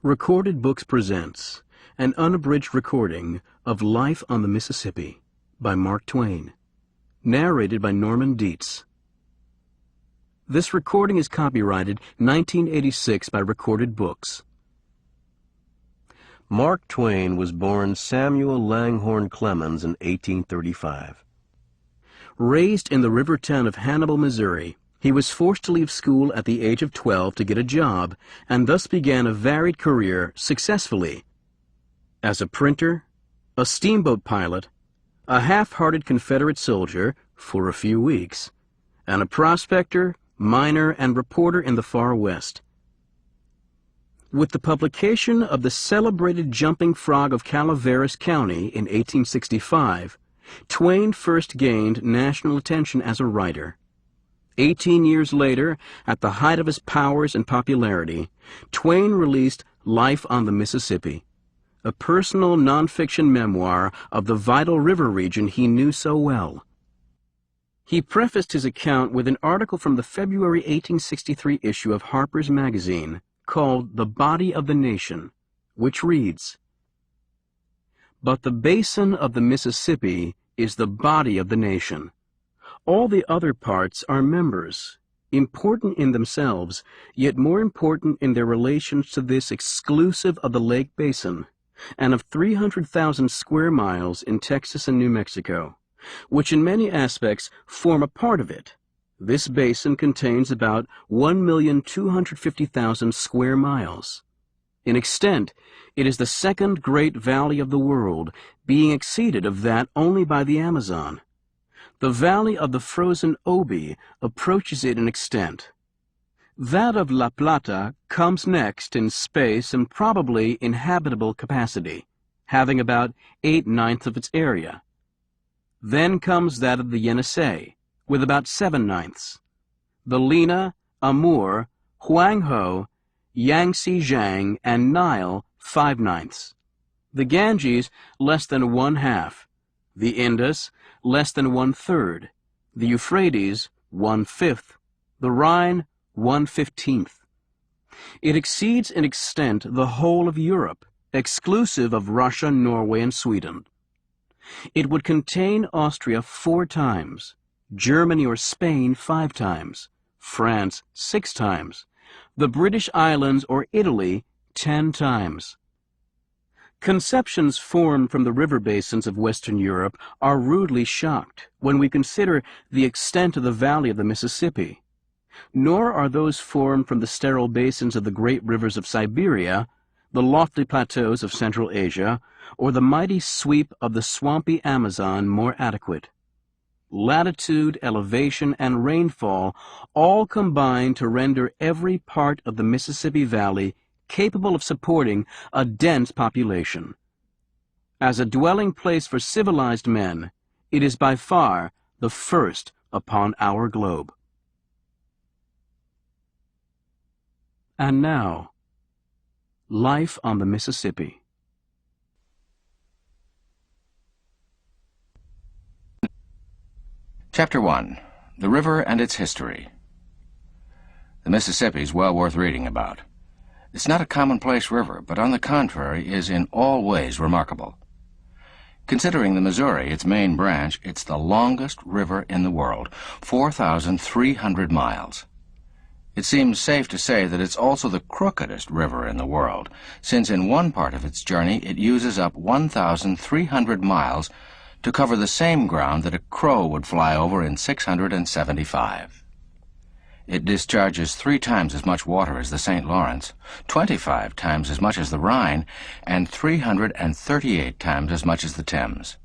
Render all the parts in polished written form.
Recorded Books presents an unabridged recording of Life on the Mississippi by Mark Twain, narrated by Norman Dietz. This recording is copyrighted 1986 by Recorded Books. Mark Twain was born Samuel Langhorne Clemens in 1835. Raised in the river town of Hannibal, Missouri, he was forced to leave school at the age of 12 to get a job, and thus began a varied career successfully as a printer, a steamboat pilot, a half-hearted Confederate soldier for a few weeks, and a prospector, miner, and reporter in the far West. With the publication of The Celebrated Jumping Frog of Calaveras County in 1865, Twain first gained national attention as a writer. 18 years later, at the height of his powers and popularity, Twain released Life on the Mississippi, a personal nonfiction memoir of the vital river region he knew so well. He prefaced his account with an article from the February 1863 issue of Harper's Magazine called The Body of the Nation, which reads, "But the basin of the Mississippi is the body of the nation. All the other parts are members, important in themselves, yet more important in their relations to this exclusive of the lake basin, and of 300,000 square miles in Texas and New Mexico, which in many aspects form a part of it. This basin contains about 1,250,000 square miles. In extent, it is the second great valley of the world, being exceeded of that only by the Amazon. The valley of the frozen Obi approaches it in extent. That of La Plata comes next in space and probably inhabitable capacity, having about 8/9 of its area. Then comes that of the Yenisei, with about 7/9. The Lena, Amur, Huangho, Yangtze Jiang, and Nile 5/9. The Ganges less than 1/2. The Indus less than 1/3. The Euphrates 1/5. The Rhine 1/15. It exceeds in extent the whole of Europe, exclusive of Russia, Norway, and Sweden. It would contain Austria 4 times, Germany or Spain 5 times, France 6 times, the British Islands or Italy 10 times. Conceptions formed from the river basins of Western Europe are rudely shocked when we consider the extent of the valley of the Mississippi. Nor are those formed from the sterile basins of the great rivers of Siberia, the lofty plateaus of Central Asia, or the mighty sweep of the swampy Amazon more adequate. Latitude, elevation, and rainfall all combine to render every part of the Mississippi Valley capable of supporting a dense population. As a dwelling place for civilized men, it is by far the first upon our globe. And now, Life on the Mississippi. Chapter 1. The River and Its History. The Mississippi is well worth reading about. It's not a commonplace river, but on the contrary is in all ways remarkable. Considering the Missouri, its main branch, it's the longest river in the world, 4,300 miles. It seems safe to say that it's also the crookedest river in the world, since in one part of its journey it uses up 1,300 miles to cover the same ground that a crow would fly over in 675. It discharges 3 times as much water as the St. Lawrence, 25 times as much as the Rhine, and 338 times as much as the Thames.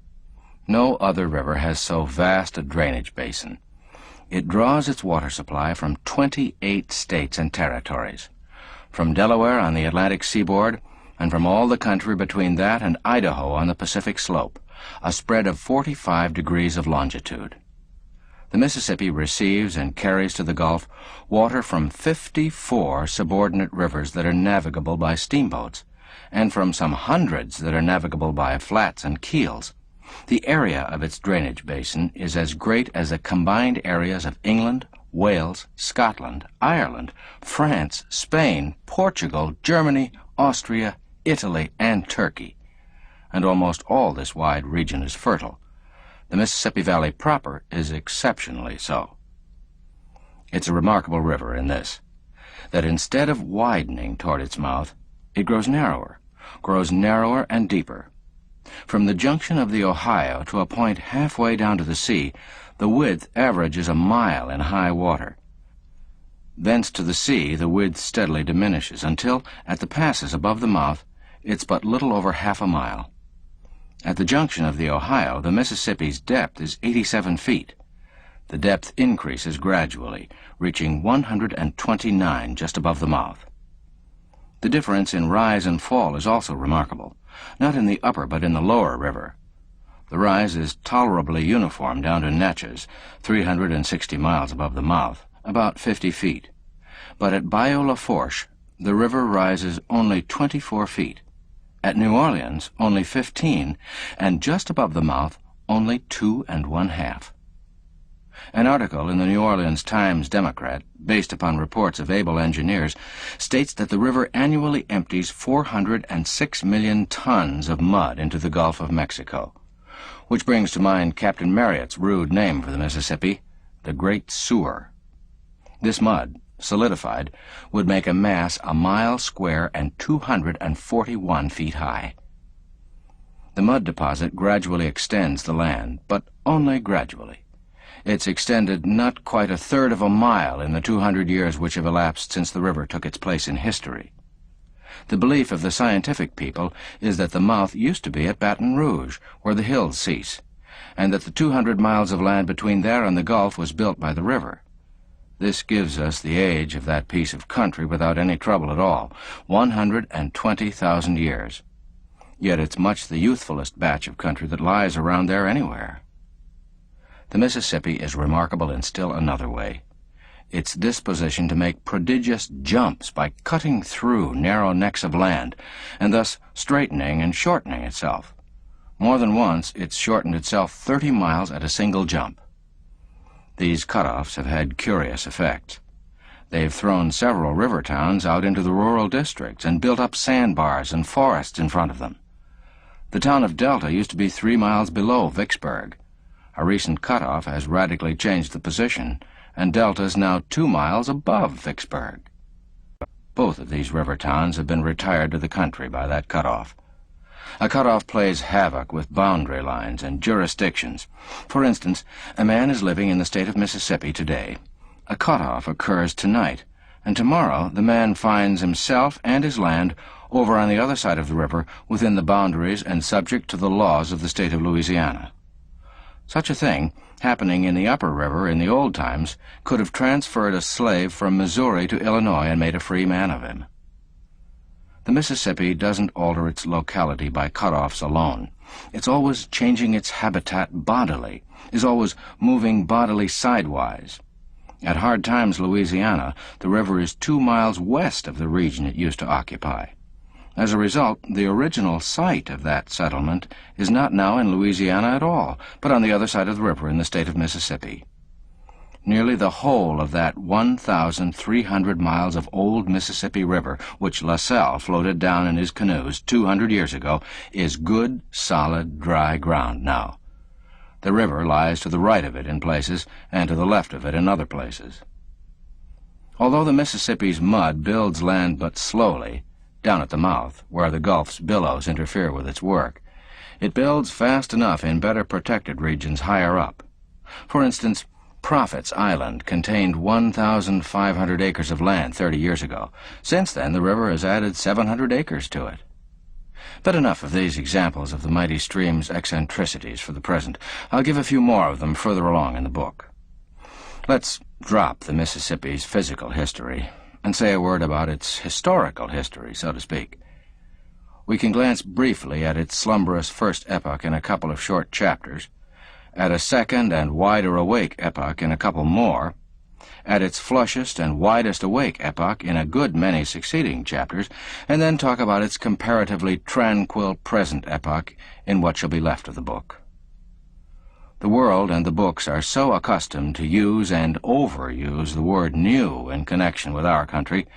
No other river has so vast a drainage basin. It draws its water supply from 28 states and territories, from Delaware on the Atlantic seaboard, and from all the country between that and Idaho on the Pacific slope, a spread of 45 degrees of longitude. The Mississippi receives and carries to the Gulf water from 54 subordinate rivers that are navigable by steamboats, and from some hundreds that are navigable by flats and keels. The area of its drainage basin is as great as the combined areas of England, Wales, Scotland, Ireland, France, Spain, Portugal, Germany, Austria, Italy, and Turkey, and almost all this wide region is fertile. The Mississippi Valley proper is exceptionally so. It's a remarkable river in this, that instead of widening toward its mouth, it grows narrower and deeper. From the junction of the Ohio to a point halfway down to the sea, the width averages a mile in high water. Thence to the sea, the width steadily diminishes until, at the passes above the mouth, it's but little over half a mile. At the junction of the Ohio, the Mississippi's depth is 87 feet. The depth increases gradually, reaching 129 just above the mouth. The difference in rise and fall is also remarkable, not in the upper but in the lower river. The rise is tolerably uniform down to Natchez, 360 miles above the mouth, about 50 feet. But at Bayou La Fourche, the river rises only 24 feet. At New Orleans, only 15, and just above the mouth, only 2 1/2. An article in the New Orleans Times-Democrat, based upon reports of able engineers, states that the river annually empties 406 million tons of mud into the Gulf of Mexico, which brings to mind Captain Marryat's rude name for the Mississippi, the Great Sewer. This mud, solidified, would make a mass a mile square and 241 feet high. The mud deposit gradually extends the land, but only gradually. It's extended not quite a third of a mile in the 200 years which have elapsed since the river took its place in history. The belief of the scientific people is that the mouth used to be at Baton Rouge, where the hills cease, and that the 200 miles of land between there and the Gulf was built by the river. This gives us the age of that piece of country without any trouble at all, 120,000 years. Yet it's much the youthfulest batch of country that lies around there anywhere. The Mississippi is remarkable in still another way. Its disposition to make prodigious jumps by cutting through narrow necks of land, and thus straightening and shortening itself. More than once it's shortened itself 30 miles at a single jump. These cutoffs have had curious effects. They've thrown several river towns out into the rural districts and built up sandbars and forests in front of them. The town of Delta used to be 3 miles below Vicksburg. A recent cutoff has radically changed the position, and Delta is now 2 miles above Vicksburg. Both of these river towns have been retired to the country by that cutoff. A cutoff plays havoc with boundary lines and jurisdictions. For instance, a man is living in the state of Mississippi today. A cutoff occurs tonight, and tomorrow the man finds himself and his land over on the other side of the river within the boundaries and subject to the laws of the state of Louisiana. Such a thing, happening in the upper river in the old times, could have transferred a slave from Missouri to Illinois and made a free man of him. The Mississippi doesn't alter its locality by cutoffs alone. It's always changing its habitat bodily, is always moving bodily sidewise. At Hard Times, Louisiana, the river is 2 miles west of the region it used to occupy. As a result, the original site of that settlement is not now in Louisiana at all, but on the other side of the river in the state of Mississippi. Nearly the whole of that 1,300 miles of old Mississippi River, which La Salle floated down in his canoes 200 years ago, is good, solid, dry ground now. The river lies to the right of it in places, and to the left of it in other places. Although the Mississippi's mud builds land but slowly, down at the mouth, where the Gulf's billows interfere with its work, it builds fast enough in better protected regions higher up. For instance, Prophet's Island contained 1,500 acres of land 30 years ago. Since then, the river has added 700 acres to it. But enough of these examples of the mighty stream's eccentricities for the present. I'll give a few more of them further along in the book. Let's drop the Mississippi's physical history and say a word about its historical history, so to speak. We can glance briefly at its slumberous first epoch in a couple of short chapters, at a second and wider awake epoch in a couple more, at its flushest and widest awake epoch in a good many succeeding chapters, and then talk about its comparatively tranquil present epoch in what shall be left of the book. The world and the books are so accustomed to use and overuse the word new in connection with our country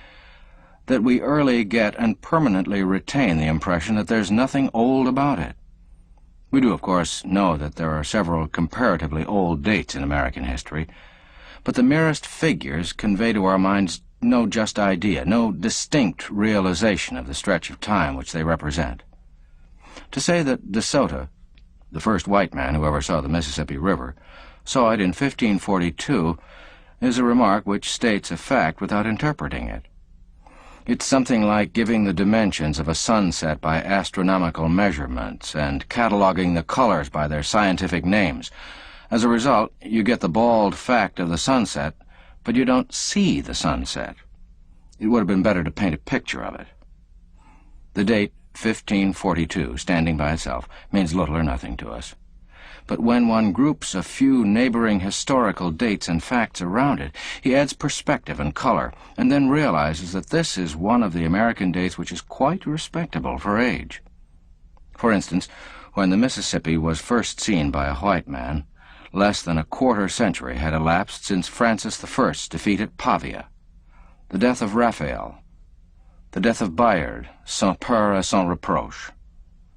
that we early get and permanently retain the impression that there's nothing old about it. We do, of course, know that there are several comparatively old dates in American history, but the merest figures convey to our minds no just idea, no distinct realization of the stretch of time which they represent. To say that De Soto, the first white man who ever saw the Mississippi River, saw it in 1542 is a remark which states a fact without interpreting it. It's something like giving the dimensions of a sunset by astronomical measurements and cataloging the colors by their scientific names. As a result, you get the bald fact of the sunset, but you don't see the sunset. It would have been better to paint a picture of it. The date 1542, standing by itself, means little or nothing to us. But when one groups a few neighboring historical dates and facts around it, he adds perspective and color, and then realizes that this is one of the American dates which is quite respectable for age. For instance, when the Mississippi was first seen by a white man, less than a quarter century had elapsed since Francis I's defeat at Pavia, the death of Raphael, the death of Bayard, sans peur et sans reproche,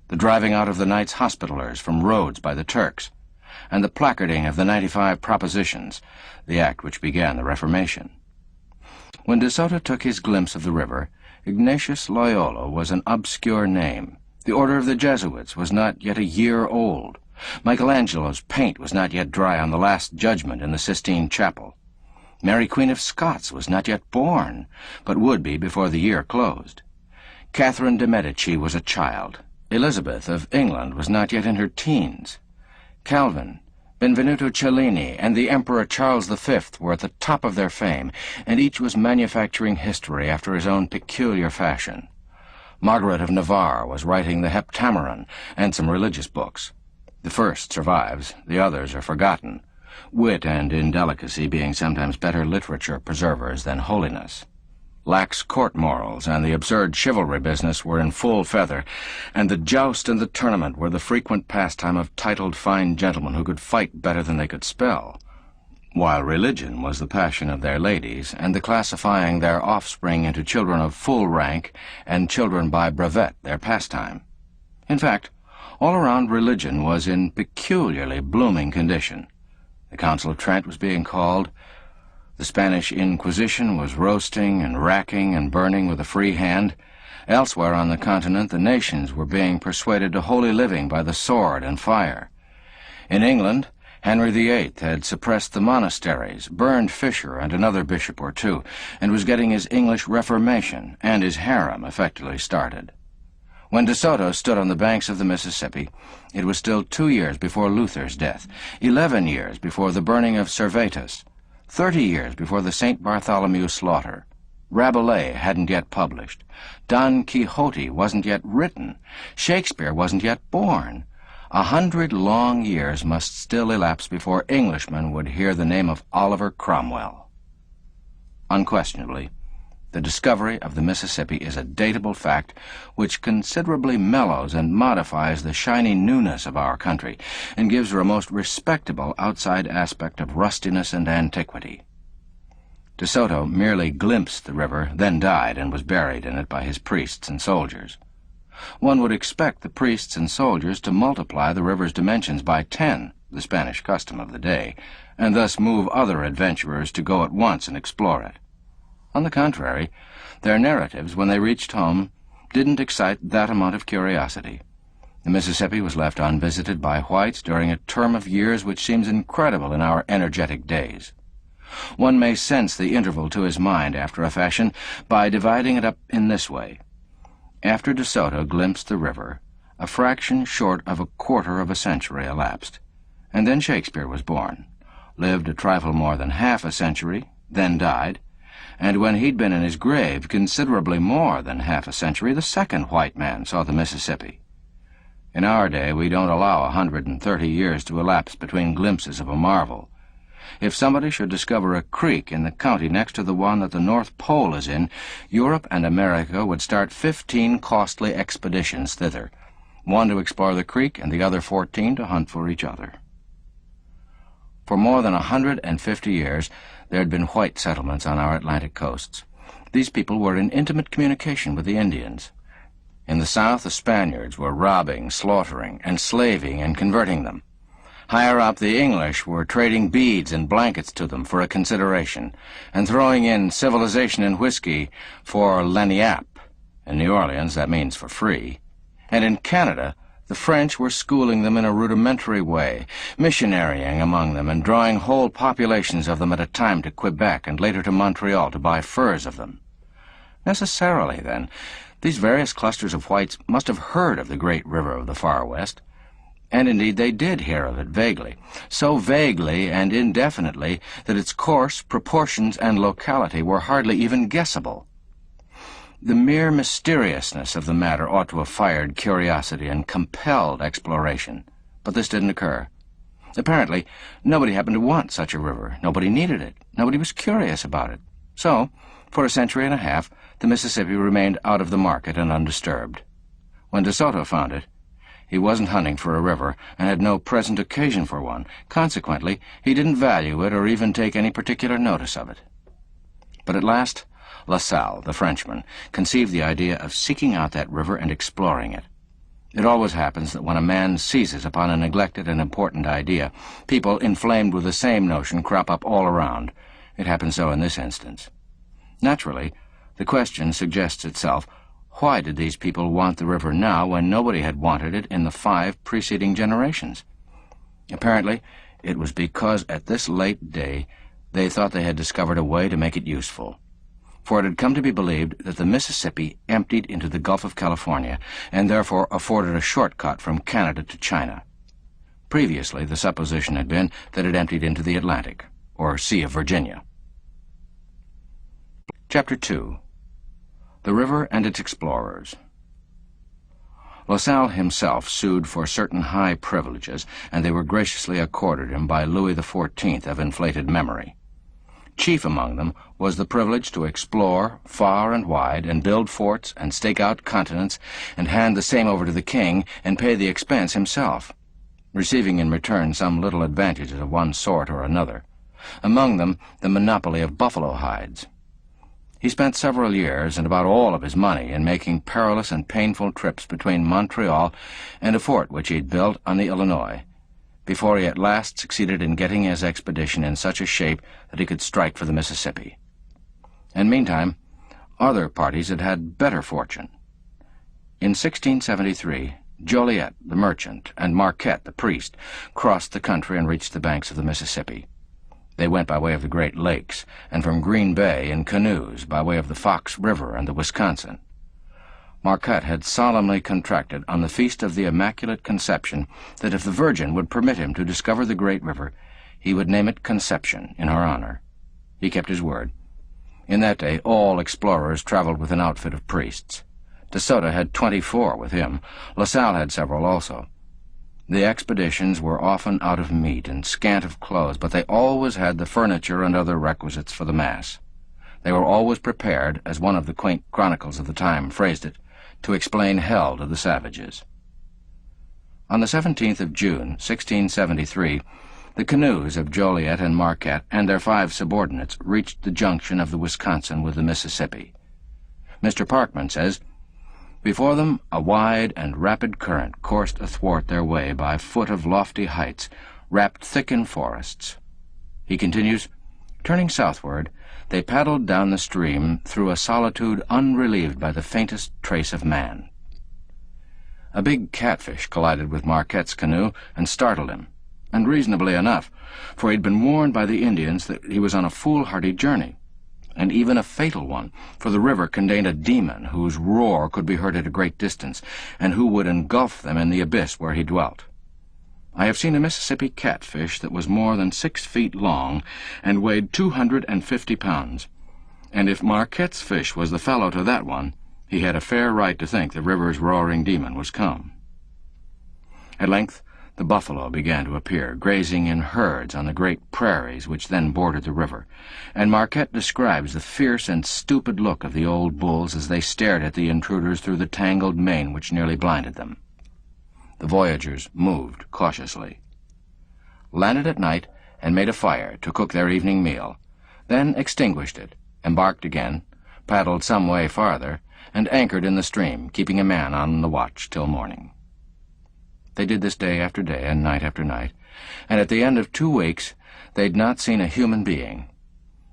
the driving out of the Knights Hospitallers from Rhodes by the Turks, and the placarding of the 95 Propositions, the act which began the Reformation. When De Soto took his glimpse of the river, Ignatius Loyola was an obscure name. The Order of the Jesuits was not yet a year old. Michelangelo's paint was not yet dry on the Last Judgment in the Sistine Chapel. Mary Queen of Scots was not yet born, but would be before the year closed. Catherine de' Medici was a child. Elizabeth of England was not yet in her teens. Calvin, Benvenuto Cellini, and the Emperor Charles V were at the top of their fame, and each was manufacturing history after his own peculiar fashion. Margaret of Navarre was writing the Heptameron and some religious books. The first survives, the others are forgotten, wit and indelicacy being sometimes better literature preservers than holiness. Lax court morals and the absurd chivalry business were in full feather, and the joust and the tournament were the frequent pastime of titled fine gentlemen who could fight better than they could spell, while religion was the passion of their ladies, and the classifying their offspring into children of full rank and children by brevet their pastime. In fact, all around religion was in peculiarly blooming condition. The Council of Trent was being called. The Spanish Inquisition was roasting and racking and burning with a free hand. Elsewhere on the continent, the nations were being persuaded to holy living by the sword and fire. In England, Henry VIII had suppressed the monasteries, burned Fisher and another bishop or two, and was getting his English Reformation and his harem effectively started. When De Soto stood on the banks of the Mississippi, it was still 2 years before Luther's death, 11 years before the burning of Servetus, 30 years before the St. Bartholomew slaughter. Rabelais hadn't yet published. Don Quixote wasn't yet written. Shakespeare wasn't yet born. 100 long years must still elapse before Englishmen would hear the name of Oliver Cromwell. Unquestionably, the discovery of the Mississippi is a datable fact which considerably mellows and modifies the shiny newness of our country and gives her a most respectable outside aspect of rustiness and antiquity. De Soto merely glimpsed the river, then died and was buried in it by his priests and soldiers. One would expect the priests and soldiers to multiply the river's dimensions by 10, the Spanish custom of the day, and thus move other adventurers to go at once and explore it. On the contrary, their narratives, when they reached home, didn't excite that amount of curiosity. The Mississippi was left unvisited by whites during a term of years which seems incredible in our energetic days. One may sense the interval to his mind after a fashion by dividing it up in this way. After De Soto glimpsed the river, a fraction short of a quarter of a century elapsed, and then Shakespeare was born, lived a trifle more than half a century, then died, and when he'd been in his grave considerably more than half a century, the second white man saw the Mississippi. In our day, we don't allow 130 years to elapse between glimpses of a marvel. If somebody should discover a creek in the county next to the one that the North Pole is in, Europe and America would start 15 costly expeditions thither, one to explore the creek and the other 14 to hunt for each other. For more than 150 years, there had been white settlements on our Atlantic coasts. These people were in intimate communication with the Indians. In the south, the Spaniards were robbing, slaughtering, enslaving, and converting them. Higher up, the English were trading beads and blankets to them for a consideration, and throwing in civilization and whiskey for lagniappe. In New Orleans, that means for free. And in Canada, the French were schooling them in a rudimentary way, missionarying among them and drawing whole populations of them at a time to Quebec and later to Montreal to buy furs of them. Necessarily, then, these various clusters of whites must have heard of the great river of the far west, and indeed they did hear of it vaguely, so vaguely and indefinitely that its course, proportions, and locality were hardly even guessable. The mere mysteriousness of the matter ought to have fired curiosity and compelled exploration, but this didn't occur. Apparently, nobody happened to want such a river. Nobody needed it. Nobody was curious about it. So, for a century and a half, the Mississippi remained out of the market and undisturbed. When De Soto found it, he wasn't hunting for a river and had no present occasion for one. Consequently, he didn't value it or even take any particular notice of it. But at last, La Salle, the Frenchman, conceived the idea of seeking out that river and exploring it. It always happens that when a man seizes upon a neglected and important idea, people inflamed with the same notion crop up all around. It happened so in this instance. Naturally, the question suggests itself, why did these people want the river now when nobody had wanted it in the 5 preceding generations? Apparently, it was because at this late day they thought they had discovered a way to make it useful. For it had come to be believed that the Mississippi emptied into the Gulf of California and therefore afforded a shortcut from Canada to China. Previously, the supposition had been that it emptied into the Atlantic, or Sea of Virginia. Chapter 2. The River and Its Explorers. La Salle himself sued for certain high privileges, and they were graciously accorded him by Louis XIV of inflated memory. Chief among them was the privilege to explore far and wide and build forts and stake out continents and hand the same over to the king and pay the expense himself, receiving in return some little advantages of one sort or another, among them the monopoly of buffalo hides. He spent several years and about all of his money in making perilous and painful trips between Montreal and a fort which he'd built on the Illinois, before he at last succeeded in getting his expedition in such a shape that he could strike for the Mississippi. And meantime, other parties had had better fortune. In 1673, Joliet, the merchant, and Marquette, the priest, crossed the country and reached the banks of the Mississippi. They went by way of the Great Lakes, and from Green Bay in canoes by way of the Fox River and the Wisconsin. Marquette had solemnly contracted on the Feast of the Immaculate Conception that if the Virgin would permit him to discover the great river, he would name it Conception in her honor. He kept his word. In that day, all explorers traveled with an outfit of priests. De Soto had 24 with him. La Salle had several also. The expeditions were often out of meat and scant of clothes, but they always had the furniture and other requisites for the Mass. They were always prepared, as one of the quaint chronicles of the time phrased it, to explain hell to the savages. On the 17th of June, 1673, the canoes of Joliet and Marquette and their 5 subordinates reached the junction of the Wisconsin with the Mississippi. Mr. Parkman says, "Before them a wide and rapid current coursed athwart their way by foot of lofty heights, wrapped thick in forests." He continues, "Turning southward, they paddled down the stream through a solitude unrelieved by the faintest trace of man." A big catfish collided with Marquette's canoe and startled him, and reasonably enough, for he'd been warned by the Indians that he was on a foolhardy journey, and even a fatal one, for the river contained a demon whose roar could be heard at a great distance, and who would engulf them in the abyss where he dwelt. I have seen a Mississippi catfish that was more than 6 feet long and weighed 250 pounds, and if Marquette's fish was the fellow to that one, he had a fair right to think the river's roaring demon was come. At length, the buffalo began to appear, grazing in herds on the great prairies which then bordered the river, and Marquette describes the fierce and stupid look of the old bulls as they stared at the intruders through the tangled mane which nearly blinded them. The voyagers moved cautiously, landed at night, and made a fire to cook their evening meal, then extinguished it, embarked again, paddled some way farther, and anchored in the stream, keeping a man on the watch till morning. They did this day after day and night after night, and at the end of 2 weeks they'd not seen a human being.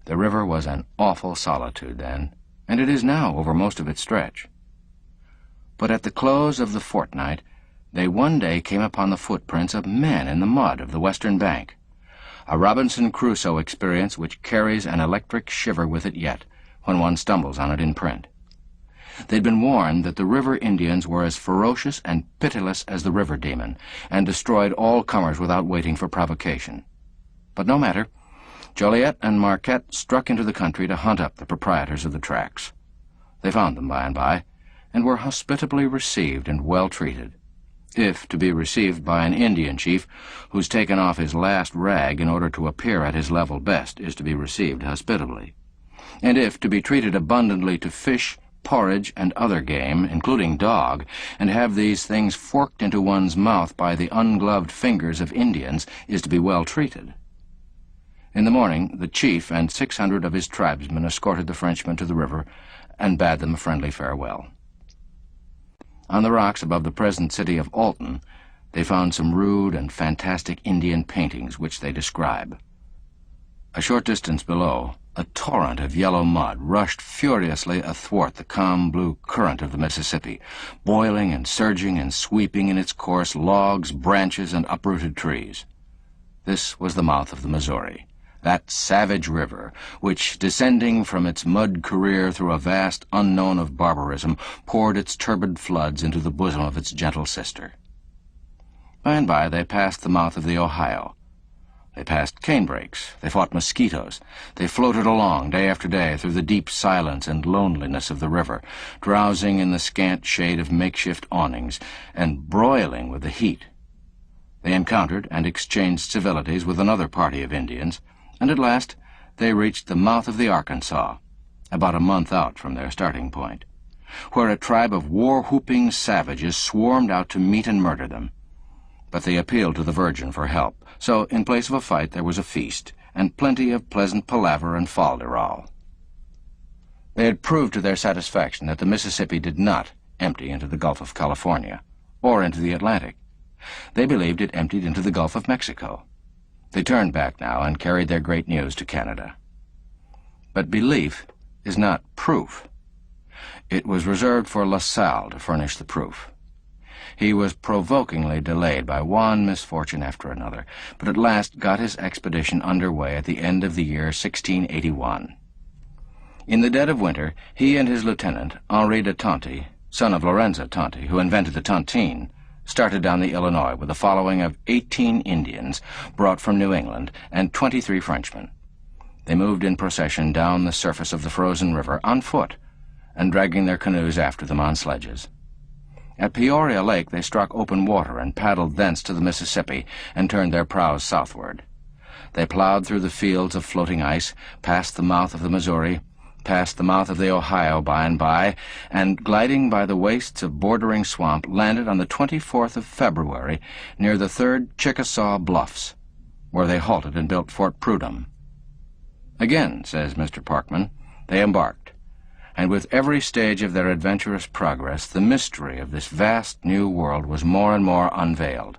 The river was an awful solitude then, and it is now over most of its stretch. But at the close of the fortnight, they one day came upon the footprints of men in the mud of the western bank, a Robinson Crusoe experience which carries an electric shiver with it yet when one stumbles on it in print. They'd been warned that the river Indians were as ferocious and pitiless as the river demon, and destroyed all comers without waiting for provocation. But no matter. Joliet and Marquette struck into the country to hunt up the proprietors of the tracks. They found them by and by, and were hospitably received and well treated, if to be received by an Indian chief who's taken off his last rag in order to appear at his level best is to be received hospitably, and if to be treated abundantly to fish, porridge, and other game, including dog, and have these things forked into one's mouth by the ungloved fingers of Indians is to be well treated. In the morning, the chief and 600 of his tribesmen escorted the Frenchmen to the river and bade them a friendly farewell. On the rocks above the present city of Alton, they found some rude and fantastic Indian paintings which they describe. A short distance below, a torrent of yellow mud rushed furiously athwart the calm blue current of the Mississippi, boiling and surging and sweeping in its course logs, branches, and uprooted trees. This was the mouth of the Missouri, that savage river which, descending from its mud career through a vast unknown of barbarism, poured its turbid floods into the bosom of its gentle sister. By and by they passed the mouth of the Ohio. They passed canebrakes, they fought mosquitoes, they floated along day after day through the deep silence and loneliness of the river, drowsing in the scant shade of makeshift awnings, and broiling with the heat. They encountered and exchanged civilities with another party of Indians, and at last they reached the mouth of the Arkansas, about a month out from their starting point, where a tribe of war-whooping savages swarmed out to meet and murder them. But they appealed to the Virgin for help, so in place of a fight there was a feast, and plenty of pleasant palaver and fol-de-rol. They had proved to their satisfaction that the Mississippi did not empty into the Gulf of California, or into the Atlantic. They believed it emptied into the Gulf of Mexico. They turned back now and carried their great news to Canada. But belief is not proof. It was reserved for La Salle to furnish the proof. He was provokingly delayed by one misfortune after another, but at last got his expedition under way at the end of the year 1681. In the dead of winter, he and his lieutenant, Henri de Tonty, son of Lorenzo Tonty, who invented the tontine, started down the Illinois with a following of 18 Indians brought from New England and 23 Frenchmen. They moved in procession down the surface of the frozen river on foot, and dragging their canoes after them on sledges. At Peoria Lake they struck open water and paddled thence to the Mississippi and turned their prows southward. They plowed through the fields of floating ice, past the mouth of the Missouri, past the mouth of the Ohio by and by, and gliding by the wastes of bordering swamp, landed on the 24th of February near the 3rd Chickasaw Bluffs, where they halted and built Fort Prudhomme. Again, says Mr. Parkman, they embarked, and with every stage of their adventurous progress, the mystery of this vast new world was more and more unveiled.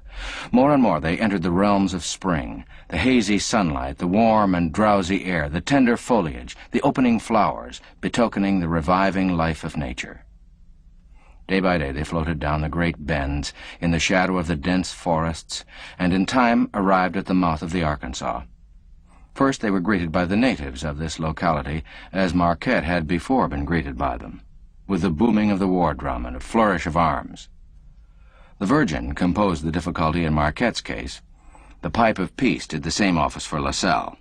More and more they entered the realms of spring, the hazy sunlight, the warm and drowsy air, the tender foliage, the opening flowers, betokening the reviving life of nature. Day by day they floated down the great bends in the shadow of the dense forests, and in time arrived at the mouth of the Arkansas. First they were greeted by the natives of this locality, as Marquette had before been greeted by them, with the booming of the war drum and a flourish of arms. The Virgin composed the difficulty in Marquette's case. The pipe of peace did the same office for La Salle.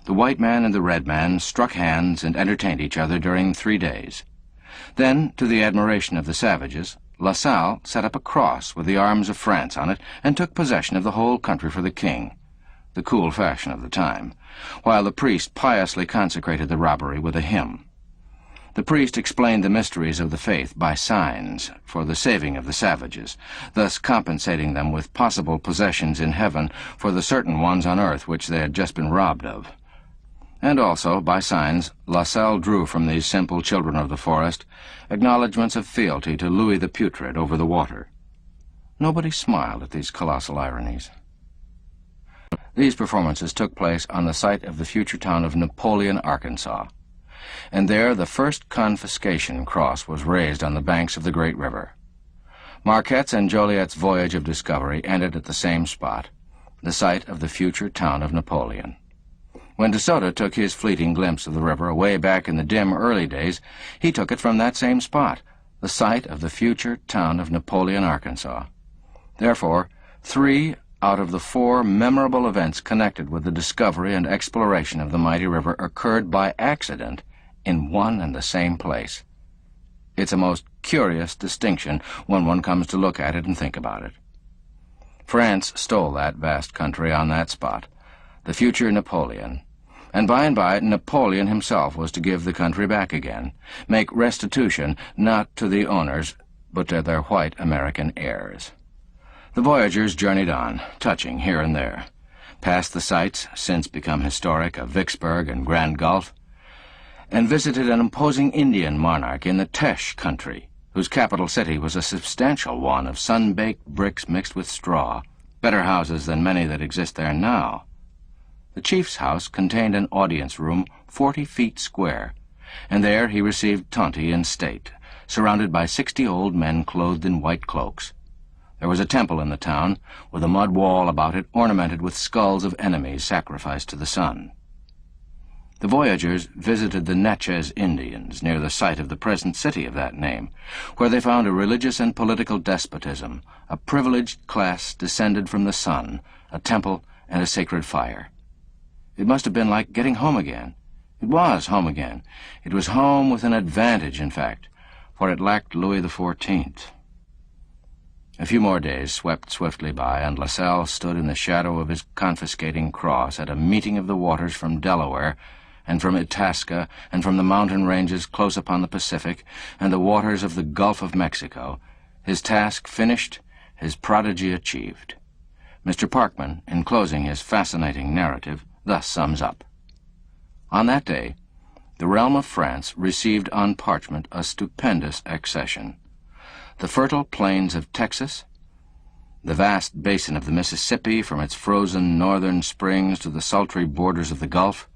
The white man and the red man struck hands and entertained each other during 3 days. Then, to the admiration of the savages, La Salle set up a cross with the arms of France on it and took possession of the whole country for the king, the cool fashion of the time, while the priest piously consecrated the robbery with a hymn. The priest explained the mysteries of the faith by signs for the saving of the savages, thus compensating them with possible possessions in heaven for the certain ones on earth which they had just been robbed of. And also, by signs, Lassalle drew from these simple children of the forest acknowledgments of fealty to Louis the Putrid over the water. Nobody smiled at these colossal ironies. These performances took place on the site of the future town of Napoleon, Arkansas, and there the first confiscation cross was raised on the banks of the great river. Marquette's and Joliet's voyage of discovery ended at the same spot, the site of the future town of Napoleon. When De Soto took his fleeting glimpse of the river way back in the dim early days, he took it from that same spot, the site of the future town of Napoleon, Arkansas. Therefore, 3 out of the 4 memorable events connected with the discovery and exploration of the mighty river occurred by accident in one and the same place. It's a most curious distinction when one comes to look at it and think about it. France stole that vast country on that spot, the future Napoleon, and by Napoleon himself was to give the country back again, make restitution not to the owners, but to their white American heirs. The voyagers journeyed on, touching here and there, past the sites, since become historic, of Vicksburg and Grand Gulf, and visited an imposing Indian monarch in the Teche country, whose capital city was a substantial one of sun-baked bricks mixed with straw, better houses than many that exist there now. The chief's house contained an audience room 40 feet square, and there he received Tonty in state, surrounded by 60 old men clothed in white cloaks. There was a temple in the town, with a mud wall about it ornamented with skulls of enemies sacrificed to the sun. The voyagers visited the Natchez Indians near the site of the present city of that name, where they found a religious and political despotism, a privileged class descended from the sun, a temple, and a sacred fire. It must have been like getting home again. It was home again. It was home with an advantage, in fact, for it lacked Louis XIV. A few more days swept swiftly by, and Lassalle stood in the shadow of his confiscating cross at a meeting of the waters from Delaware, and from Itasca, and from the mountain ranges close upon the Pacific, and the waters of the Gulf of Mexico, his task finished, his prodigy achieved. Mr. Parkman, in closing his fascinating narrative, thus sums up. On that day, the realm of France received on parchment a stupendous accession. The fertile plains of Texas, the vast basin of the Mississippi from its frozen northern springs to the sultry borders of the Gulf,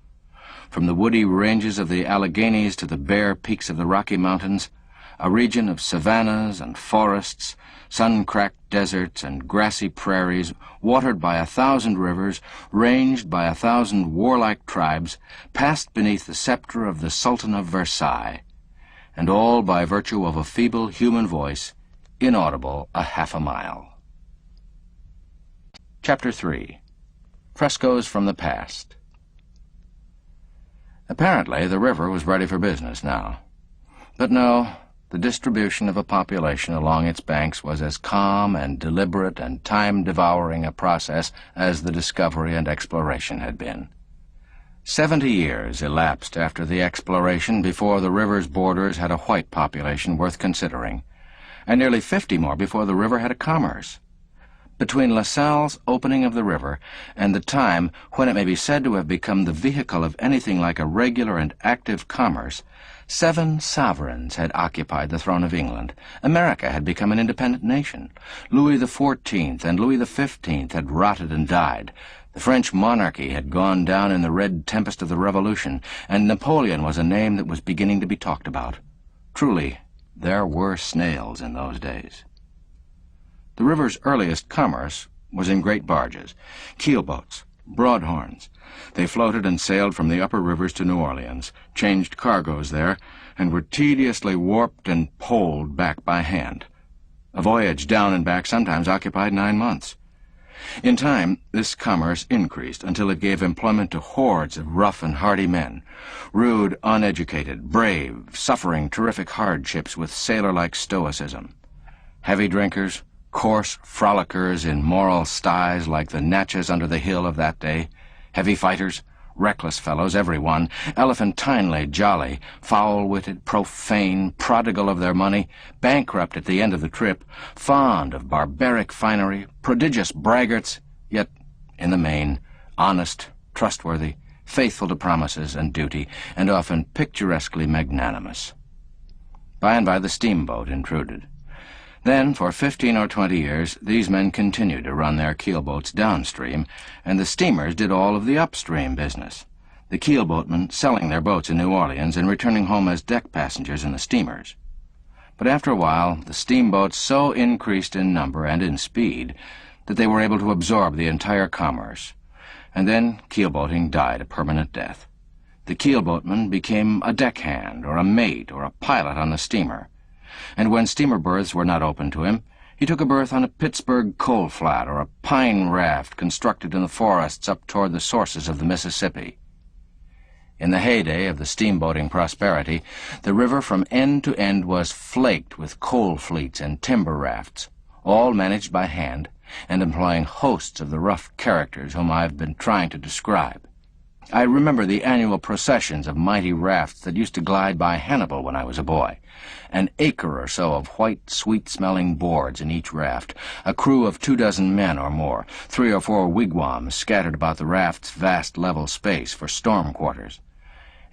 from the woody ranges of the Alleghanies to the bare peaks of the Rocky Mountains, a region of savannas and forests, sun-cracked deserts and grassy prairies, watered by 1,000 rivers, ranged by 1,000 warlike tribes, passed beneath the scepter of the Sultan of Versailles, and all by virtue of a feeble human voice, inaudible a half a mile. Chapter 3. Frescoes from the Past. Apparently, the river was ready for business now. But no, the distribution of a population along its banks was as calm and deliberate and time-devouring a process as the discovery and exploration had been. 70 years elapsed after the exploration before the river's borders had a white population worth considering, and nearly 50 more before the river had a commerce. Between Lassalle's opening of the river and the time when it may be said to have become the vehicle of anything like a regular and active commerce, 7 sovereigns had occupied the throne of England. America had become an independent nation. Louis XIV and Louis XV had rotted and died. The French monarchy had gone down in the red tempest of the Revolution, and Napoleon was a name that was beginning to be talked about. Truly, there were snails in those days. The river's earliest commerce was in great barges, keelboats, broadhorns. They floated and sailed from the upper rivers to New Orleans, changed cargoes there, and were tediously warped and poled back by hand. A voyage down and back sometimes occupied 9 months. In time, this commerce increased until it gave employment to hordes of rough and hardy men, rude, uneducated, brave, suffering terrific hardships with sailor-like stoicism. Heavy drinkers, coarse frolickers in moral styes like the Natchez under the hill of that day, heavy fighters, reckless fellows, every one, elephantinely jolly, foul-witted, profane, prodigal of their money, bankrupt at the end of the trip, fond of barbaric finery, prodigious braggarts, yet, in the main, honest, trustworthy, faithful to promises and duty, and often picturesquely magnanimous. By and by the steamboat intruded. Then, for 15 or 20 years, these men continued to run their keelboats downstream, and the steamers did all of the upstream business, the keelboatmen selling their boats in New Orleans and returning home as deck passengers in the steamers. But after a while, the steamboats so increased in number and in speed that they were able to absorb the entire commerce, and then keelboating died a permanent death. The keelboatman became a deckhand or a mate or a pilot on the steamer, and when steamer berths were not open to him, he took a berth on a Pittsburgh coal flat or a pine raft constructed in the forests up toward the sources of the Mississippi. In the heyday of the steamboating prosperity, the river from end to end was flaked with coal fleets and timber rafts, all managed by hand and employing hosts of the rough characters whom I have been trying to describe. I remember the annual processions of mighty rafts that used to glide by Hannibal when I was a boy, an acre or so of white, sweet-smelling boards in each raft, a crew of 24 men or more, 3 or 4 wigwams scattered about the raft's vast level space for storm quarters.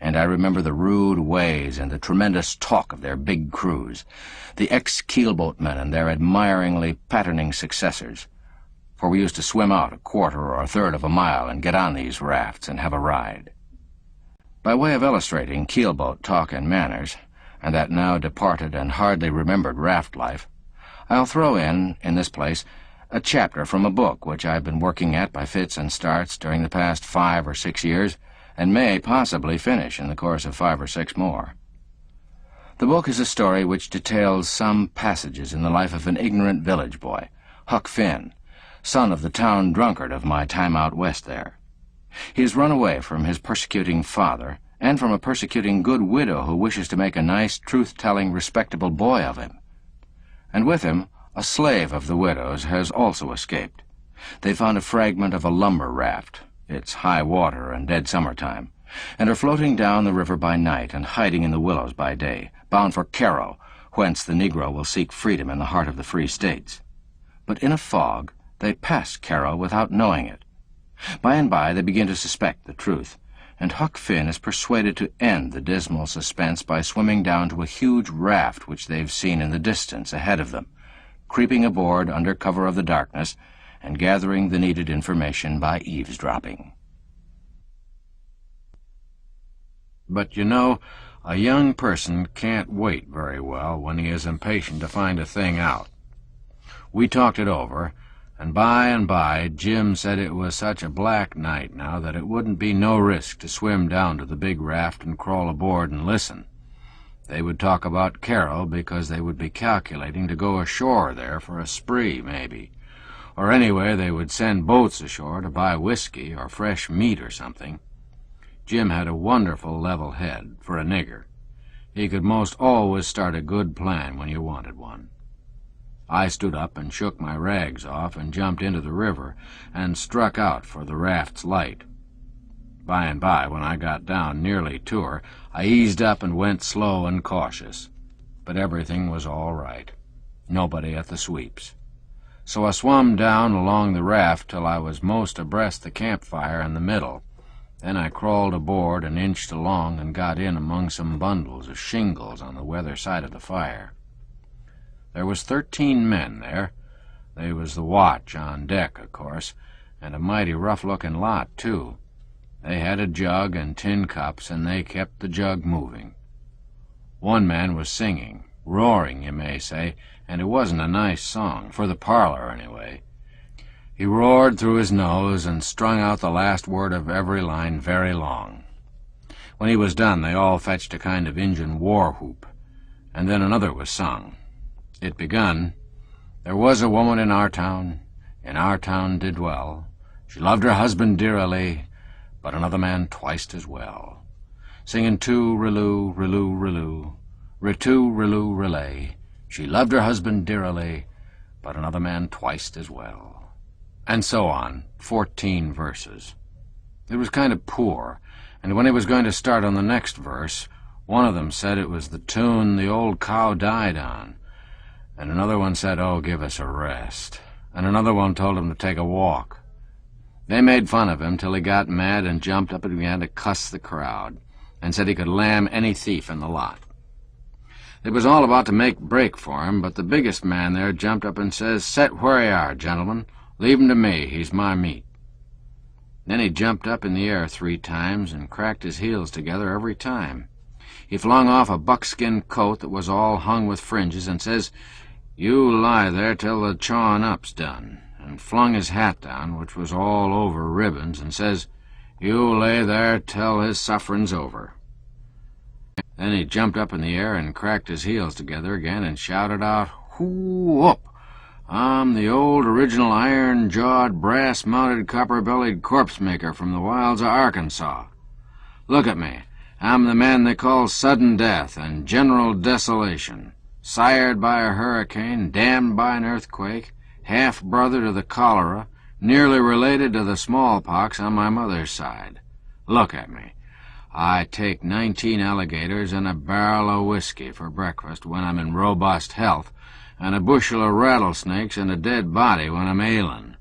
And I remember the rude ways and the tremendous talk of their big crews, the ex-keelboatmen and their admiringly patterning successors, for we used to swim out a quarter or a third of a mile and get on these rafts and have a ride. By way of illustrating keelboat talk and manners, and that now departed and hardly remembered raft life, I'll throw in this place, a chapter from a book which I've been working at by fits and starts during the past 5 or 6 years, and may possibly finish in the course of 5 or 6 more. The book is a story which details some passages in the life of an ignorant village boy, Huck Finn, son of the town drunkard of my time out west there. He has run away from his persecuting father and from a persecuting good widow who wishes to make a nice, truth-telling, respectable boy of him. And with him, a slave of the widow's has also escaped. They found a fragment of a lumber raft, it's high water and dead summertime, and are floating down the river by night and hiding in the willows by day, bound for Cairo, whence the Negro will seek freedom in the heart of the Free States. But in a fog, they pass Cairo without knowing it. By and by they begin to suspect the truth, and Huck Finn is persuaded to end the dismal suspense by swimming down to a huge raft which they've seen in the distance ahead of them, creeping aboard under cover of the darkness, and gathering the needed information by eavesdropping. But you know, a young person can't wait very well when he is impatient to find a thing out. We talked it over, and by Jim said it was such a black night now that it wouldn't be no risk to swim down to the big raft and crawl aboard and listen. They would talk about Cairo because they would be calculating to go ashore there for a spree, maybe. Or anyway, they would send boats ashore to buy whiskey or fresh meat or something. Jim had a wonderful level head for a nigger. He could most always start a good plan when you wanted one. I stood up and shook my rags off and jumped into the river and struck out for the raft's light. By and by, when I got down nearly to her, I eased up and went slow and cautious. But everything was all right. Nobody at the sweeps. So I swum down along the raft till I was most abreast the campfire in the middle. Then I crawled aboard and inched along and got in among some bundles of shingles on the weather side of the fire. There was 13 men there. They was the watch on deck, of course, and a mighty rough-looking lot, too. They had a jug and tin cups, and they kept the jug moving. One man was singing, roaring, you may say, and it wasn't a nice song, for the parlor, anyway. He roared through his nose and strung out the last word of every line very long. When he was done, they all fetched a kind of Injun war whoop, and then another was sung. It begun, "There was a woman in our town did dwell. She loved her husband dearly, but another man twice as well. Singing too-riloo, riloo, riloo, ritoo, riloo, rilay. She loved her husband dearly, but another man twice as well." And so on, 14 verses. It was kind of poor, and when he was going to start on the next verse, one of them said it was the tune the old cow died on, and another one said, "Oh, give us a rest," and another one told him to take a walk. They made fun of him till he got mad and jumped up and began to cuss the crowd, and said he could lam any thief in the lot. It was all about to make break for him, but the biggest man there jumped up and says, "Set where you are, gentlemen. Leave him to me. He's my meat." Then he jumped up in the air 3 times and cracked his heels together every time. He flung off a buckskin coat that was all hung with fringes and says, "You lie there till the chawing up's done," and flung his hat down, which was all over ribbons, and says, "You lay there till his suffering's over." Then he jumped up in the air and cracked his heels together again and shouted out, "Whoo-up! I'm the old original iron-jawed, brass-mounted, copper-bellied corpse-maker from the wilds of Arkansas. Look at me. I'm the man they call Sudden Death and General Desolation, sired by a hurricane, damned by an earthquake, half-brother to the cholera, nearly related to the smallpox on my mother's side. Look at me. I take 19 alligators and a barrel of whiskey for breakfast when I'm in robust health, and a bushel of rattlesnakes and a dead body when I'm ailin'.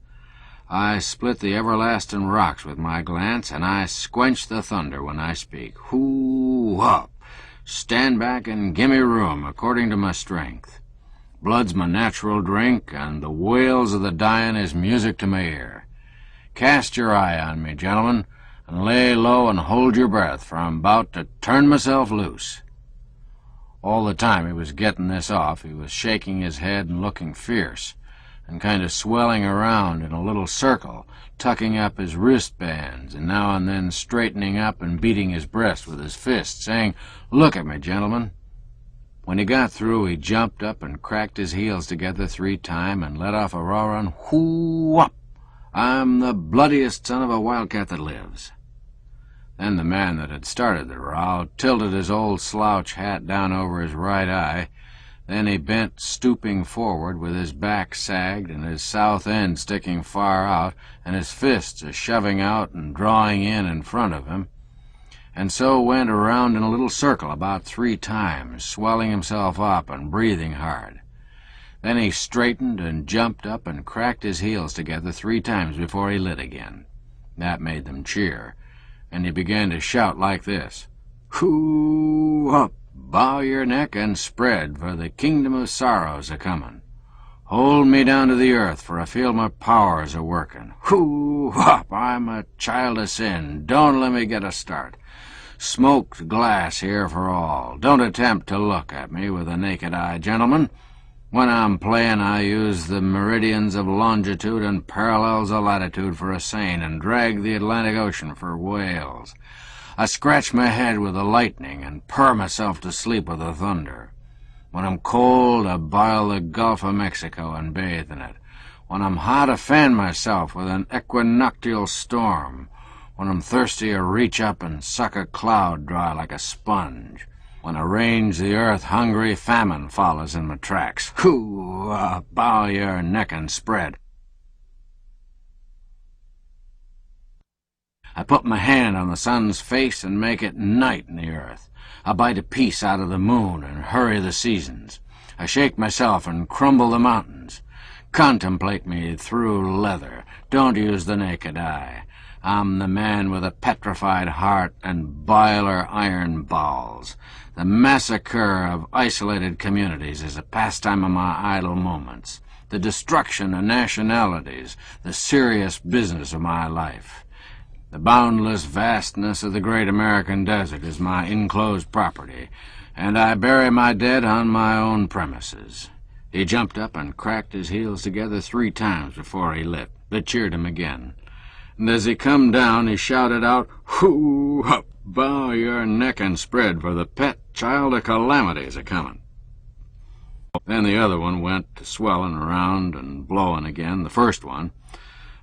I split the everlasting rocks with my glance, and I squench the thunder when I speak. Hoo-up! Stand back and gimme room according to my strength. Blood's my natural drink, and the wails of the dying is music to my ear. Cast your eye on me, gentlemen, and lay low and hold your breath, for I'm about to turn myself loose." All the time he was getting this off, he was shaking his head and looking fierce, and kind of swelling around in a little circle, tucking up his wristbands, and now and then straightening up and beating his breast with his fist, saying, "Look at me, gentlemen." When he got through, he jumped up and cracked his heels together 3 times and let off a roaring "Whoo-up! I'm the bloodiest son of a wildcat that lives." Then the man that had started the row tilted his old slouch hat down over his right eye. Then he bent, stooping forward, with his back sagged and his south end sticking far out, and his fists a-shoving out and drawing in front of him, and so went around in a little circle about 3 times, swelling himself up and breathing hard. Then he straightened and jumped up and cracked his heels together 3 times before he lit again. That made them cheer, and he began to shout like this, "Hoo-up! Bow your neck and spread, for the kingdom of sorrow's a-comin'. Hold me down to the earth, for I feel my powers a-workin'. Hoo-up! I'm a child of sin. Don't let me get a start. Smoked glass here for all. Don't attempt to look at me with a naked eye, gentlemen. When I'm playin', I use the meridians of longitude and parallels of latitude for a seine, and drag the Atlantic Ocean for whales. I scratch my head with the lightning and purr myself to sleep with the thunder. When I'm cold, I boil the Gulf of Mexico and bathe in it. When I'm hot, I fan myself with an equinoctial storm. When I'm thirsty, I reach up and suck a cloud dry like a sponge. When I range the earth hungry, famine follows in my tracks. Bow your neck and spread. I put my hand on the sun's face and make it night in the earth. I bite a piece out of the moon and hurry the seasons. I shake myself and crumble the mountains. Contemplate me through leather. Don't use the naked eye. I'm the man with a petrified heart and boiler iron bowels. The massacre of isolated communities is a pastime of my idle moments. The destruction of nationalities, the serious business of my life. The boundless vastness of the great American desert is my enclosed property, and I bury my dead on my own premises. He jumped up and cracked his heels together 3 times before he lit. They cheered him again. And as he come down, he shouted out, "Hoo-up! Bow your neck and spread, for the pet child of calamity's a-comin'." Then the other one went to swelling around and blowing again, the first one,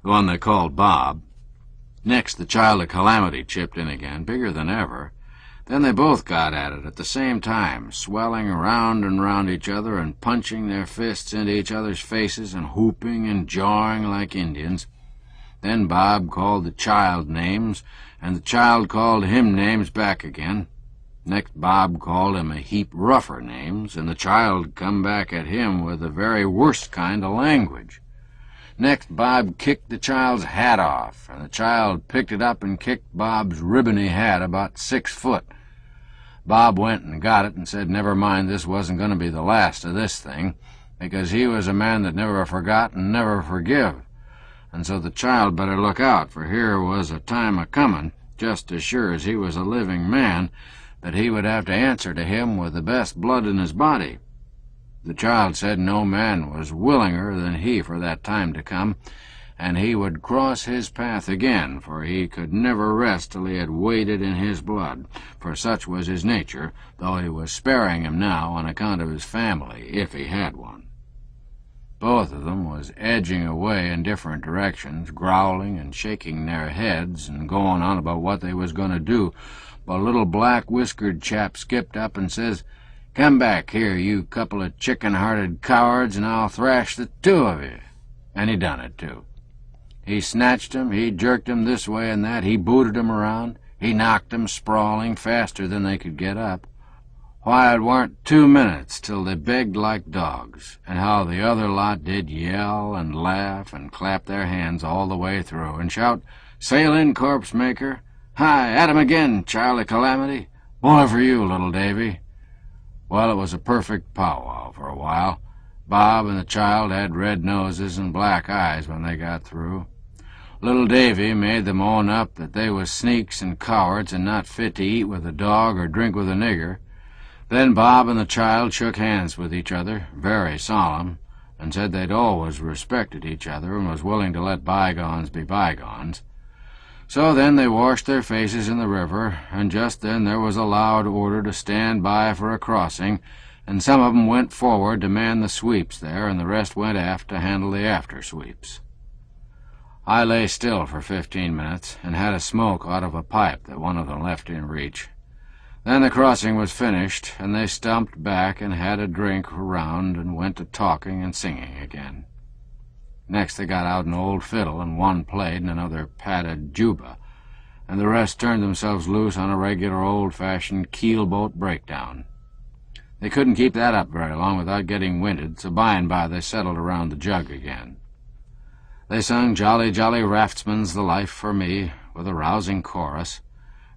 the one they called Bob. Next, the child of calamity chipped in again, bigger than ever. Then they both got at it at the same time, swelling around and round each other and punching their fists into each other's faces and whooping and jawing like Indians. Then Bob called the child names, and the child called him names back again. Next, Bob called him a heap rougher names, and the child come back at him with the very worst kind of language. Next, Bob kicked the child's hat off, and the child picked it up and kicked Bob's ribbony hat about 6 foot. Bob went and got it and said never mind, this wasn't going to be the last of this thing, because he was a man that never forgot and never forgive. And so the child better look out, for here was a time a-comin', just as sure as he was a living man, that he would have to answer to him with the best blood in his body. The child said no man was willinger than he for that time to come, and he would cross his path again, for he could never rest till he had waded in his blood, for such was his nature, though he was sparing him now on account of his family, if he had one. Both of them was edging away in different directions, growling and shaking their heads and going on about what they was going to do, but a little black-whiskered chap skipped up and says, "Come back here, you couple of chicken-hearted cowards, and I'll thrash the two of you." And he done it, too. He snatched 'em, he jerked 'em this way and that, he booted 'em around, he knocked 'em sprawling faster than they could get up. Why, it warn't 2 minutes till they begged like dogs, and how the other lot did yell and laugh and clap their hands all the way through, and shout, "Sail in, corpse maker! Hi, at 'em again, Charlie Calamity! Boy for you, little Davy!" Well, it was a perfect powwow for a while. Bob and the child had red noses and black eyes when they got through. Little Davy made them own up that they was sneaks and cowards and not fit to eat with a dog or drink with a nigger. Then Bob and the child shook hands with each other, very solemn, and said they'd always respected each other and was willing to let bygones be bygones. So then they washed their faces in the river, and just then there was a loud order to stand by for a crossing, and some of 'em went forward to man the sweeps there, and the rest went aft to handle the after-sweeps. I lay still for 15 minutes and had a smoke out of a pipe that one of them left in reach. Then the crossing was finished, and they stumped back and had a drink around and went to talking and singing again. Next they got out an old fiddle, and one played and another patted juba, and the rest turned themselves loose on a regular old-fashioned keelboat breakdown. They couldn't keep that up very long without getting winded, so by and by they settled around the jug again. They sung "Jolly, Jolly Raftsman's the Life for Me" with a rousing chorus,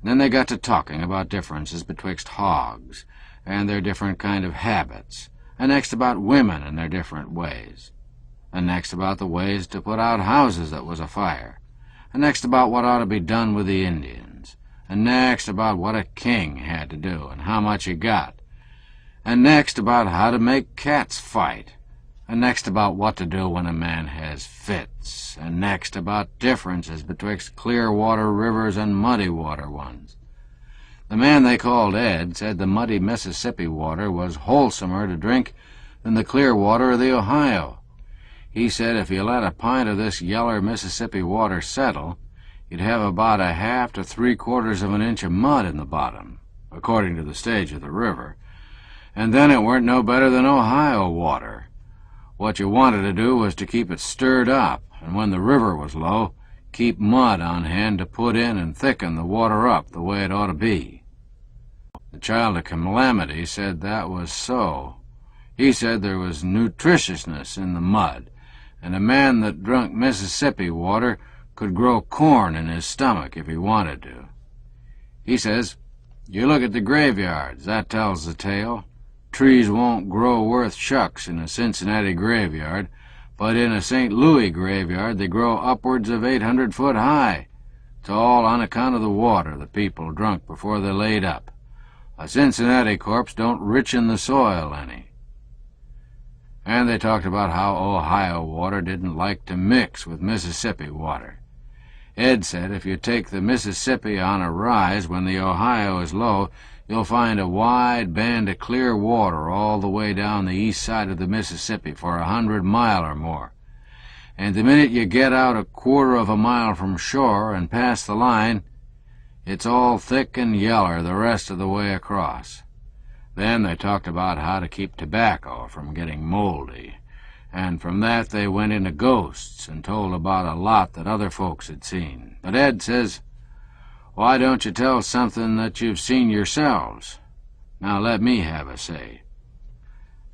and then they got to talking about differences betwixt hogs and their different kind of habits, and next about women and their different ways, and next about the ways to put out houses that was afire, and next about what ought to be done with the Indians, and next about what a king had to do and how much he got, and next about how to make cats fight, and next about what to do when a man has fits, and next about differences betwixt clear water rivers and muddy water ones. The man they called Ed said the muddy Mississippi water was wholesomer to drink than the clear water of the Ohio. He said if you let a pint of this yeller Mississippi water settle, you'd have about a half to 3/4 of an inch of mud in the bottom, according to the stage of the river, and then it weren't no better than Ohio water. What you wanted to do was to keep it stirred up, and when the river was low, keep mud on hand to put in and thicken the water up the way it ought to be. The Child of Calamity said that was so. He said there was nutritiousness in the mud, and a man that drunk Mississippi water could grow corn in his stomach if he wanted to. He says, "You look at the graveyards, that tells the tale. Trees won't grow worth shucks in a Cincinnati graveyard, but in a St. Louis graveyard they grow upwards of 800 foot high. It's all on account of the water the people drunk before they laid up. A Cincinnati corpse don't richen the soil any." And they talked about how Ohio water didn't like to mix with Mississippi water. Ed said if you take the Mississippi on a rise when the Ohio is low, you'll find a wide band of clear water all the way down the east side of the Mississippi for 100 miles or more. And the minute you get out 1/4 of a mile from shore and past the line, it's all thick and yeller the rest of the way across. Then they talked about how to keep tobacco from getting moldy, and from that they went into ghosts and told about a lot that other folks had seen. But Ed says, "Why don't you tell something that you've seen yourselves? Now let me have a say.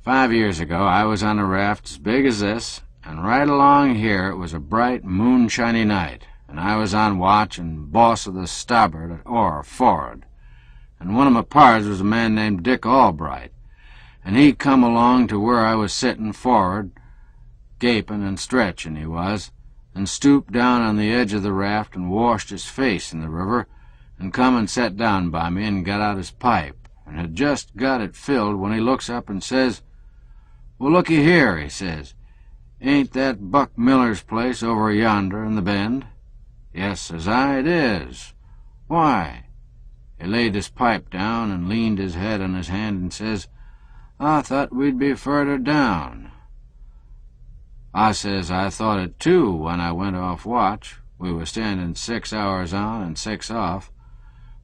5 years ago I was on a raft as big as this, And right along here it was a bright, moonshiny night, and I was on watch and boss of the starboard oar for'ard. And one of my pards was a man named Dick Albright, and he come along to where I was sittin' for'ard, gapin' and stretchin' he was, and stooped down on the edge of the raft and washed his face in the river, and come and sat down by me and got out his pipe, and had just got it filled when he looks up and says, "Well, looky here," he says, "ain't that Buck Miller's place over yonder in the bend?" "Yes," says I, "it is." "Why?" He laid his pipe down and leaned his head on his hand and says, "I thought we'd be further down." I says I thought it too when I went off watch. We was standing 6 hours on and 6 off.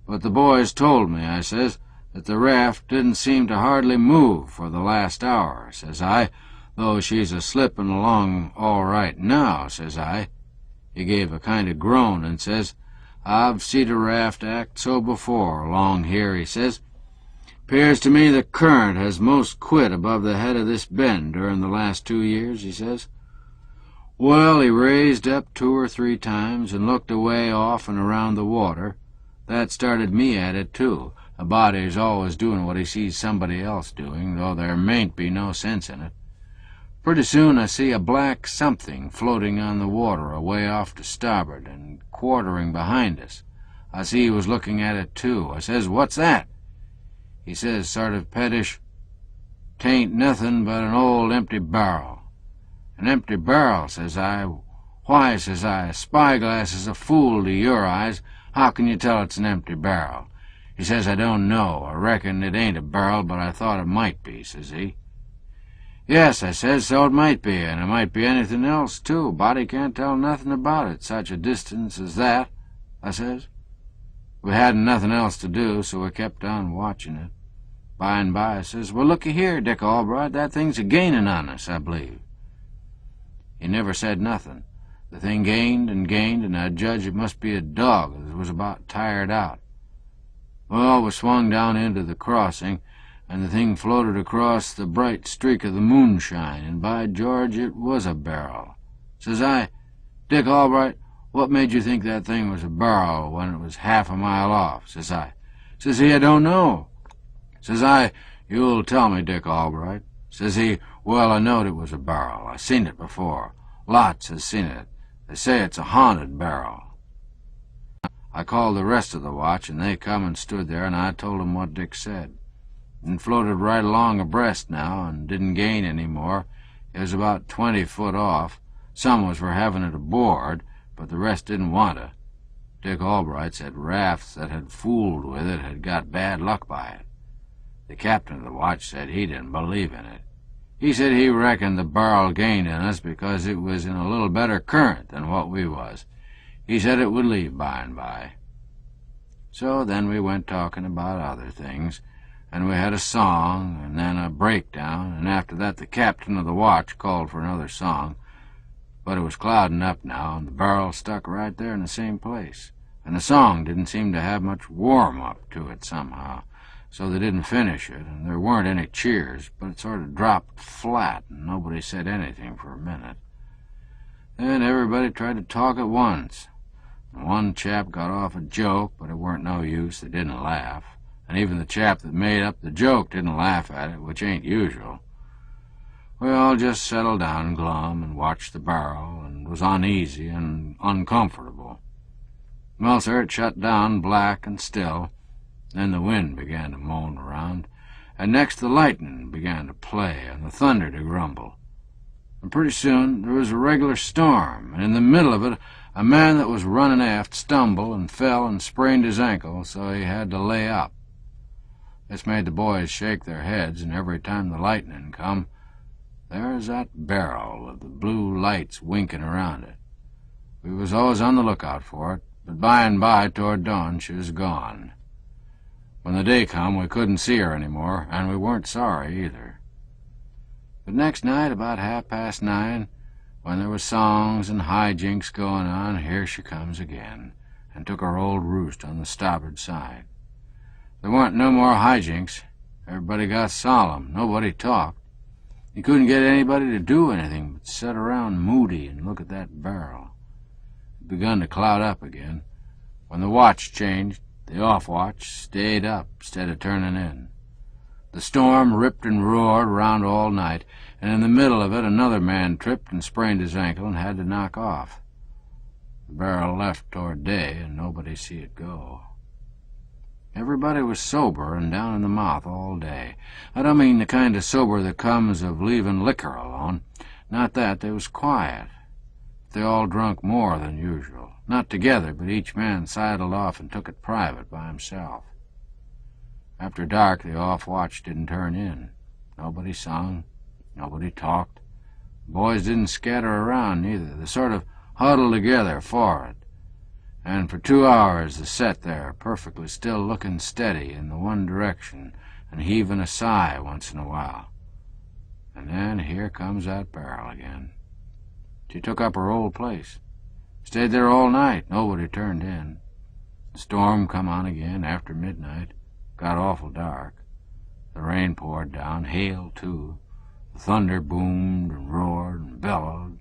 But the boys told me, I says, that the raft didn't seem to hardly move for the last hour, says I, though she's a-slipping along all right now, says I. He gave a kind of groan and says, "I've seed a raft act so before along here," he says. "'Pears to me the current has most quit above the head of this bend during the last 2 years," he says. Well, he raised up 2 or 3 times and looked away off and around the water. That started me at it, too. A body's always doing what he sees somebody else doing, though there mayn't be no sense in it. Pretty soon I see a black something floating on the water away off to starboard and quartering behind us. I see he was looking at it, too. I says, "What's that?" He says, sort of pettish, "'Tain't nothing but an old empty barrel." "An empty barrel," says I. "Why," says I, "a spyglass is a fool to your eyes. How can you tell it's an empty barrel?" He says, "I don't know. I reckon it ain't a barrel, but I thought it might be," says he. "Yes," I says, "so it might be, and it might be anything else, too. Body can't tell nothing about it, such a distance as that," I says. We hadn't nothing else to do, so we kept on watching it. By and by I says, "Well, looky here, Dick Albright, that thing's a-gaining on us, I believe." He never said nothing. The thing gained, and I judged it must be a dog that was about tired out. Well, we swung down into the crossing, and the thing floated across the bright streak of the moonshine, and by George, it was a barrel. Says I, "Dick Albright, what made you think that thing was a barrel when it was half a mile off?" says I. Says he, "I don't know." Says I, "You'll tell me, Dick Albright." Says he, "Well, I knowed it was a barrel. I seen it before. Lots has seen it. They say it's a haunted barrel." I called the rest of the watch, and they come and stood there, and I told 'em what Dick said. It floated right along abreast now, and didn't gain any more. It was about 20 foot off. Some was for having it aboard, but the rest didn't want to. Dick Albright said rafts that had fooled with it had got bad luck by it. The captain of the watch said he didn't believe in it. He said he reckoned the barrel gained in us because it was in a little better current than what we was. He said it would leave by and by. So then we went talking about other things, and we had a song, and then a breakdown, and after that the captain of the watch called for another song. But it was clouding up now, and the barrel stuck right there in the same place, and the song didn't seem to have much warm-up to it somehow, so they didn't finish it, and there weren't any cheers, but it sort of dropped flat, and nobody said anything for a minute. Then everybody tried to talk at once. And one chap got off a joke, but it weren't no use. They didn't laugh. And even the chap that made up the joke didn't laugh at it, which ain't usual. We all just settled down glum and watched the barrel, and was uneasy and uncomfortable. Well, sir, it shut down black and still. Then the wind began to moan around, and next the lightning began to play and the thunder to grumble. And pretty soon there was a regular storm, and in the middle of it a man that was running aft stumbled and fell and sprained his ankle, so he had to lay up. This made the boys shake their heads, and every time the lightning come, there's that barrel with the blue lights winking around it. We was always on the lookout for it, but by and by, toward dawn, she was gone. When the day come, we couldn't see her any more, and we weren't sorry either. But next night, about 9:30, when there was songs and hijinks going on, here she comes again, and took her old roost on the starboard side. There weren't no more hijinks. Everybody got solemn. Nobody talked. He couldn't get anybody to do anything but sit around moody and look at that barrel. It begun to cloud up again. When the watch changed, the off-watch stayed up instead of turning in. The storm ripped and roared around all night, and in the middle of it another man tripped and sprained his ankle and had to knock off. The barrel left toward day, and nobody see it go. Everybody was sober and down in the mouth all day. I don't mean the kind of sober that comes of leaving liquor alone. Not that. They was quiet. They all drunk more than usual. Not together, but each man sidled off and took it private by himself. After dark, the off-watch didn't turn in. Nobody sung. Nobody talked. The boys didn't scatter around, neither. They sort of huddled together for it. And for 2 hours they sat there, perfectly still, looking steady in the one direction and heaving a sigh once in a while. And then here comes that barrel again. She took up her old place. Stayed there all night. Nobody turned in. The storm come on again after midnight. Got awful dark. The rain poured down, hail too. The thunder boomed and roared and bellowed.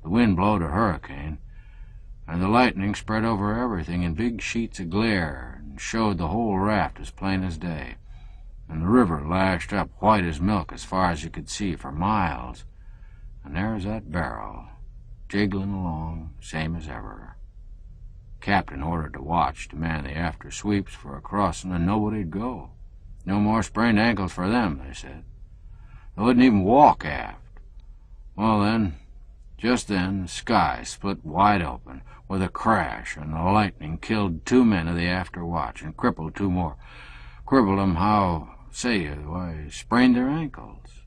The wind blowed a hurricane, and the lightning spread over everything in big sheets of glare and showed the whole raft as plain as day. And the river lashed up white as milk as far as you could see for miles. And there's that barrel, jiggling along, same as ever. Captain ordered the watch to man the after sweeps for a crossing, and nobody'd go. No more sprained ankles for them, they said. They wouldn't even walk aft. Well, then, just then, the sky split wide open with a crash, and the lightning killed 2 men of the after watch and crippled 2 more. Crippled them how, say you, why, sprained their ankles.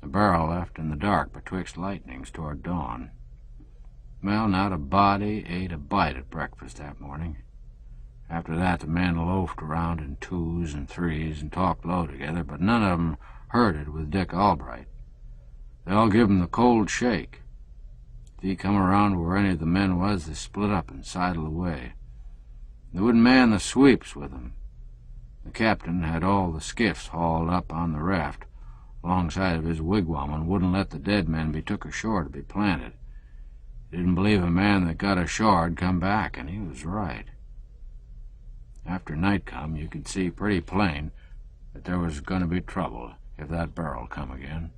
The barrel left in the dark betwixt lightnings toward dawn. Well, not a body ate a bite at breakfast that morning. After that, the men loafed around in 2s and 3s and talked low together, but none of 'em herded with Dick Albright. They all give him the cold shake. If he come around where any of the men was, they split up and sidled away. They wouldn't man the sweeps with him. The captain had all the skiffs hauled up on the raft alongside of his wigwam and wouldn't let the dead men be took ashore to be planted. He didn't believe a man that got ashore'd come back, and he was right. After night come, you could see pretty plain that there was going to be trouble if that barrel come again.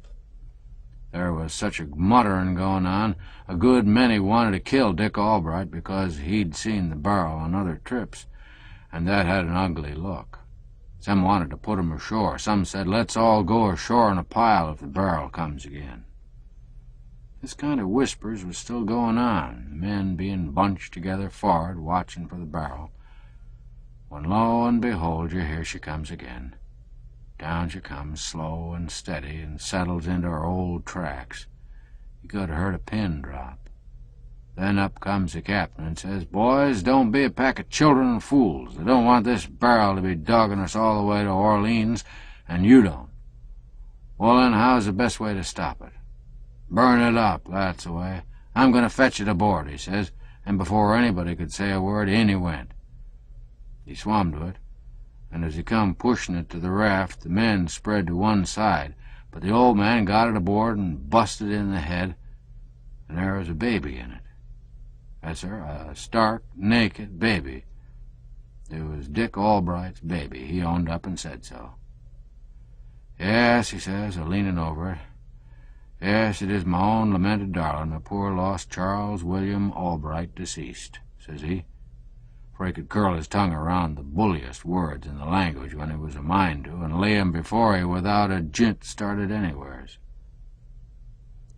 There was such a muttering going on, a good many wanted to kill Dick Albright because he'd seen the barrel on other trips, and that had an ugly look. Some wanted to put him ashore. Some said, let's all go ashore in a pile if the barrel comes again. This kind of whispers was still going on, the men being bunched together for'ard, watching for the barrel, when lo and behold, here she comes again. Down she comes, slow and steady, and settles into her old tracks. You could have heard a pin drop. Then up comes the captain and says, boys, don't be a pack of children and fools. They don't want this barrel to be dogging us all the way to Orleans, and you don't. Well, then, how's the best way to stop it? Burn it up, that's the way. I'm going to fetch it aboard, he says, and before anybody could say a word, in he went. He swum to it, and as he come pushing it to the raft, the men spread to one side, but the old man got it aboard and busted in the head, and there was a baby in it. Yes, sir, a stark, naked baby. It was Dick Albright's baby. He owned up and said so. Yes, he says, a-leaning over it. Yes, it is my own lamented darling, my poor lost Charles William Albright, deceased, says he, for he could curl his tongue around the bulliest words in the language when he was a mind to, and lay 'em before he without a jint started anywheres.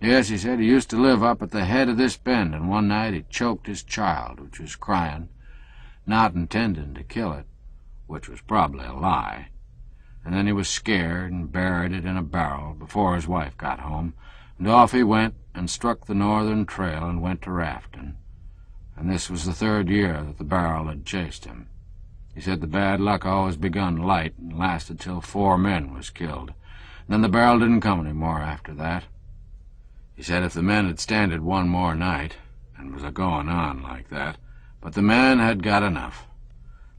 Yes, he said, he used to live up at the head of this bend, and one night he choked his child, which was crying, not intending to kill it, which was probably a lie, and then he was scared and buried it in a barrel before his wife got home, and off he went and struck the northern trail and went to rafting. And this was the 3rd year that the barrel had chased him. He said the bad luck always begun light and lasted till 4 men was killed. And then the barrel didn't come any more after that. He said if the men had standed one more night, and was a-going on like that, but the men had got enough.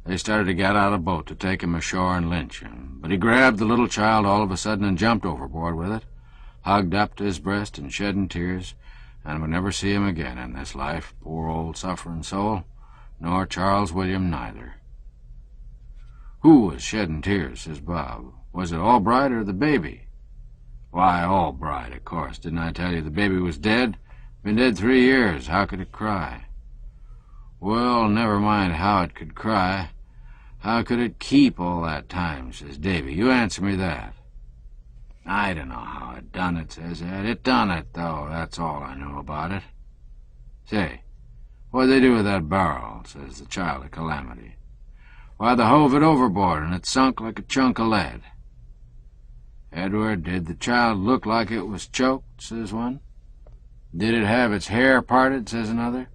They started to get out a boat to take him ashore and lynch him, but he grabbed the little child all of a sudden and jumped overboard with it, hugged up to his breast and shedding tears, and would never see him again in this life, poor old suffering soul, nor Charles William neither. Who was shedding tears, says Bob. Was it Albright or the baby? Why, Albright, of course. Didn't I tell you the baby was dead? Been dead 3 years. How could it cry? Well, never mind how it could cry. How could it keep all that time, says Davy. You answer me that. I don't know how it done it, says Ed. It done it, though. That's all I know about it. Say, what'd they do with that barrel, says the Child of Calamity. Why, they hove it overboard, and it sunk like a chunk of lead. Edward, did the child look like it was choked, says one. Did it have its hair parted, says another.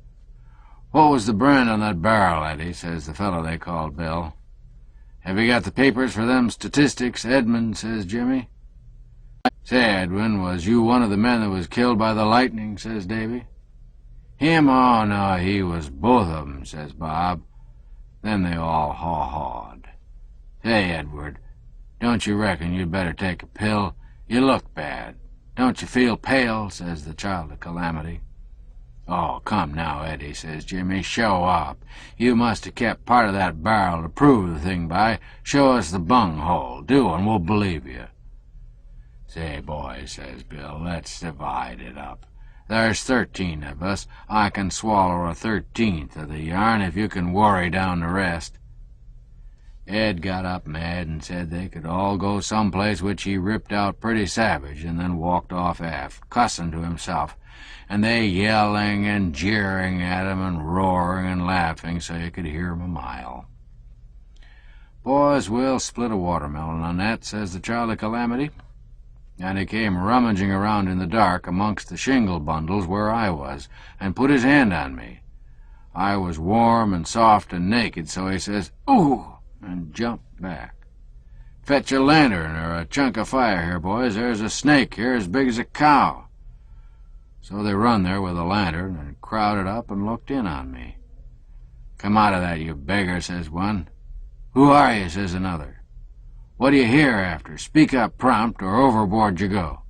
What was the brand on that barrel, Eddie, says the fellow they called Bill. Have you got the papers for them statistics, Edmund, says Jimmy. Say, Edwin, was you one of the men that was killed by the lightning, says Davy. Him? Oh, no, he was both of 'em, says Bob. Then they all haw-hawed. Hey, Edward, don't you reckon you'd better take a pill? You look bad. Don't you feel pale, says the Child of Calamity. Oh, come now, Eddie, says Jimmy, show up. You must have kept part of that barrel to prove the thing by. Show us the bunghole, do, and we'll believe you. Say, boys, says Bill, let's divide it up. There's 13 of us. I can swallow a 13th of the yarn if you can worry down the rest. Ed got up mad and said they could all go someplace, which he ripped out pretty savage and then walked off aft, cussing to himself, and they yelling and jeering at him and roaring and laughing so you could hear 'em a mile. Boys, we'll split a watermelon on that, says the Child of Calamity. And he came rummaging around in the dark amongst the shingle bundles where I was, and put his hand on me. I was warm and soft and naked, so he says, "Ooh!" and jumped back. "Fetch a lantern or a chunk of fire here, boys. There's a snake here as big as a cow." So they run there with a lantern and crowded up and looked in on me. "Come out of that, you beggar," says one. "Who are you?" says another. "What are you here after? Speak up prompt, or overboard you go.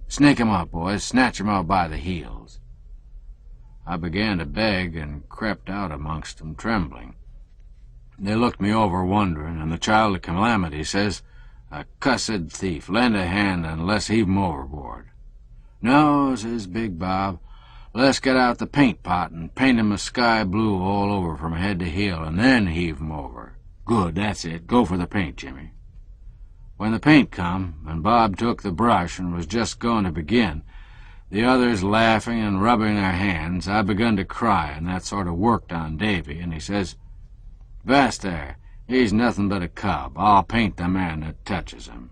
Snake 'em up, boys. Snatch 'em out by the heels." I began to beg and crept out amongst 'em, trembling. They looked me over, wondering, and the Child of Calamity says, "A cussed thief. Lend a hand and let's heave 'em overboard." "No," says Big Bob. "Let's get out the paint pot and paint 'em a sky blue all over from head to heel, and then heave 'em over." "Good, that's it. Go for the paint, Jimmy." When the paint come, and Bob took the brush and was just going to begin, the others laughing and rubbing their hands, I begun to cry, and that sort of worked on Davy, and he says, "Vast there, he's nothing but a cub. I'll paint the man that touches him."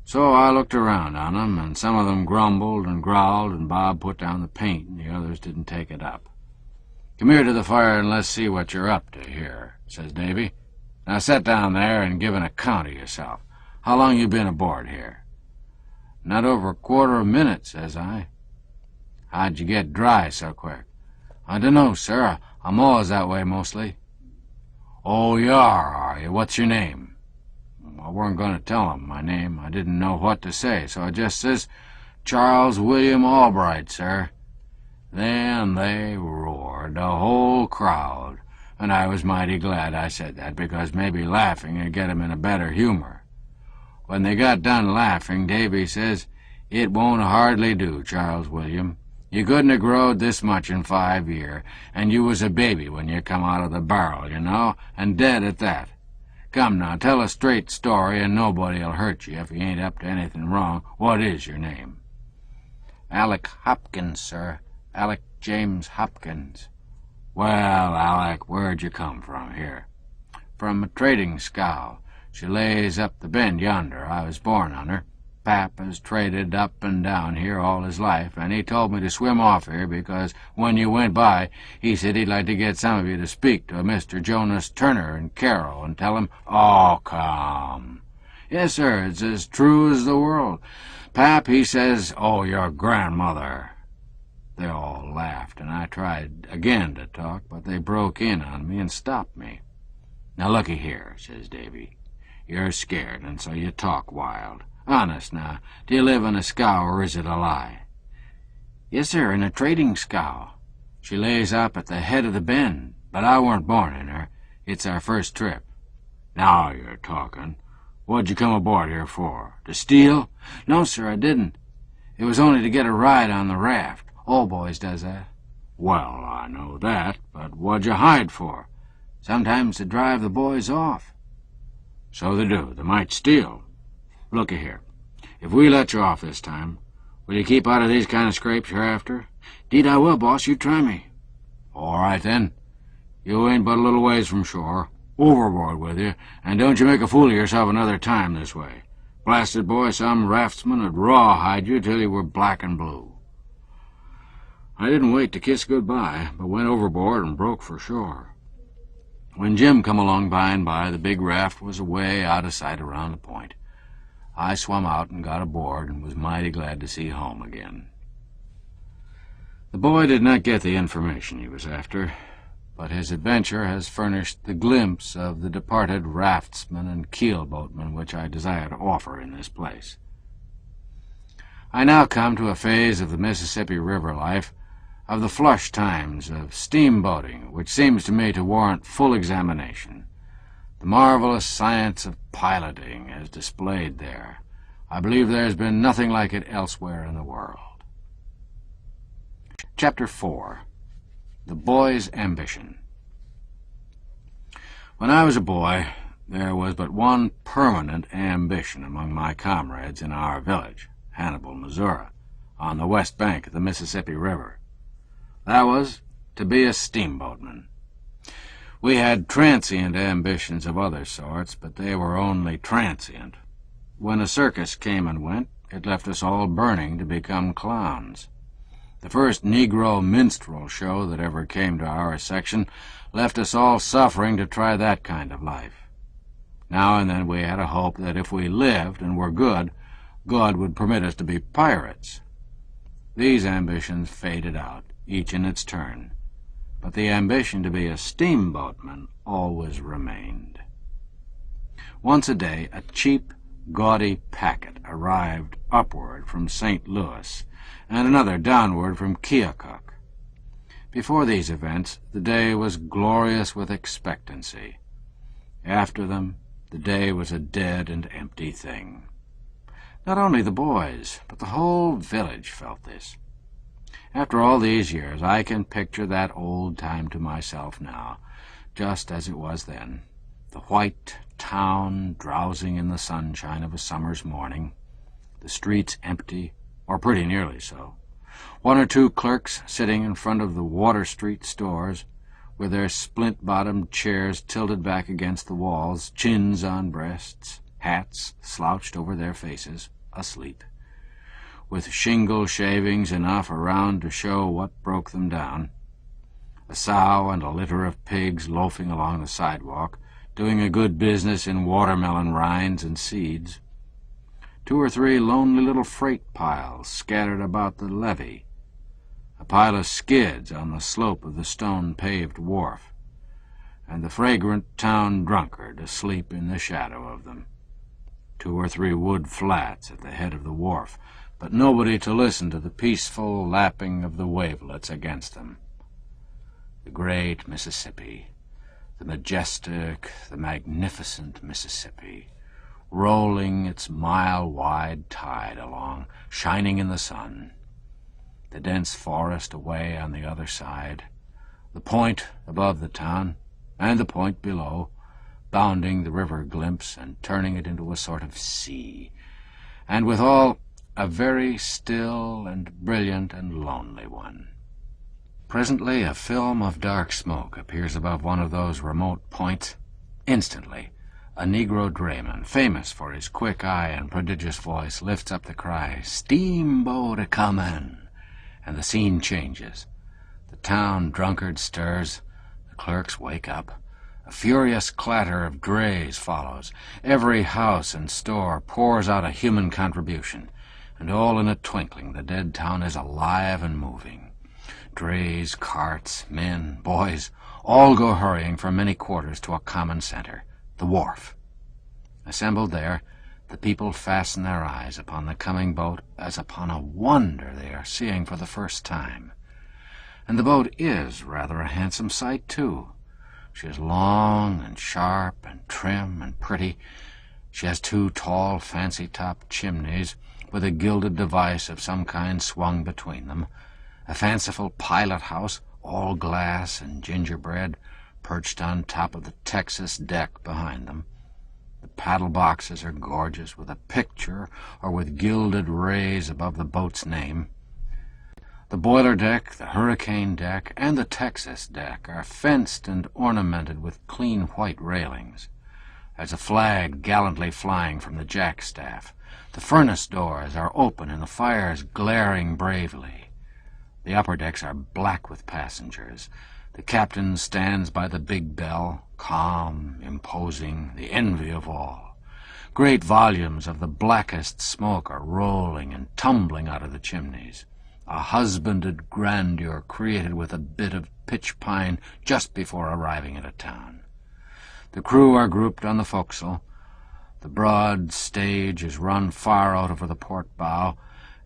So I looked around on 'em, and some of them grumbled and growled, and Bob put down the paint, and the others didn't take it up. "Come here to the fire and let's see what you're up to here," says Davy. "Now sit down there and give an account of yourself. How long you been aboard here?" "Not over a quarter of a minute," says I. "How'd you get dry so quick?" "I dunno, sir. I'm always that way mostly." "Oh, you are you? What's your name?" I weren't going to tell him my name. I didn't know what to say, so I just says, "Charles William Albright, sir." Then they roared, the whole crowd, and I was mighty glad I said that, because maybe laughing would get 'em in a better humor. When they got done laughing, Davy says, "It won't hardly do, Charles William. You couldn't have growed this much in 5 year, and you was a baby when you come out of the barrel, you know, and dead at that. Come now, tell a straight story, and nobody'll hurt you if you ain't up to anything wrong. What is your name?" "Alec Hopkins, sir. Alec James Hopkins." "Well, Alec, where'd you come from here?" "From a trading scow. She lays up the bend yonder. I was born on her. Pap has traded up and down here all his life, and he told me to swim off here because when you went by, he said he'd like to get some of you to speak to a Mr. Jonas Turner in Carroll and tell him—" "Oh, come." "Yes, sir, it's as true as the world. Pap, he says—" "Oh, your grandmother." They all laughed, and I tried again to talk, but they broke in on me and stopped me. "Now, looky here," says Davy. "You're scared, and so you talk wild. Honest, now, do you live in a scow, or is it a lie?" "Yes, sir, in a trading scow. She lays up at the head of the bend, but I weren't born in her. It's our first trip." "Now you're talking. What'd you come aboard here for? To steal?" "No, sir, I didn't. It was only to get a ride on the raft. All boys does that." "Well, I know that, but what'd you hide for?" "Sometimes to drive the boys off." "So they do. They might steal. Looky here. If we let you off this time, will you keep out of these kind of scrapes hereafter?" "'Deed I will, boss. You try me." "All right, then. You ain't but a little ways from shore. Overboard with you, and don't you make a fool of yourself another time this way. Blasted boy, some raftsman would rawhide you till you were black and blue." I didn't wait to kiss goodbye, but went overboard and broke for shore. When Jim come along by and by, the big raft was away out of sight around the point. I swum out and got aboard and was mighty glad to see home again. The boy did not get the information he was after, but his adventure has furnished the glimpse of the departed raftsman and keelboatman which I desire to offer in this place. I now come to a phase of the Mississippi River life, of the flush times of steamboating, which seems to me to warrant full examination. The marvelous science of piloting is displayed there. I believe there has been nothing like it elsewhere in the world. Chapter 4. The Boy's Ambition. When I was a boy, there was but one permanent ambition among my comrades in our village, Hannibal, Missouri, on the west bank of the Mississippi River. That was to be a steamboatman. We had transient ambitions of other sorts, but they were only transient. When a circus came and went, it left us all burning to become clowns. The first Negro minstrel show that ever came to our section left us all suffering to try that kind of life. Now and then we had a hope that if we lived and were good, God would permit us to be pirates. These ambitions faded out, each in its turn, but the ambition to be a steamboatman always remained. Once a day, a cheap, gaudy packet arrived upward from St. Louis, and another downward from Keokuk. Before these events, the day was glorious with expectancy. After them, the day was a dead and empty thing. Not only the boys, but the whole village felt this. After all these years, I can picture that old time to myself now, just as it was then. The white town drowsing in the sunshine of a summer's morning, the streets empty, or pretty nearly so. One or two clerks sitting in front of the Water Street stores, with their splint-bottomed chairs tilted back against the walls, chins on breasts, hats slouched over their faces, asleep, with shingle shavings enough around to show what broke them down. A sow and a litter of pigs loafing along the sidewalk, doing a good business in watermelon rinds and seeds. 2 or 3 lonely little freight piles scattered about the levee. A pile of skids on the slope of the stone-paved wharf, and the fragrant town drunkard asleep in the shadow of them. 2 or 3 wood flats at the head of the wharf, but nobody to listen to the peaceful lapping of the wavelets against them. The great Mississippi, the majestic, the magnificent Mississippi, rolling its mile-wide tide along, shining in the sun. The dense forest away on the other side, the point above the town, and the point below, bounding the river glimpse and turning it into a sort of sea, and withal a very still and brilliant and lonely one. Presently a film of dark smoke appears above one of those remote points. Instantly, a Negro drayman, famous for his quick eye and prodigious voice, lifts up the cry, "Steamboat a-comin'!" and the scene changes. The town drunkard stirs, the clerks wake up. A furious clatter of drays follows. Every house and store pours out a human contribution, and all in a twinkling the dead town is alive and moving. Drays, carts, men, boys, all go hurrying from many quarters to a common center, the wharf. Assembled there, the people fasten their eyes upon the coming boat as upon a wonder they are seeing for the first time. And the boat is rather a handsome sight, too. She is long and sharp and trim and pretty. She has 2 tall, fancy-topped chimneys with a gilded device of some kind swung between them, a fanciful pilot-house, all glass and gingerbread, perched on top of the Texas deck behind them. The paddle boxes are gorgeous, with a picture or with gilded rays above the boat's name. The boiler deck, the hurricane deck, and the Texas deck are fenced and ornamented with clean white railings. There's a flag gallantly flying from the jackstaff. The furnace doors are open and the fires glaring bravely. The upper decks are black with passengers. The captain stands by the big bell, calm, imposing, the envy of all. Great volumes of the blackest smoke are rolling and tumbling out of the chimneys, a husbanded grandeur created with a bit of pitch pine just before arriving at a town. The crew are grouped on the forecastle. The broad stage is run far out over the port bow,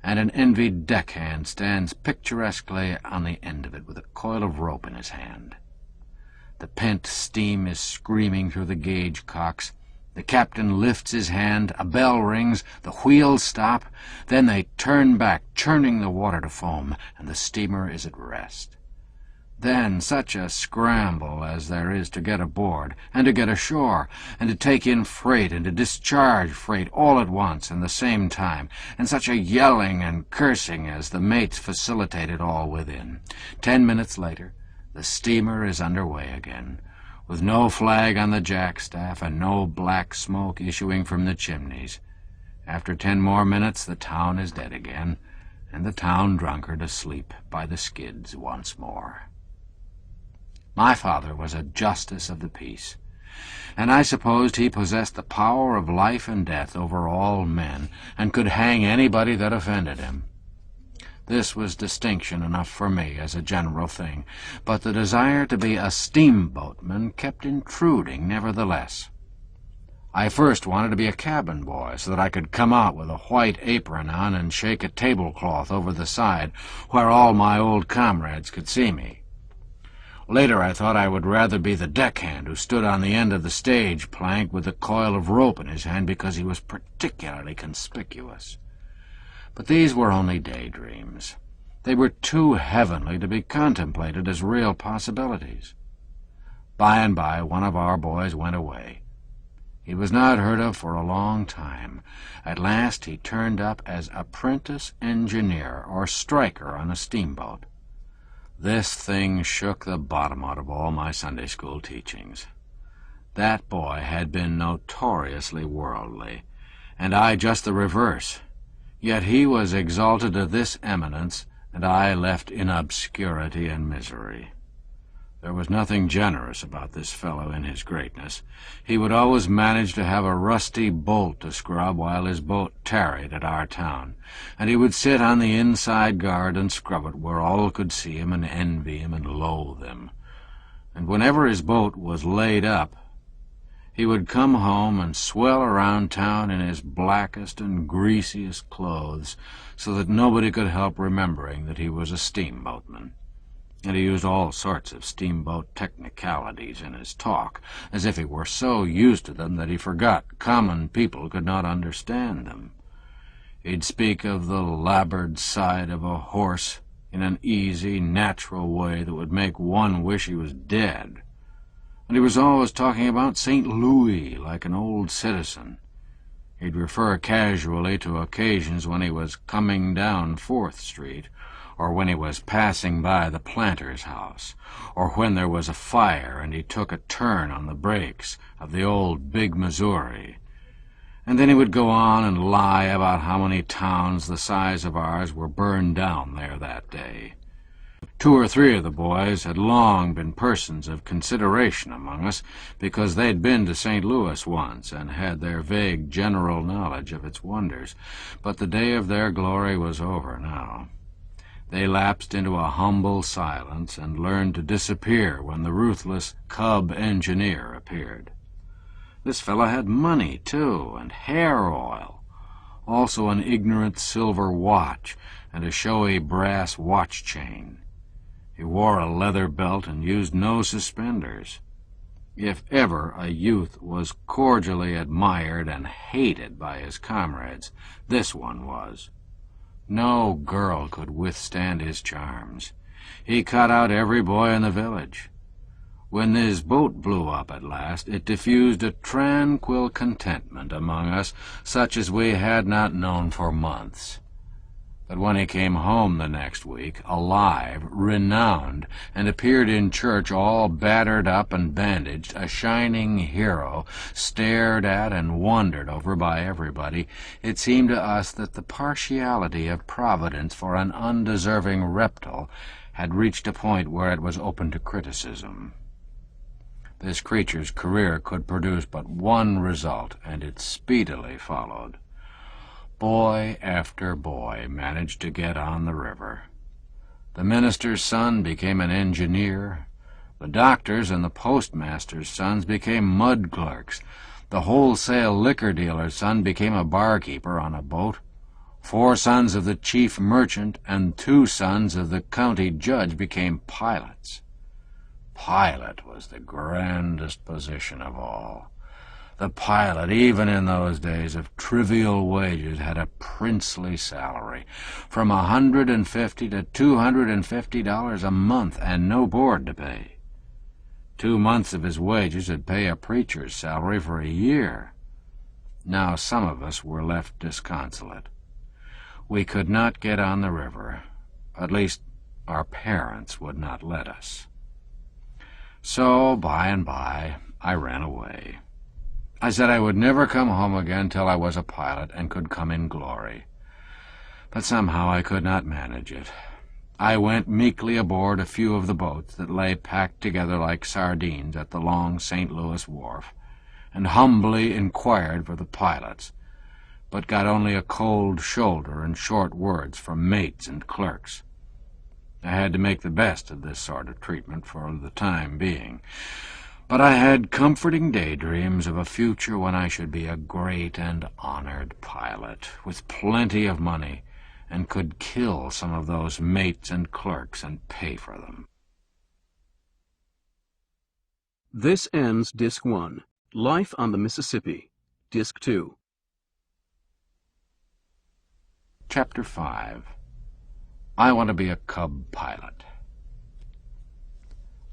and an envied deckhand stands picturesquely on the end of it with a coil of rope in his hand. The pent steam is screaming through the gauge cocks. The captain lifts his hand, a bell rings, the wheels stop, then they turn back, churning the water to foam, and the steamer is at rest. Then such a scramble as there is to get aboard, and to get ashore, and to take in freight and to discharge freight all at once and the same time, and such a yelling and cursing as the mates facilitate it all within. 10 minutes later, the steamer is under way again, with no flag on the jackstaff and no black smoke issuing from the chimneys. After 10 more minutes, the town is dead again, and the town drunkard asleep by the skids once more. My father was a justice of the peace, and I supposed he possessed the power of life and death over all men, and could hang anybody that offended him. This was distinction enough for me as a general thing, but the desire to be a steamboatman kept intruding nevertheless. I first wanted to be a cabin boy, so that I could come out with a white apron on and shake a tablecloth over the side, where all my old comrades could see me. Later I thought I would rather be the deckhand who stood on the end of the stage plank with a coil of rope in his hand because he was particularly conspicuous. But these were only daydreams. They were too heavenly to be contemplated as real possibilities. By and by one of our boys went away. He was not heard of for a long time. At last he turned up as apprentice engineer or striker on a steamboat. This thing shook the bottom out of all my Sunday school teachings. That boy had been notoriously worldly, and I just the reverse. Yet he was exalted to this eminence, and I left in obscurity and misery. There was nothing generous about this fellow in his greatness. He would always manage to have a rusty bolt to scrub while his boat tarried at our town, and he would sit on the inside guard and scrub it where all could see him and envy him and loathe him. And whenever his boat was laid up, he would come home and swell around town in his blackest and greasiest clothes, so that nobody could help remembering that he was a steamboatman. And he used all sorts of steamboat technicalities in his talk, as if he were so used to them that he forgot common people could not understand them. He'd speak of the larboard side of a horse in an easy, natural way that would make one wish he was dead. And he was always talking about St. Louis like an old citizen. He'd refer casually to occasions when he was coming down 4th Street, or when he was passing by the planter's house, or when there was a fire and he took a turn on the brakes of the old Big Missouri. And then he would go on and lie about how many towns the size of ours were burned down there that day. 2 or 3 of the boys had long been persons of consideration among us because they'd been to St. Louis once and had their vague general knowledge of its wonders, but the day of their glory was over now. They lapsed into a humble silence and learned to disappear when the ruthless cub engineer appeared. This fellow had money, too, and hair oil, also an ignorant silver watch and a showy brass watch chain. He wore a leather belt and used no suspenders. If ever a youth was cordially admired and hated by his comrades, this one was. No girl could withstand his charms. He cut out every boy in the village. When his boat blew up at last, it diffused a tranquil contentment among us, such as we had not known for months. But when he came home the next week, alive, renowned, and appeared in church all battered up and bandaged, a shining hero, stared at and wondered over by everybody, it seemed to us that the partiality of Providence for an undeserving reptile had reached a point where it was open to criticism. This creature's career could produce but one result, and it speedily followed. Boy after boy managed to get on the river. The minister's son became an engineer. The doctor's and the postmaster's sons became mud clerks. The wholesale liquor dealer's son became a barkeeper on a boat. 4 sons of the chief merchant and 2 sons of the county judge became pilots. Pilot was the grandest position of all. The pilot, even in those days of trivial wages, had a princely salary, from $150 to $250 a month, and no board to pay. 2 months of his wages would pay a preacher's salary for a year. Now some of us were left disconsolate. We could not get on the river. At least our parents would not let us. So, by and by, I ran away. I said I would never come home again till I was a pilot and could come in glory. But somehow I could not manage it. I went meekly aboard a few of the boats that lay packed together like sardines at the long St. Louis wharf, and humbly inquired for the pilots, but got only a cold shoulder and short words from mates and clerks. I had to make the best of this sort of treatment for the time being. But I had comforting daydreams of a future when I should be a great and honored pilot, with plenty of money, and could kill some of those mates and clerks and pay for them. This ends Disc 1, Life on the Mississippi, Disc 2. Chapter 5. I Want to Be a Cub Pilot.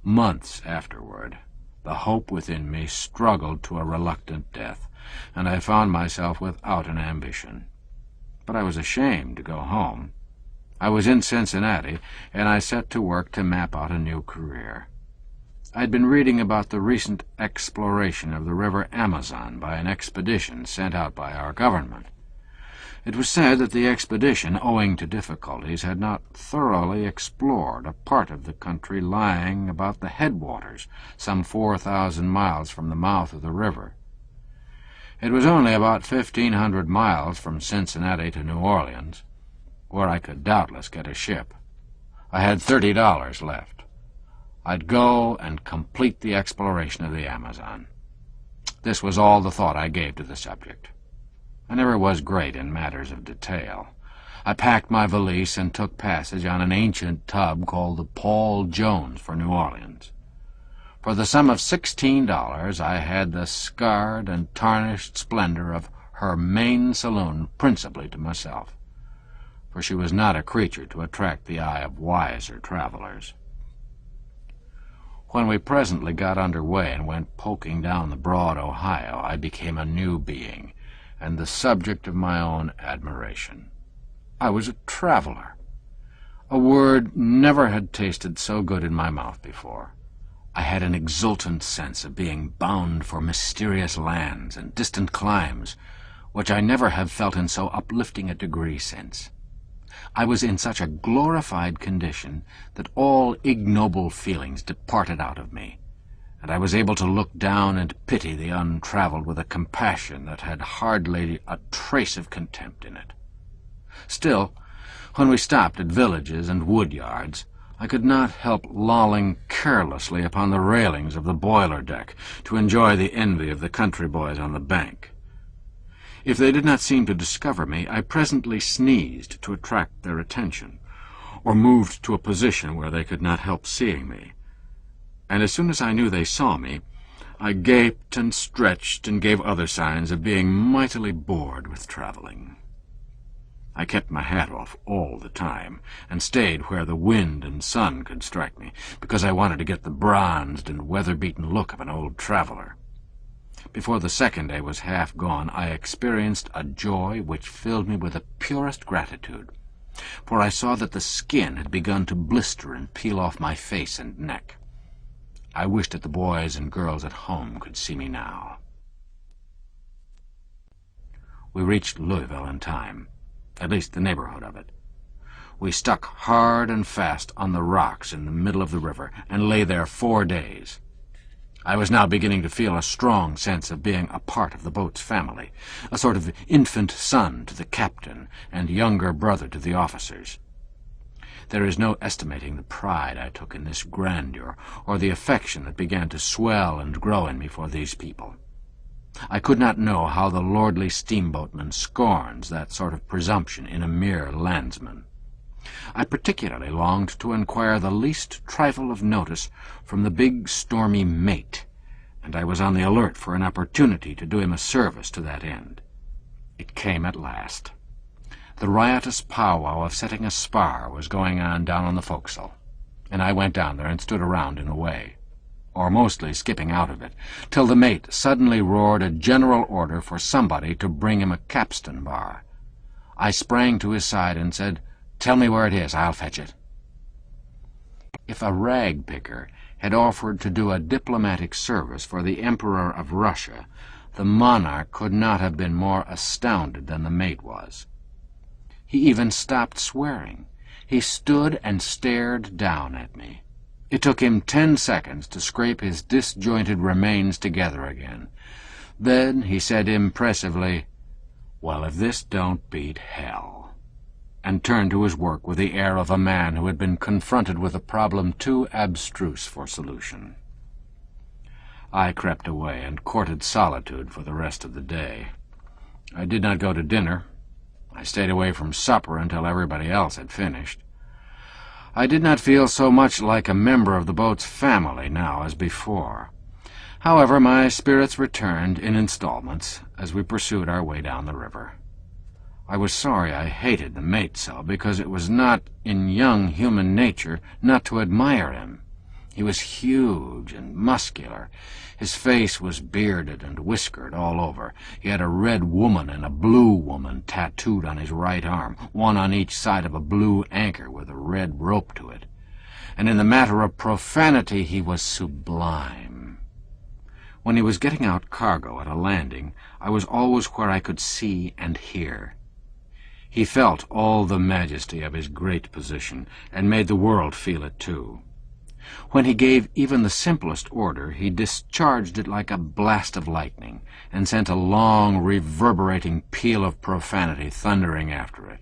Months afterward, the hope within me struggled to a reluctant death, and I found myself without an ambition. But I was ashamed to go home. I was in Cincinnati, and I set to work to map out a new career. I'd been reading about the recent exploration of the river Amazon by an expedition sent out by our government. It was said that the expedition, owing to difficulties, had not thoroughly explored a part of the country lying about the headwaters, some 4,000 miles from the mouth of the river. It was only about 1,500 miles from Cincinnati to New Orleans, where I could doubtless get a ship. I had $30 left. I'd go and complete the exploration of the Amazon. This was all the thought I gave to the subject. I never was great in matters of detail. I packed my valise and took passage on an ancient tub called the Paul Jones for New Orleans. For the sum of $16, I had the scarred and tarnished splendor of her main saloon principally to myself, for she was not a creature to attract the eye of wiser travelers. When we presently got under way and went poking down the broad Ohio, I became a new being, and the subject of my own admiration. I was a traveler. A word never had tasted so good in my mouth before. I had an exultant sense of being bound for mysterious lands and distant climes, which I never have felt in so uplifting a degree since. I was in such a glorified condition that all ignoble feelings departed out of me, and I was able to look down and pity the untraveled with a compassion that had hardly a trace of contempt in it. Still, When we stopped at villages and wood yards, I could not help lolling carelessly upon the railings of the boiler deck to enjoy the envy of the country boys on the bank. If they did not seem to discover me, I presently sneezed to attract their attention, or moved to a position where they could not help seeing me. And as soon as I knew they saw me, I gaped and stretched and gave other signs of being mightily bored with traveling. I kept my hat off all the time, and stayed where the wind and sun could strike me, because I wanted to get the bronzed and weather-beaten look of an old traveler. Before the second day was half gone, I experienced a joy which filled me with the purest gratitude, for I saw that the skin had begun to blister and peel off my face and neck. I wished that the boys and girls at home could see me now. We reached Louisville in time, at least the neighborhood of it. We stuck hard and fast on the rocks in the middle of the river, and lay there 4 days. I was now beginning to feel a strong sense of being a part of the boat's family, a sort of infant son to the captain and younger brother to the officers. There is no estimating the pride I took in this grandeur, or the affection that began to swell and grow in me for these people. I could not know how the lordly steamboatman scorns that sort of presumption in a mere landsman. I particularly longed to inquire the least trifle of notice from the big stormy mate, and I was on the alert for an opportunity to do him a service to that end. It came at last. The riotous powwow of setting a spar was going on down on the forecastle, and I went down there and stood around in a way, or mostly skipping out of it, till the mate suddenly roared a general order for somebody to bring him a capstan bar. I sprang to his side and said, "Tell me where it is, I'll fetch it." If a rag-picker had offered to do a diplomatic service for the Emperor of Russia, the monarch could not have been more astounded than the mate was. He even stopped swearing. He stood and stared down at me. It took him 10 seconds to scrape his disjointed remains together again. Then he said impressively, "Well, if this don't beat hell," and turned to his work with the air of a man who had been confronted with a problem too abstruse for solution. I crept away and courted solitude for the rest of the day. I did not go to dinner. I stayed away from supper until everybody else had finished. I did not feel so much like a member of the boat's family now as before. However, my spirits returned in installments as we pursued our way down the river. I was sorry I hated the mate so, because it was not in young human nature not to admire him. He was huge and muscular. His face was bearded and whiskered all over. He had a red woman and a blue woman tattooed on his right arm, one on each side of a blue anchor with a red rope to it. And in the matter of profanity he was sublime. When he was getting out cargo at a landing, I was always where I could see and hear. He felt all the majesty of his great position, and made the world feel it too. When he gave even the simplest order, he discharged it like a blast of lightning, and sent a long, reverberating peal of profanity thundering after it.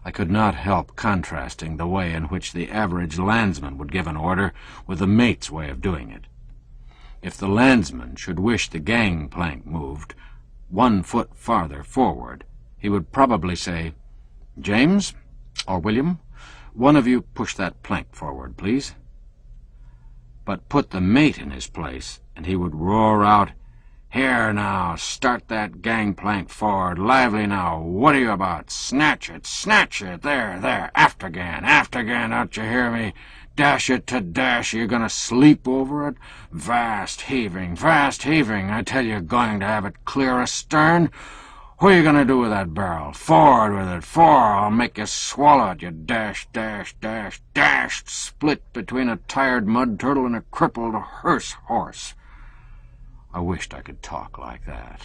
I could not help contrasting the way in which the average landsman would give an order with the mate's way of doing it. If the landsman should wish the gangplank moved 1 foot farther forward, he would probably say, "James, or William, one of you push that plank forward, please." But put the mate in his place, and he would roar out, "Here now, start that gangplank forward, lively now, what are you about? Snatch it, there, aftergan, don't you hear me? Dash it to dash, you're going to sleep over it? Vast heaving, I tell you, going to have it clear astern? What are you going to do with that barrel? Forward with it, I'll make you swallow it, you dashed, split between a tired mud turtle and a crippled hearse horse." I wished I could talk like that.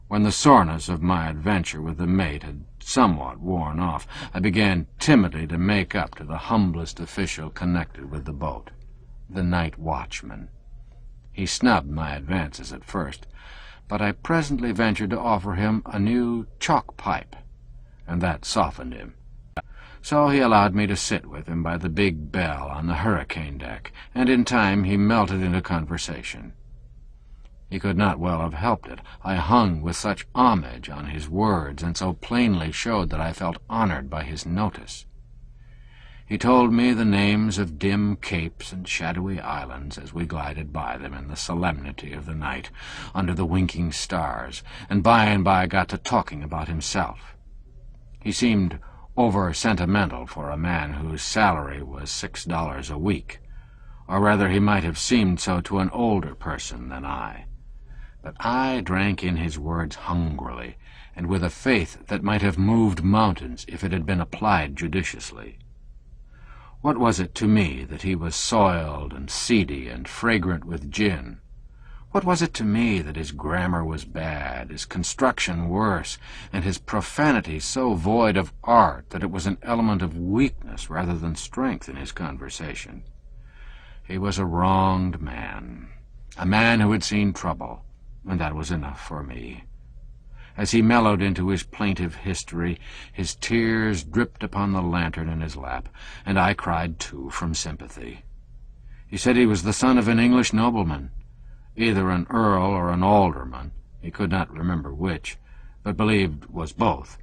When the soreness of my adventure with the mate had somewhat worn off, I began timidly to make up to the humblest official connected with the boat, the night watchman. He snubbed my advances at first, but I presently ventured to offer him a new chalk pipe, and that softened him, So he allowed me to sit with him by the big bell on the hurricane deck, and in time he melted into conversation. He could not well have helped it. I hung with such homage on his words, and so plainly showed that I felt honored by his notice. He told me the names of dim capes and shadowy islands as we glided by them in the solemnity of the night, under the winking stars, and by got to talking about himself. He seemed over-sentimental for a man whose salary was $6 a week, or rather he might have seemed so to an older person than I. But I drank in his words hungrily, and with a faith that might have moved mountains if it had been applied judiciously. What was it to me that he was soiled and seedy and fragrant with gin? What was it to me that his grammar was bad, his construction worse, and his profanity so void of art that it was an element of weakness rather than strength in his conversation? He was a wronged man, a man who had seen trouble, and that was enough for me. As he mellowed into his plaintive history, his tears dripped upon the lantern in his lap, and I cried too from sympathy. He said he was the son of an English nobleman, either an earl or an alderman, he could not remember which, but believed was both.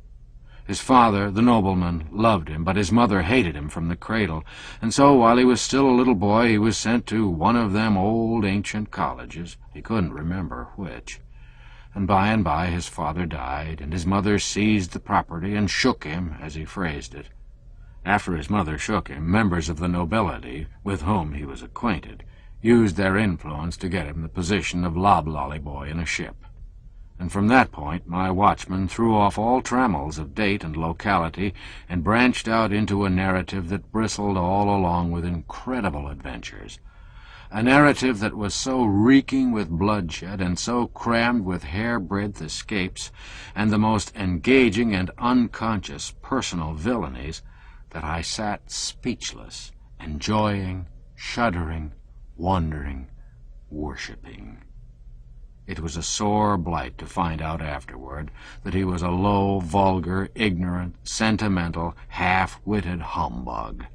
His father, the nobleman, loved him, but his mother hated him from the cradle, and so while he was still a little boy he was sent to one of them old ancient colleges, he couldn't remember which. And by his father died, and his mother seized the property and shook him, as he phrased it. After his mother shook him, members of the nobility, with whom he was acquainted, used their influence to get him the position of loblolly boy in a ship. And from that point my watchman threw off all trammels of date and locality and branched out into a narrative that bristled all along with incredible adventures. A narrative that was so reeking with bloodshed and so crammed with hair-breadth escapes and the most engaging and unconscious personal villainies that I sat speechless, enjoying, shuddering, wondering, worshipping. It was a sore blight to find out afterward that he was a low, vulgar, ignorant, sentimental, half-witted humbug,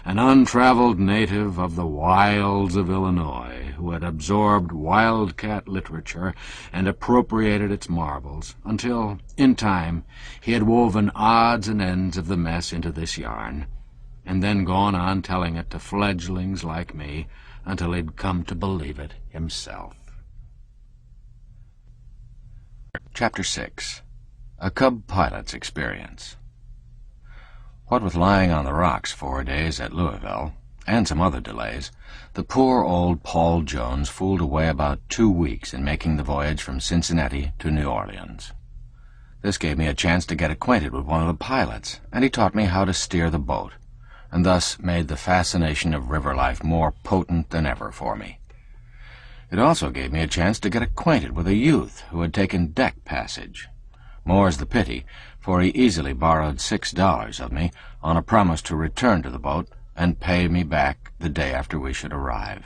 an untraveled native of the wilds of Illinois who had absorbed wildcat literature and appropriated its marvels until, in time, he had woven odds and ends of the mess into this yarn, and then gone on telling it to fledglings like me until he'd come to believe it himself. Chapter 6. A Cub Pilot's Experience. What with lying on the rocks 4 days at Louisville, and some other delays, the poor old Paul Jones fooled away about 2 weeks in making the voyage from Cincinnati to New Orleans. This gave me a chance to get acquainted with one of the pilots, and he taught me how to steer the boat, and thus made the fascination of river life more potent than ever for me. It also gave me a chance to get acquainted with a youth who had taken deck passage. More's the pity, for he easily borrowed $6 of me on a promise to return to the boat and pay me back the day after we should arrive.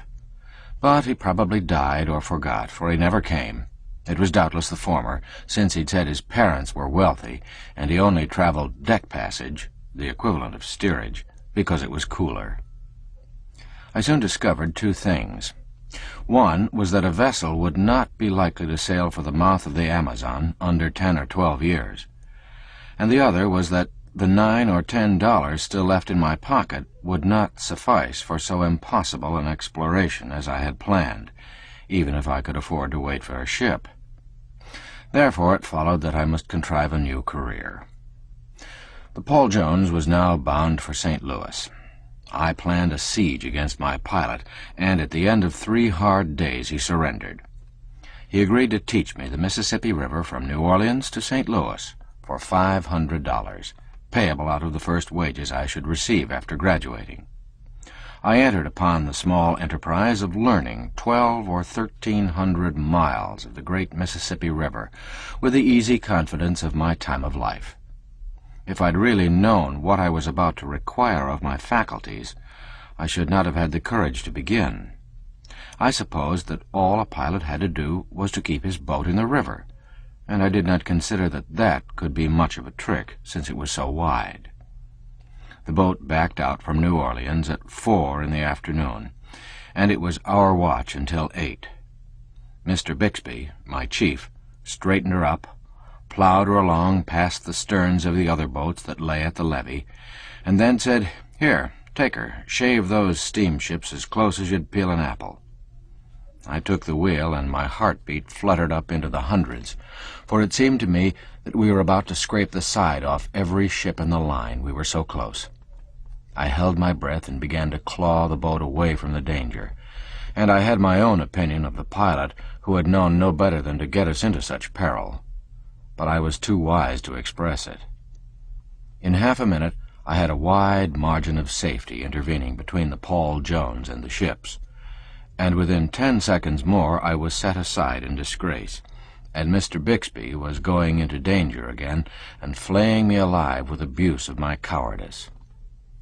But he probably died or forgot, for he never came. It was doubtless the former, since he'd said his parents were wealthy, and he only traveled deck passage, the equivalent of steerage, because it was cooler. I soon discovered 2 things. One was that a vessel would not be likely to sail for the mouth of the Amazon under 10 or 12 years, and the other was that the $9 or $10 still left in my pocket would not suffice for so impossible an exploration as I had planned, even if I could afford to wait for a ship. Therefore it followed that I must contrive a new career. The Paul Jones was now bound for St. Louis. I planned a siege against my pilot, and at the end of 3 hard days he surrendered. He agreed to teach me the Mississippi River from New Orleans to St. Louis for $500, payable out of the first wages I should receive after graduating. I entered upon the small enterprise of learning 1,200 or 1,300 miles of the great Mississippi River with the easy confidence of my time of life. If I'd really known what I was about to require of my faculties, I should not have had the courage to begin. I supposed that all a pilot had to do was to keep his boat in the river, and I did not consider that that could be much of a trick, since it was so wide. The boat backed out from New Orleans at 4 in the afternoon, and it was our watch until 8. Mr. Bixby, my chief, straightened her up, plowed her along past the sterns of the other boats that lay at the levee, and then said, "Here, take her, shave those steamships as close as you'd peel an apple." I took the wheel, and my heartbeat fluttered up into the hundreds, for it seemed to me that we were about to scrape the side off every ship in the line, we were so close. I held my breath and began to claw the boat away from the danger, and I had my own opinion of the pilot, who had known no better than to get us into such peril. But I was too wise to express it. In half a minute I had a wide margin of safety intervening between the Paul Jones and the ships, and within 10 seconds more I was set aside in disgrace, and Mr. Bixby was going into danger again and flaying me alive with abuse of my cowardice.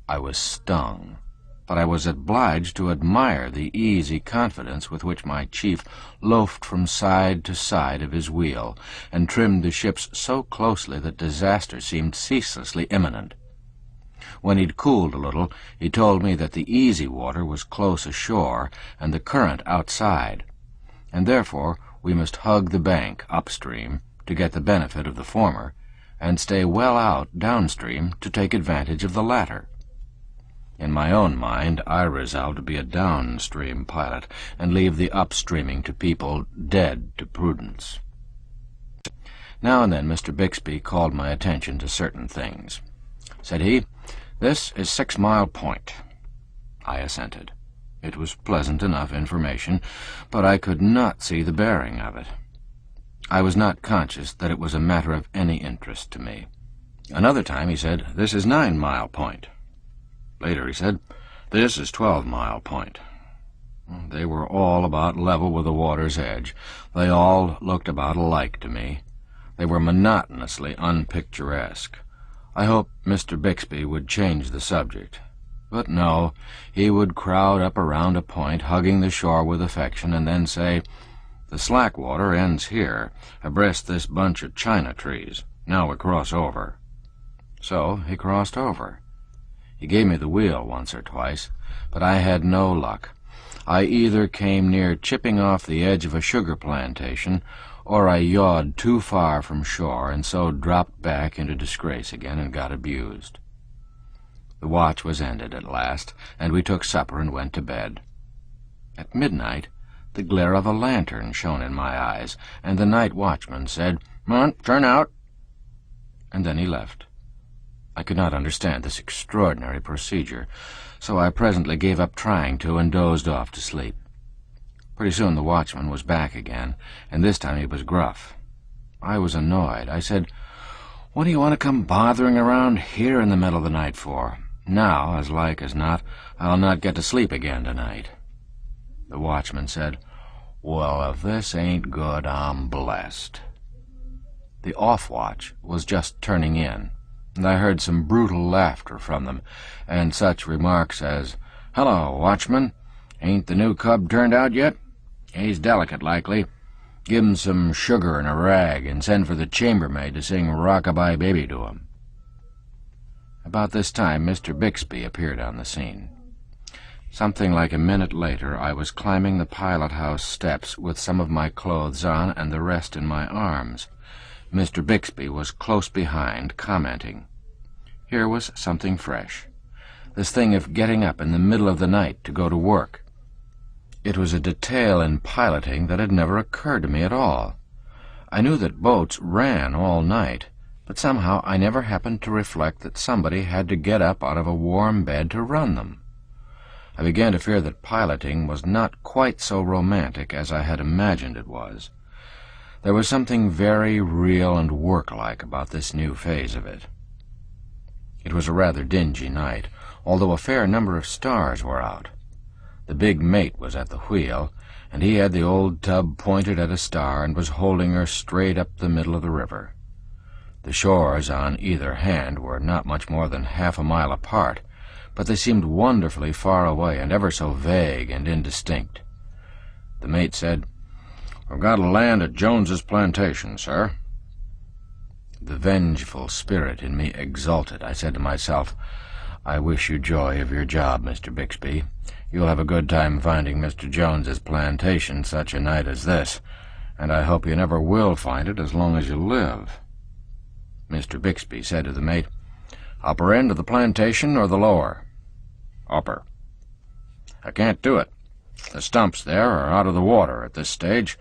I was stung, but I was obliged to admire the easy confidence with which my chief loafed from side to side of his wheel and trimmed the ships so closely that disaster seemed ceaselessly imminent. When he'd cooled a little, he told me that the easy water was close ashore and the current outside, and therefore we must hug the bank upstream to get the benefit of the former, and stay well out downstream to take advantage of the latter. In my own mind, I resolved to be a downstream pilot and leave the upstreaming to people dead to prudence. Now and then Mr. Bixby called my attention to certain things. Said he, "This is 6 Mile Point." I assented. It was pleasant enough information, but I could not see the bearing of it. I was not conscious that it was a matter of any interest to me. Another time he said, "This is 9 Mile Point." Later he said, "This is 12 Mile Point." They were all about level with the water's edge. They all looked about alike to me. They were monotonously unpicturesque. I hoped Mr. Bixby would change the subject. But no, he would crowd up around a point, hugging the shore with affection, and then say, "The slack water ends here, abreast this bunch of china trees. Now we cross over." So he crossed over. He gave me the wheel once or twice, but I had no luck. I either came near chipping off the edge of a sugar plantation, or I yawed too far from shore, and so dropped back into disgrace again and got abused. The watch was ended at last, and we took supper and went to bed. At midnight, the glare of a lantern shone in my eyes, and the night watchman said, "Come on, turn out," and then he left. I could not understand this extraordinary procedure, so I presently gave up trying to and dozed off to sleep. Pretty soon the watchman was back again, and this time he was gruff. I was annoyed. I said, "What do you want to come bothering around here in the middle of the night for? Now, as like as not, I'll not get to sleep again tonight." The watchman said, "Well, if this ain't good, I'm blessed." The off-watch was just turning in, and I heard some brutal laughter from them, and such remarks as, "Hello, watchman, ain't the new cub turned out yet? He's delicate, likely. Give him some sugar and a rag, and send for the chambermaid to sing Rock-a-Bye Baby to him." About this time Mr. Bixby appeared on the scene. Something like a minute later I was climbing the pilot-house steps with some of my clothes on and the rest in my arms. Mr. Bixby was close behind, commenting. Here was something fresh. This thing of getting up in the middle of the night to go to work. It was a detail in piloting that had never occurred to me at all. I knew that boats ran all night, but somehow I never happened to reflect that somebody had to get up out of a warm bed to run them. I began to fear that piloting was not quite so romantic as I had imagined it was. There was something very real and work-like about this new phase of it. It was a rather dingy night, although a fair number of stars were out. The big mate was at the wheel, and he had the old tub pointed at a star and was holding her straight up the middle of the river. The shores on either hand were not much more than half a mile apart, but they seemed wonderfully far away and ever so vague and indistinct. The mate said, "We've got to land at Jones's plantation, sir." The vengeful spirit in me exulted. I said to myself, I wish you joy of your job, Mr. Bixby. You'll have a good time finding Mr. Jones's plantation such a night as this, and I hope you never will find it as long as you live." Mr. Bixby said to the mate, "Upper end of the plantation or the lower?" "Upper." "I can't do it. The stumps there are out of the water at this stage.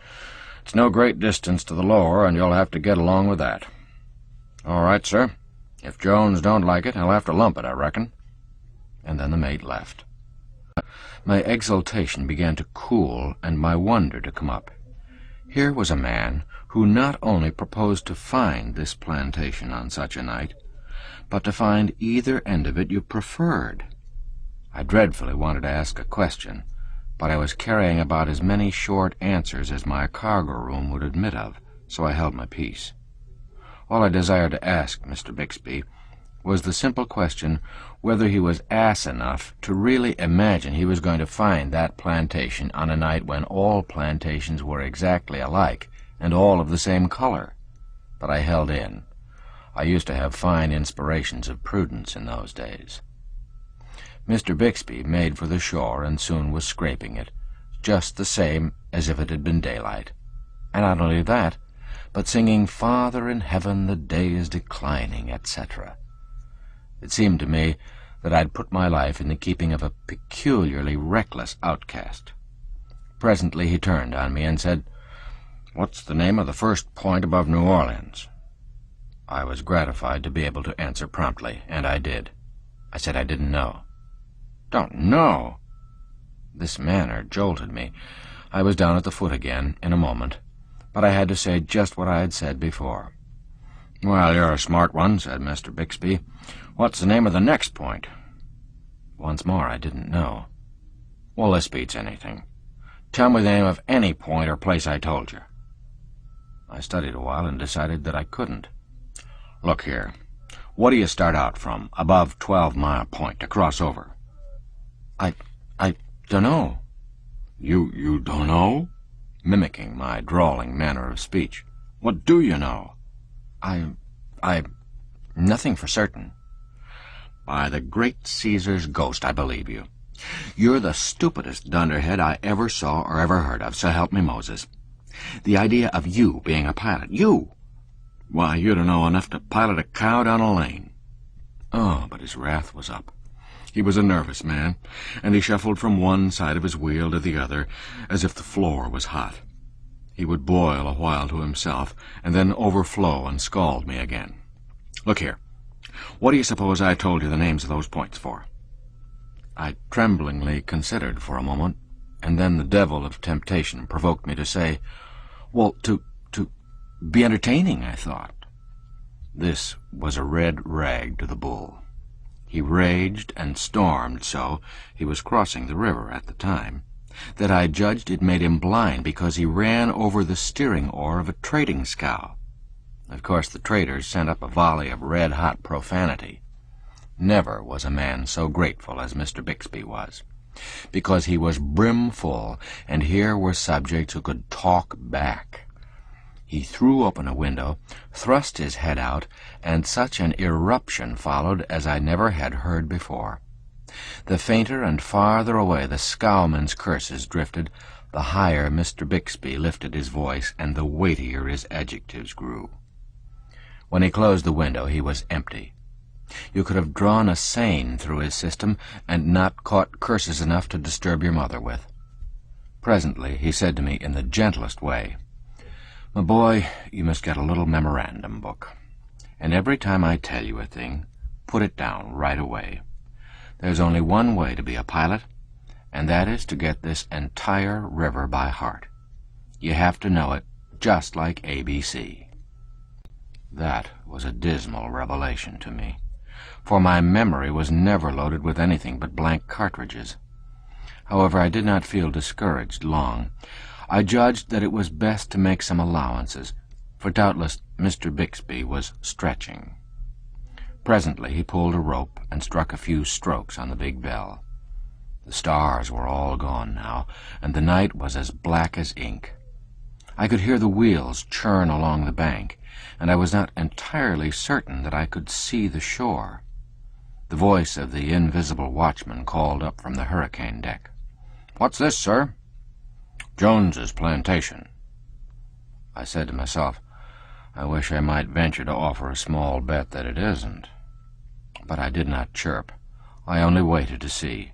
It's no great distance to the lower, and you'll have to get along with that." "All right, sir. If Jones don't like it, he'll have to lump it, I reckon." And then the mate left. My exultation began to cool and my wonder to come up. Here was a man who not only proposed to find this plantation on such a night, but to find either end of it you preferred. I dreadfully wanted to ask a question, but I was carrying about as many short answers as my cargo room would admit of, so I held my peace. All I desired to ask Mr. Bixby was the simple question whether he was ass enough to really imagine he was going to find that plantation on a night when all plantations were exactly alike and all of the same color. But I held in. I used to have fine inspirations of prudence in those days. Mr. Bixby made for the shore and soon was scraping it, just the same as if it had been daylight. And not only that, but singing "Father in heaven, the day is declining," etc. It seemed to me that I'd put my life in the keeping of a peculiarly reckless outcast. Presently he turned on me and said, "What's the name of the first point above New Orleans?" I was gratified to be able to answer promptly, and I did. I said I didn't know. "Don't know?" This manner jolted me. I was down at the foot again in a moment, but I had to say just what I had said before. "Well, you're a smart one," said Mr. Bixby. "What's the name of the next point?" Once more I didn't know. "Well, this beats anything. Tell me the name of any point or place I told you." I studied a while and decided that I couldn't. "Look here. What do you start out from, above 12-Mile Point, to cross over?" I dunno." You don't know?" Mimicking my drawling manner of speech. "What do you know?" Nothing for certain." "By the great Caesar's ghost, I believe you. You're the stupidest dunderhead I ever saw or ever heard of, so help me Moses. The idea of you being a pilot, you! Why, you don't know enough to pilot a cow down a lane." Oh, but his wrath was up. He was a nervous man, and he shuffled from one side of his wheel to the other, as if the floor was hot. He would boil a while to himself, and then overflow and scald me again. "Look here. What do you suppose I told you the names of those points for?" I tremblingly considered for a moment, and then the devil of temptation provoked me to say, "Well, to be entertaining," I thought. This was a red rag to the bull. He raged and stormed so, he was crossing the river at the time, that I judged it made him blind because he ran over the steering oar of a trading scow. Of course, the traders sent up a volley of red-hot profanity. Never was a man so grateful as Mr. Bixby was, because he was brimful, and here were subjects who could talk back. He threw open a window, thrust his head out, and such an eruption followed as I never had heard before. The fainter and farther away the scowman's curses drifted, the higher Mr. Bixby lifted his voice, and the weightier his adjectives grew. When he closed the window, he was empty. You could have drawn a seine through his system and not caught curses enough to disturb your mother with. Presently he said to me in the gentlest way, "My boy, you must get a little memorandum book, and every time I tell you a thing, put it down right away. There's only one way to be a pilot, and that is to get this entire river by heart. You have to know it just like ABC." That was a dismal revelation to me, for my memory was never loaded with anything but blank cartridges. However, I did not feel discouraged long. I judged that it was best to make some allowances, for doubtless Mr. Bixby was stretching. Presently he pulled a rope and struck a few strokes on the big bell. The stars were all gone now, and the night was as black as ink. I could hear the wheels churn along the bank, and I was not entirely certain that I could see the shore. The voice of the invisible watchman called up from the hurricane deck. "What's this, sir?" "Jones's plantation." I said to myself, I wish I might venture to offer a small bet that it isn't. But I did not chirp. I only waited to see.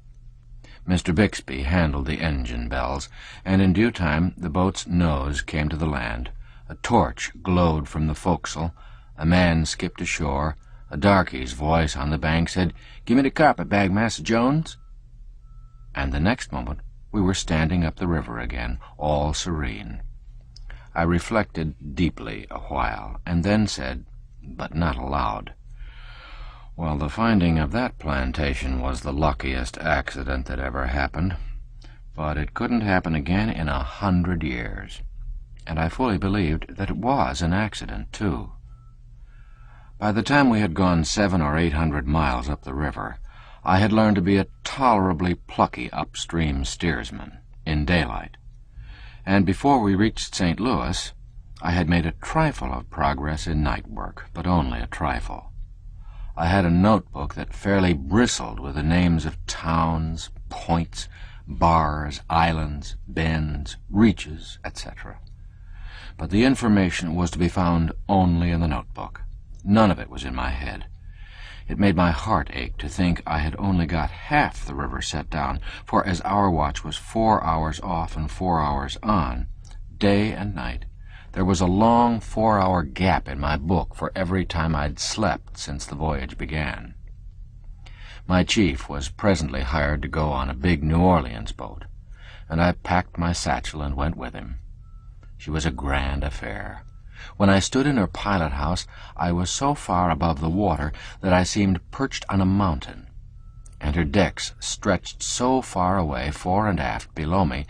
Mr. Bixby handled the engine bells, and in due time the boat's nose came to the land. A torch glowed from the forecastle. A man skipped ashore. A darky's voice on the bank said, "Give me the carpet-bag, Master Jones." And the next moment we were standing up the river again, all serene. I reflected deeply a while, and then said, but not aloud, "Well, the finding of that plantation was the luckiest accident that ever happened, but it couldn't happen again in 100 years." And I fully believed that it was an accident, too. By the time we had gone 700 or 800 miles up the river, I had learned to be a tolerably plucky upstream steersman, in daylight. And before we reached St. Louis, I had made a trifle of progress in night work, but only a trifle. I had a notebook that fairly bristled with the names of towns, points, bars, islands, bends, reaches, etc. But the information was to be found only in the notebook. None of it was in my head. It made my heart ache to think I had only got half the river set down, for as our watch was 4 hours off and 4 hours on, day and night, there was a long 4-hour gap in my book for every time I'd slept since the voyage began. My chief was presently hired to go on a big New Orleans boat, and I packed my satchel and went with him. She was a grand affair. When I stood in her pilot-house, I was so far above the water that I seemed perched on a mountain, and her decks stretched so far away, fore and aft, below me,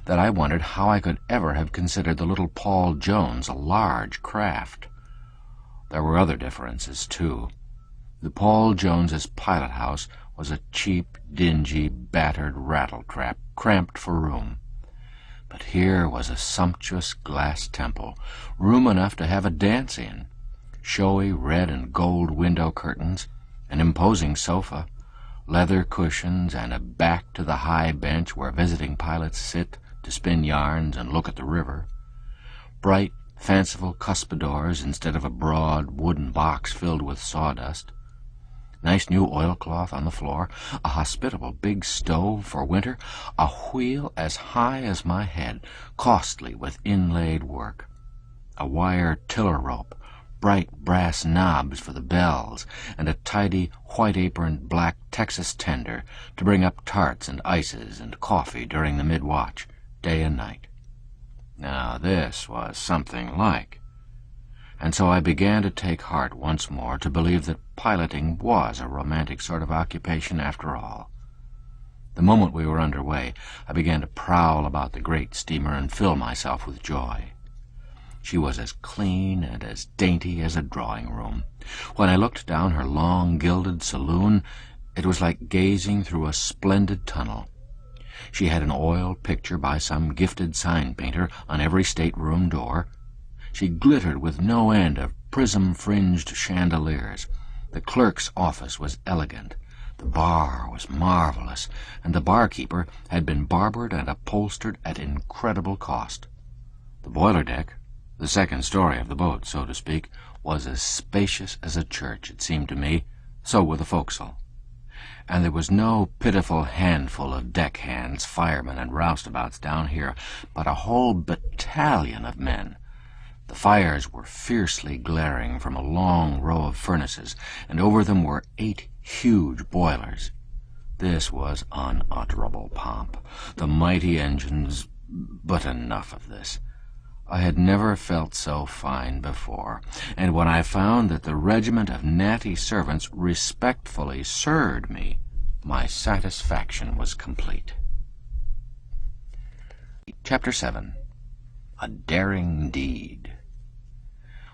that I wondered how I could ever have considered the little Paul Jones a large craft. There were other differences, too. The Paul Jones's pilot-house was a cheap, dingy, battered rattletrap, cramped for room. But here was a sumptuous glass temple, room enough to have a dance in, showy red and gold window curtains, an imposing sofa, leather cushions, and a back to the high bench where visiting pilots sit to spin yarns and look at the river, bright, fanciful cuspidors instead of a broad wooden box filled with sawdust, nice new oilcloth on the floor, a hospitable big stove for winter, a wheel as high as my head, costly with inlaid work, a wire tiller rope, bright brass knobs for the bells, and a tidy, white-aproned black Texas tender to bring up tarts and ices and coffee during the mid-watch, day and night. Now this was something like. And so I began to take heart once more, to believe that piloting was a romantic sort of occupation after all. The moment we were under way, I began to prowl about the great steamer and fill myself with joy. She was as clean and as dainty as a drawing-room. When I looked down her long, gilded saloon, it was like gazing through a splendid tunnel. She had an oil picture by some gifted sign-painter on every stateroom door. She glittered with no end of prism-fringed chandeliers. The clerk's office was elegant. The bar was marvelous, and the barkeeper had been barbered and upholstered at incredible cost. The boiler deck, the second story of the boat, so to speak, was as spacious as a church, it seemed to me. So were the forecastle. And there was no pitiful handful of deckhands, firemen, and roustabouts down here, but a whole battalion of men. The fires were fiercely glaring from a long row of furnaces, and over them were 8 huge boilers. This was unutterable pomp. The mighty engines... But enough of this. I had never felt so fine before, and when I found that the regiment of natty servants respectfully served me, my satisfaction was complete. Chapter 7. A Daring Deed.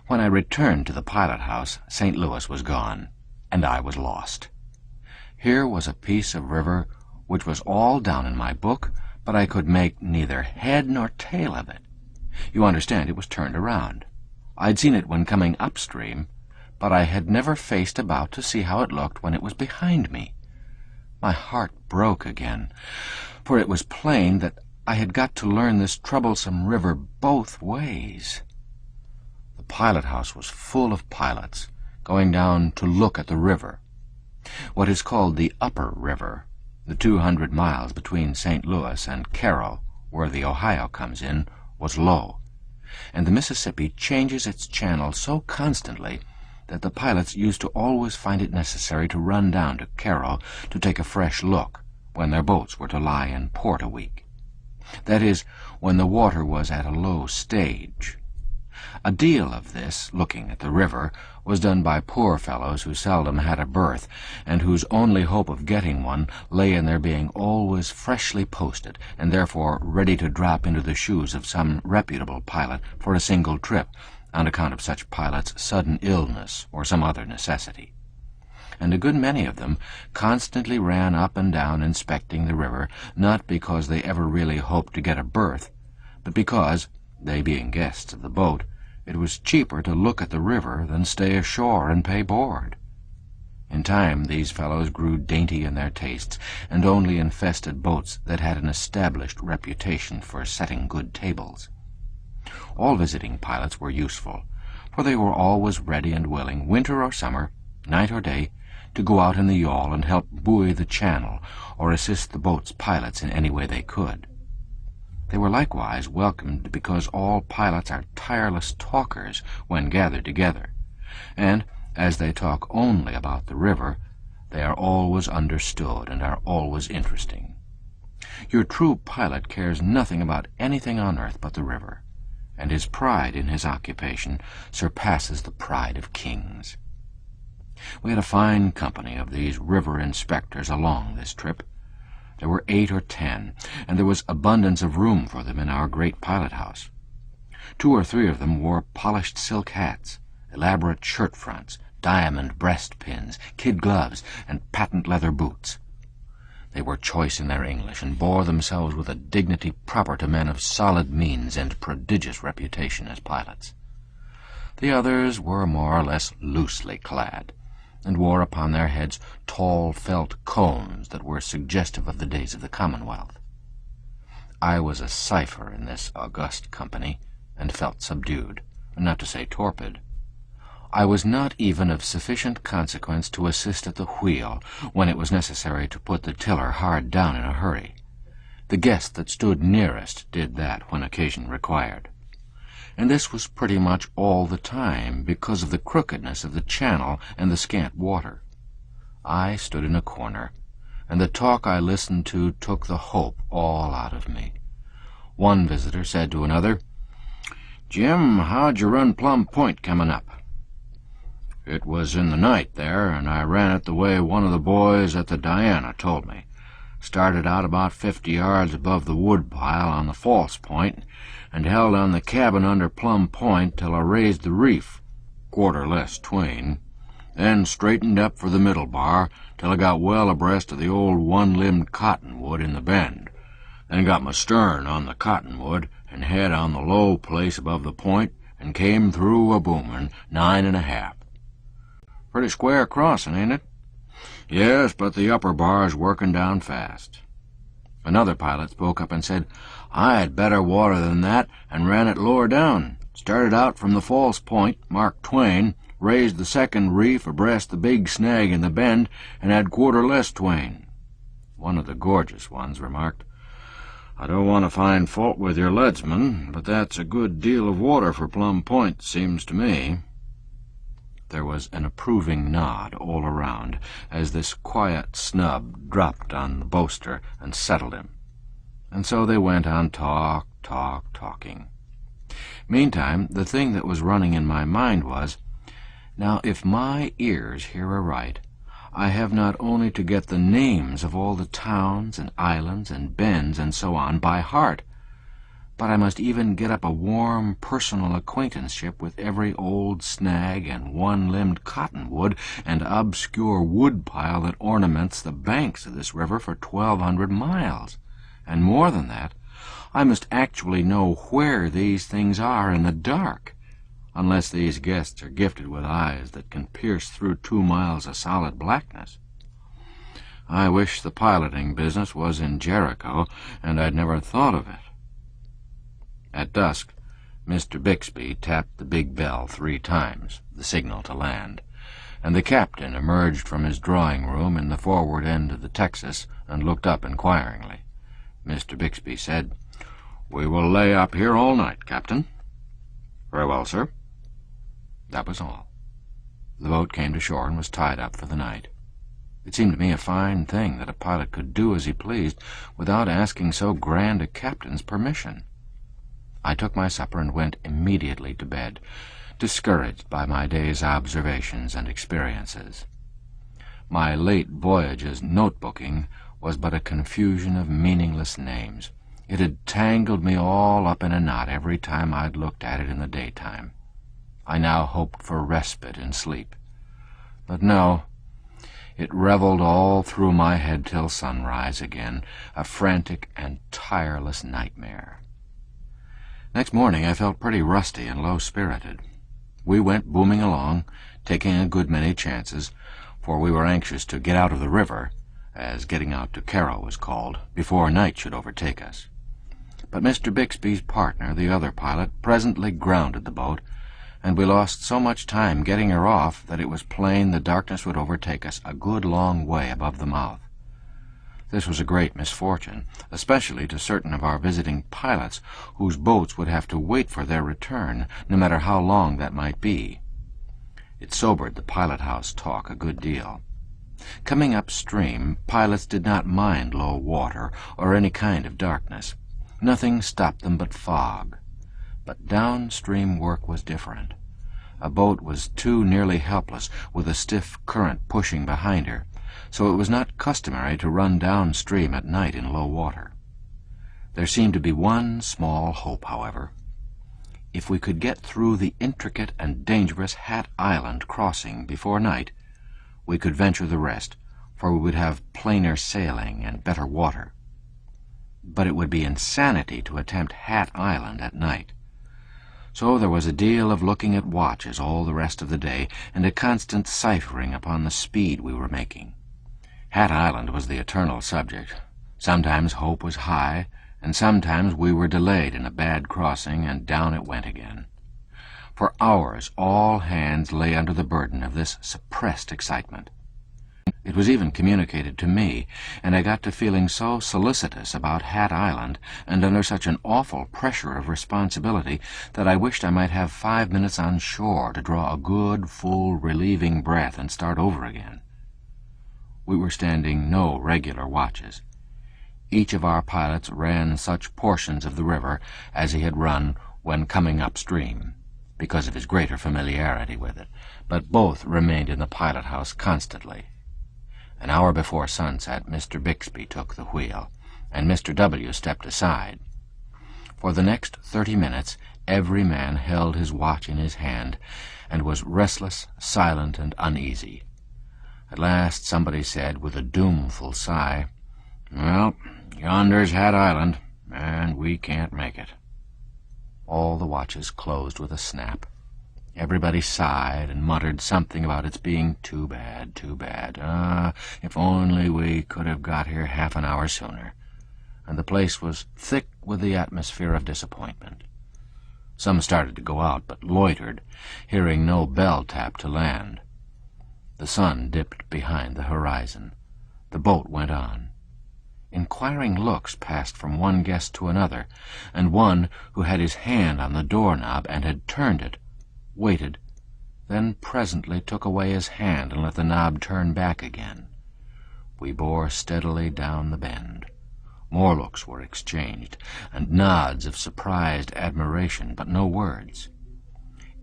When I returned to the pilot-house, St. Louis was gone, and I was lost. Here was a piece of river which was all down in my book, but I could make neither head nor tail of it. You understand, it was turned around. I'd seen it when coming upstream, but I had never faced about to see how it looked when it was behind me. My heart broke again, for it was plain that I had got to learn this troublesome river both ways. The pilot-house was full of pilots, going down to look at the river. What is called the Upper River, the 200 miles between St. Louis and Carroll, where the Ohio comes in, was low, and the Mississippi changes its channel so constantly that the pilots used to always find it necessary to run down to Carroll to take a fresh look when their boats were to lie in port a week. That is, when the water was at a low stage. A deal of this, looking at the river, was done by poor fellows who seldom had a berth, and whose only hope of getting one lay in their being always freshly posted, and therefore ready to drop into the shoes of some reputable pilot for a single trip, on account of such pilot's sudden illness or some other necessity. And a good many of them constantly ran up and down inspecting the river, not because they ever really hoped to get a berth, but because, they being guests of the boat, it was cheaper to look at the river than stay ashore and pay board. In time these fellows grew dainty in their tastes, and only infested boats that had an established reputation for setting good tables. All visiting pilots were useful, for they were always ready and willing, winter or summer, night or day, to go out in the yawl and help buoy the channel or assist the boat's pilots in any way they could. They were likewise welcomed because all pilots are tireless talkers when gathered together, and, as they talk only about the river, they are always understood and are always interesting. Your true pilot cares nothing about anything on earth but the river, and his pride in his occupation surpasses the pride of kings. We had a fine company of these river inspectors along this trip. There were 8 or 10, and there was abundance of room for them in our great pilot-house. 2 or 3 of them wore polished silk hats, elaborate shirt fronts, diamond breast pins, kid gloves, and patent leather boots. They were choice in their English, and bore themselves with a dignity proper to men of solid means and prodigious reputation as pilots. The others were more or less loosely clad, and wore upon their heads tall felt cones that were suggestive of the days of the Commonwealth. I was a cipher in this august company, and felt subdued, not to say torpid. I was not even of sufficient consequence to assist at the wheel when it was necessary to put the tiller hard down in a hurry. The guest that stood nearest did that when occasion required. And this was pretty much all the time because of the crookedness of the channel and the scant water. I stood in a corner, and the talk I listened to took the hope all out of me. One visitor said to another, "Jim, how'd you run Plum Point coming up?" "It was in the night there, and I ran it the way one of the boys at the Diana told me. Started out about 50 yards above the wood pile on the false point, and held on the cabin under Plum Point till I raised the reef, quarter less Twain, then straightened up for the middle bar till I got well abreast of the old one-limbed cottonwood in the bend, then got my stern on the cottonwood and head on the low place above the point, and came through a booming 9 1/2. Pretty square crossing, ain't it?" "Yes, but the upper bar's working down fast." Another pilot spoke up and said, "I had better water than that, and ran it lower down. Started out from the false point, Mark Twain, raised the second reef abreast the big snag in the bend, and had quarter less Twain." One of the gorgeous ones remarked, "I don't want to find fault with your leadsman, but that's a good deal of water for Plum Point, seems to me." There was an approving nod all around as this quiet snub dropped on the boaster and settled him. And so they went on talking. Meantime, the thing that was running in my mind was, now if my ears hear aright, I have not only to get the names of all the towns and islands and bends and so on by heart, but I must even get up a warm personal acquaintanceship with every old snag and one-limbed cottonwood and obscure wood-pile that ornaments the banks of this river for 1,200 miles. And more than that, I must actually know where these things are in the dark. unless these guests are gifted with eyes that can pierce through 2 miles of solid blackness. I wish the piloting business was in Jericho, and I'd never thought of it. At dusk, Mr. Bixby tapped the big bell 3 times, the signal to land, and the captain emerged from his drawing-room in the forward end of the Texas and looked up inquiringly. Mr. Bixby said, "We will lay up here all night, Captain." "Very well, sir." That was all. The boat came to shore and was tied up for the night. It seemed to me a fine thing that a pilot could do as he pleased without asking so grand a captain's permission. I took my supper and went immediately to bed, discouraged by my day's observations and experiences. My late voyage's notebooking was but a confusion of meaningless names. It had tangled me all up in a knot every time I'd looked at it in the daytime. I now hoped for respite in sleep. But no, it reveled all through my head till sunrise again, a frantic and tireless nightmare. Next morning I felt pretty rusty and low-spirited. We went booming along, taking a good many chances, for we were anxious to get out of the river, as getting out to Carroll was called, before night should overtake us. But Mr. Bixby's partner, the other pilot, presently grounded the boat, and we lost so much time getting her off that it was plain the darkness would overtake us a good long way above the mouth. This was a great misfortune, especially to certain of our visiting pilots, whose boats would have to wait for their return, no matter how long that might be. It sobered the pilot-house talk a good deal. Coming upstream, pilots did not mind low water or any kind of darkness. Nothing stopped them but fog. But downstream work was different. A boat was too nearly helpless, with a stiff current pushing behind her, so it was not customary to run downstream at night in low water. There seemed to be one small hope, however. If we could get through the intricate and dangerous Hat Island crossing before night, we could venture the rest, for we would have plainer sailing and better water. But it would be insanity to attempt Hat Island at night. So there was a deal of looking at watches all the rest of the day, and a constant ciphering upon the speed we were making. Hat Island was the eternal subject. Sometimes hope was high, and sometimes we were delayed in a bad crossing, and down it went again. For hours all hands lay under the burden of this suppressed excitement. It was even communicated to me, and I got to feeling so solicitous about Hat Island, and under such an awful pressure of responsibility, that I wished I might have 5 minutes on shore to draw a good, full, relieving breath and start over again. We were standing no regular watches. Each of our pilots ran such portions of the river as he had run when coming upstream, because of his greater familiarity with it, but both remained in the pilot-house constantly. An hour before sunset, Mr. Bixby took the wheel, and Mr. W. stepped aside. For the next 30 minutes, every man held his watch in his hand, and was restless, silent, and uneasy. At last somebody said, with a doomful sigh, "Well, yonder's Hat Island, and we can't make it." All the watches closed with a snap. Everybody sighed and muttered something about its being too bad, too bad. If only we could have got here half an hour sooner. And the place was thick with the atmosphere of disappointment. Some started to go out, but loitered, hearing no bell tap to land. The sun dipped behind the horizon. The boat went on. Inquiring looks passed from one guest to another, and one, who had his hand on the doorknob and had turned it, waited, then presently took away his hand and let the knob turn back again. We bore steadily down the bend. More looks were exchanged, and nods of surprised admiration, but no words.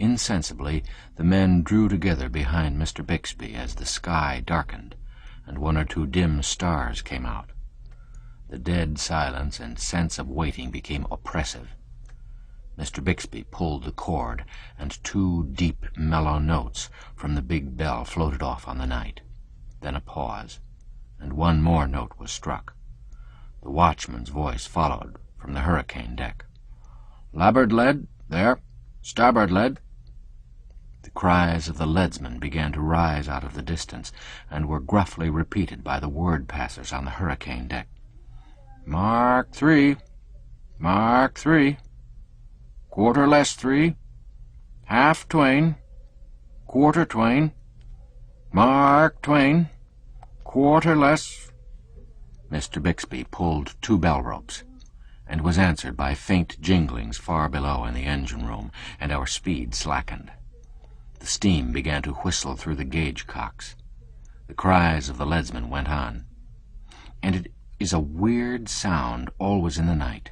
Insensibly, the men drew together behind Mr. Bixby as the sky darkened, and 1 or 2 dim stars came out. The dead silence and sense of waiting became oppressive. Mr. Bixby pulled the cord, and 2 deep, mellow notes from the big bell floated off on the night. Then a pause, and 1 more note was struck. The watchman's voice followed from the hurricane deck. "Larboard lead, there. Starboard lead." The cries of the leadsmen began to rise out of the distance, and were gruffly repeated by the word-passers on the hurricane deck. "Mark 3, Mark 3, quarter less 3, half Twain, quarter Twain, Mark Twain, quarter less." Mr. Bixby pulled 2 bell ropes, and was answered by faint jinglings far below in the engine-room, and our speed slackened. The steam began to whistle through the gauge cocks. The cries of the leadsmen went on. And it is a weird sound always in the night.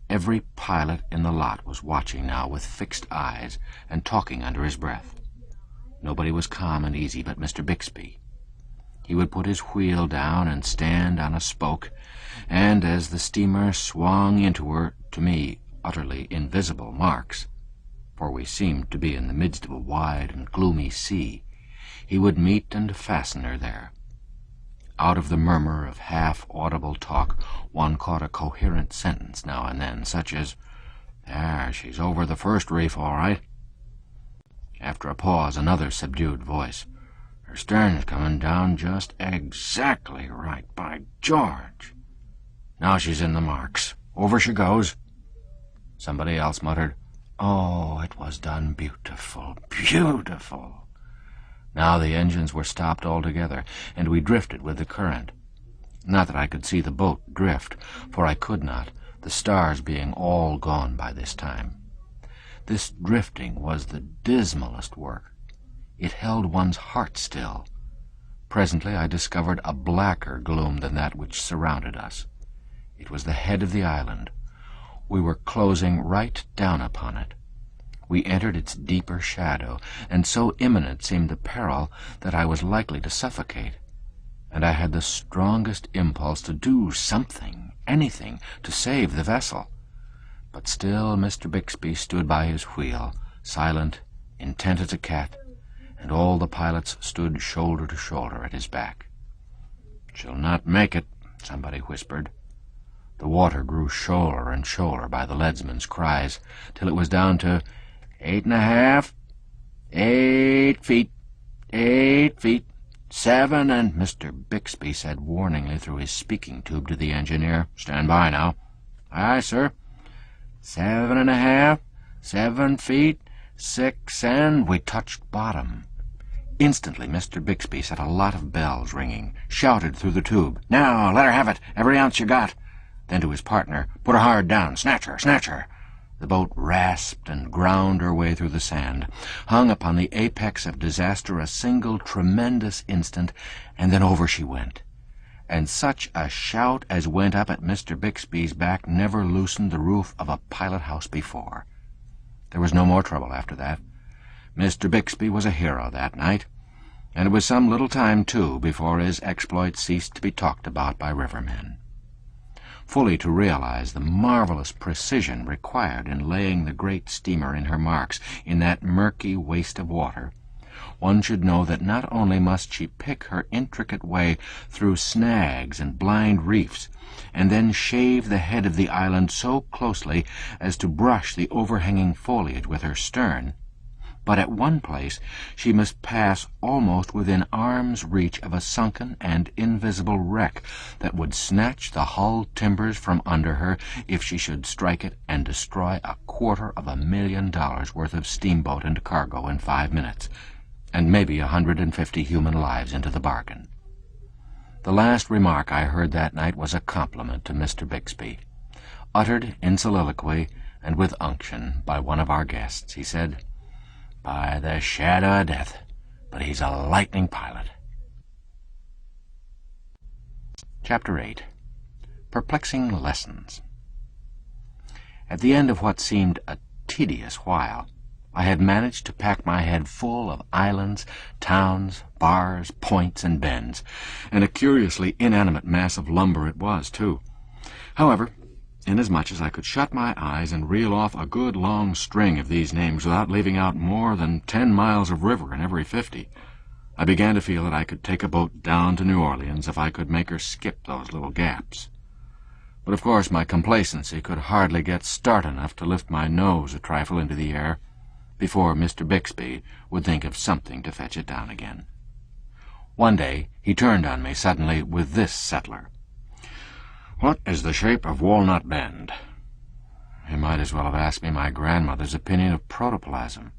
Every pilot in the lot was watching now with fixed eyes and talking under his breath. Nobody was calm and easy but Mr. Bixby. He would put his wheel down and stand on a spoke, and as the steamer swung into her, to me, utterly invisible marks, for we seemed to be in the midst of a wide and gloomy sea, he would meet and fasten her there. Out of the murmur of half-audible talk one caught a coherent sentence now and then, such as, "There, she's over the first reef, all right." After a pause, another subdued voice, "Her stern's coming down just exactly right, by George. Now she's in the marks. Over she goes." Somebody else muttered, "Oh, it was done beautiful, beautiful." Now the engines were stopped altogether, and we drifted with the current. Not that I could see the boat drift, for I could not, the stars being all gone by this time. This drifting was the dismalest work. It held one's heart still. Presently I discovered a blacker gloom than that which surrounded us. It was the head of the island. We were closing right down upon it. We entered its deeper shadow, and so imminent seemed the peril that I was likely to suffocate, and I had the strongest impulse to do something, anything, to save the vessel. But still Mr. Bixby stood by his wheel, silent, intent as a cat, and all the pilots stood shoulder to shoulder at his back. "She'll not make it," somebody whispered. The water grew shoaler and shoaler by the leadsmen's cries, till it was down to 8.5, 8 feet, 8 feet, 7, and Mr. Bixby said warningly through his speaking tube to the engineer, "Stand by now." "Aye, sir." 7.5, 7 feet, 6, and we touched bottom. Instantly Mr. Bixby set a lot of bells ringing, shouted through the tube, "Now, let her have it, every ounce you got." Then to his partner, "Put her hard down, snatch her, snatch her." The boat rasped and ground her way through the sand, hung upon the apex of disaster a single tremendous instant, and then over she went. And such a shout as went up at Mr. Bixby's back never loosened the roof of a pilot-house before. There was no more trouble after that. Mr. Bixby was a hero that night, and it was some little time, too, before his exploits ceased to be talked about by rivermen. Fully to realize the marvelous precision required in laying the great steamer in her marks in that murky waste of water, one should know that not only must she pick her intricate way through snags and blind reefs, and then shave the head of the island so closely as to brush the overhanging foliage with her stern, but at one place she must pass almost within arm's reach of a sunken and invisible wreck that would snatch the hull timbers from under her if she should strike it and destroy $250,000 worth of steamboat and cargo in 5 minutes, and maybe 150 human lives into the bargain. The last remark I heard that night was a compliment to Mr. Bixby, uttered in soliloquy and with unction by one of our guests. He said, "By the shadow of death, but he's a lightning pilot." Chapter 8. Perplexing Lessons. At the end of what seemed a tedious while, I had managed to pack my head full of islands, towns, bars, points, and bends, and a curiously inanimate mass of lumber it was, too. However, inasmuch as I could shut my eyes and reel off a good long string of these names without leaving out more than 10 miles of river in every 50, I began to feel that I could take a boat down to New Orleans if I could make her skip those little gaps. But of course my complacency could hardly get start enough to lift my nose a trifle into the air, before Mr. Bixby would think of something to fetch it down again. One day he turned on me suddenly with this settler. "What is the shape of Walnut Bend?" He might as well have asked me my grandmother's opinion of protoplasm.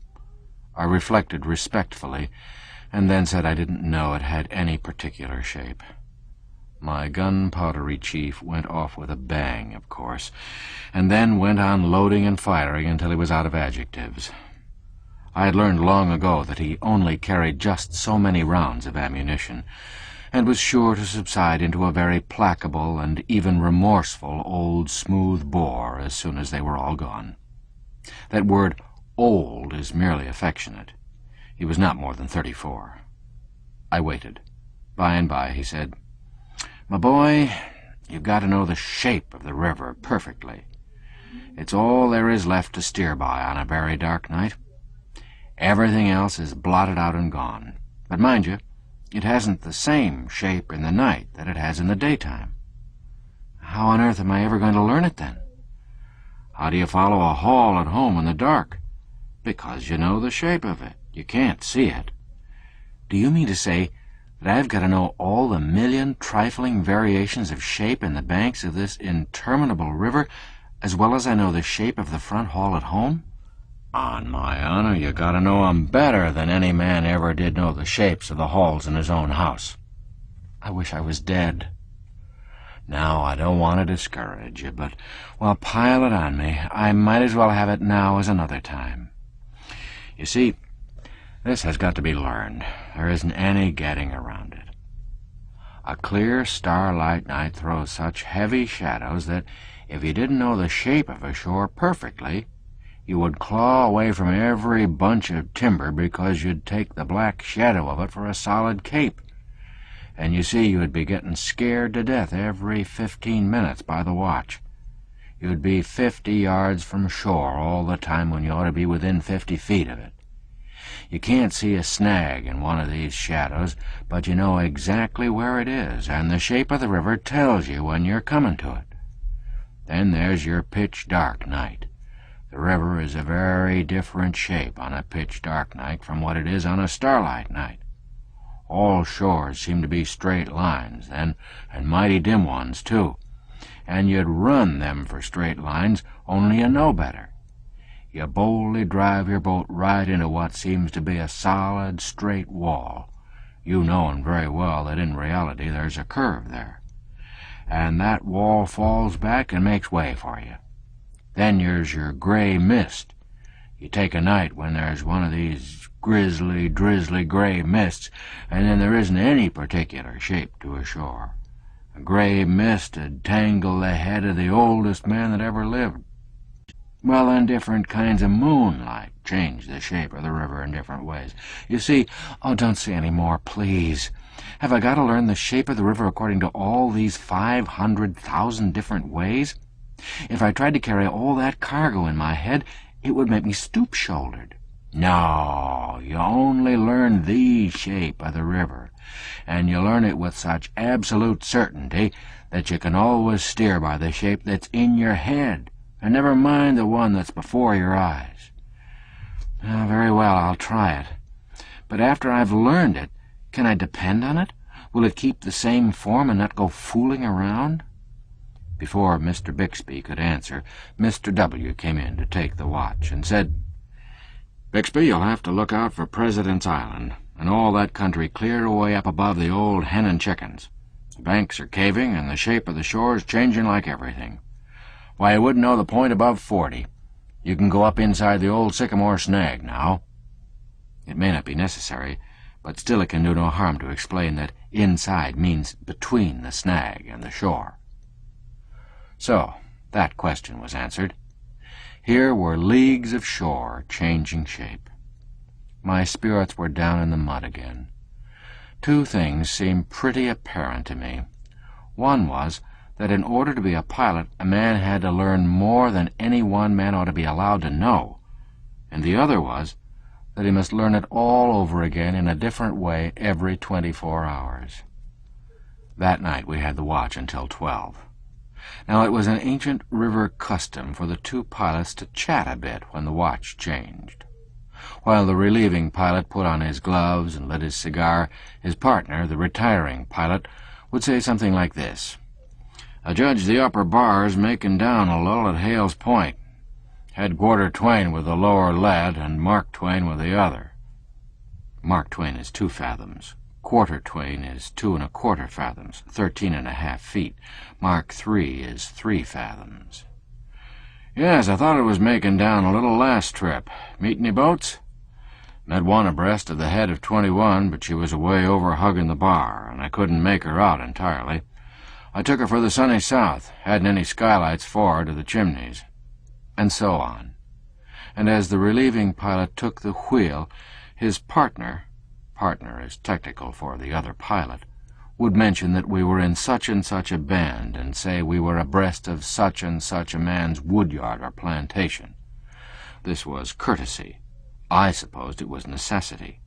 I reflected respectfully, and then said I didn't know it had any particular shape. My gunpowdery chief went off with a bang, of course, and then went on loading and firing until he was out of adjectives. I had learned long ago that he only carried just so many rounds of ammunition, and was sure to subside into a very placable and even remorseful old smooth bore as soon as they were all gone. That word old is merely affectionate. He was not more than 34. I waited. By and by he said, "My boy, you've got to know the shape of the river perfectly. It's all there is left to steer by on a very dark night. Everything else is blotted out and gone. But mind you, it hasn't the same shape in the night that it has in the daytime." "How on earth am I ever going to learn it, then?" "How do you follow a hall at home in the dark? Because you know the shape of it. You can't see it." "Do you mean to say that I've got to know all the million trifling variations of shape in the banks of this interminable river, as well as I know the shape of the front hall at home?" "On my honor, you got to know 'em better than any man ever did know the shapes of the halls in his own house." "I wish I was dead." "Now, I don't want to discourage you, but, well, pile it on me. I might as well have it now as another time. You see, this has got to be learned. There isn't any getting around it. A clear starlight night throws such heavy shadows that if you didn't know the shape of a shore perfectly, you would claw away from every bunch of timber because you'd take the black shadow of it for a solid cape. And you see, you'd be getting scared to death every 15 minutes by the watch. You'd be 50 yards from shore all the time when you ought to be within 50 feet of it. You can't see a snag in one of these shadows, but you know exactly where it is, and the shape of the river tells you when you're coming to it. Then there's your pitch-dark night. The river is a very different shape on a pitch-dark night from what it is on a starlight night. All shores seem to be straight lines then, and mighty dim ones, too. And you'd run them for straight lines, only you know better. You boldly drive your boat right into what seems to be a solid, straight wall, you knowing very well that in reality there's a curve there. And that wall falls back and makes way for you. Then there's your gray mist. You take a night when there's one of these grisly, drizzly gray mists, and then there isn't any particular shape to a shore. A gray mist 'ud tangle the head of the oldest man that ever lived. Well, then different kinds of moonlight change the shape of the river in different ways. You see— Oh, don't say any more, please. Have I got to learn the shape of the river according to all these 500,000 different ways? If I tried to carry all that cargo in my head, it would make me stoop-shouldered. No, you only learn the shape of the river, and you learn it with such absolute certainty that you can always steer by the shape that's in your head, and never mind the one that's before your eyes. Very well, I'll try it. But after I've learned it, can I depend on it? Will it keep the same form and not go fooling around? Before Mr. Bixby could answer, Mr. W. came in to take the watch and said, "Bixby, you'll have to look out for President's Island, and all that country clear away up above the old Hen and Chickens. The banks are caving, and the shape of the shore is changing like everything. Why, you wouldn't know the point above 40. You can go up inside the old Sycamore Snag now." It may not be necessary, but still it can do no harm to explain that inside means between the snag and the shore. So, that question was answered. Here were leagues of shore changing shape. My spirits were down in the mud again. Two things seemed pretty apparent to me. One was that in order to be a pilot, a man had to learn more than any one man ought to be allowed to know, and the other was that he must learn it all over again in a different way every 24 hours. That night we had the watch until 12. Now, it was an ancient river custom for the two pilots to chat a bit when the watch changed. While the relieving pilot put on his gloves and lit his cigar, his partner, the retiring pilot, would say something like this. "I judge the upper bar's making down a little at Hale's Point. Headquarter Twain with the lower lead and Mark Twain with the other." Mark Twain is 2 fathoms. Quarter Twain is 2 1/4 fathoms, 13.5 feet. Mark III is 3 fathoms. "Yes, I thought it was making down a little last trip. Meet any boats?" "Met one abreast of the head of 21, but she was away over hugging the bar, and I couldn't make her out entirely. I took her for the sunny south, hadn't any skylights forward to the chimneys." And so on. And as the relieving pilot took the wheel, his partner is technical for the other pilot, would mention that we were in such and such a bend and say we were abreast of such and such a man's woodyard or plantation. This was courtesy. I supposed it was necessity.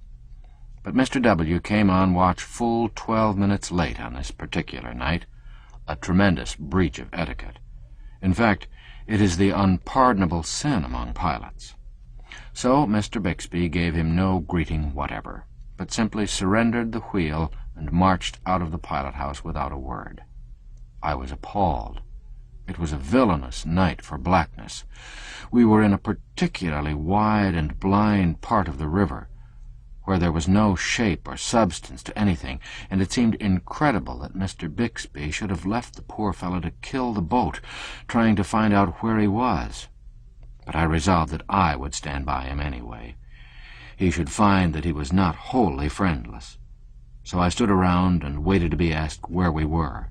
But Mr. W. came on watch full 12 minutes late on this particular night, a tremendous breach of etiquette. In fact, it is the unpardonable sin among pilots. So Mr. Bixby gave him no greeting whatever, but simply surrendered the wheel and marched out of the pilot-house without a word. I was appalled. It was a villainous night for blackness. We were in a particularly wide and blind part of the river, where there was no shape or substance to anything, and it seemed incredible that Mr. Bixby should have left the poor fellow to kill the boat, trying to find out where he was. But I resolved that I would stand by him anyway. He should find that he was not wholly friendless. So I stood around and waited to be asked where we were.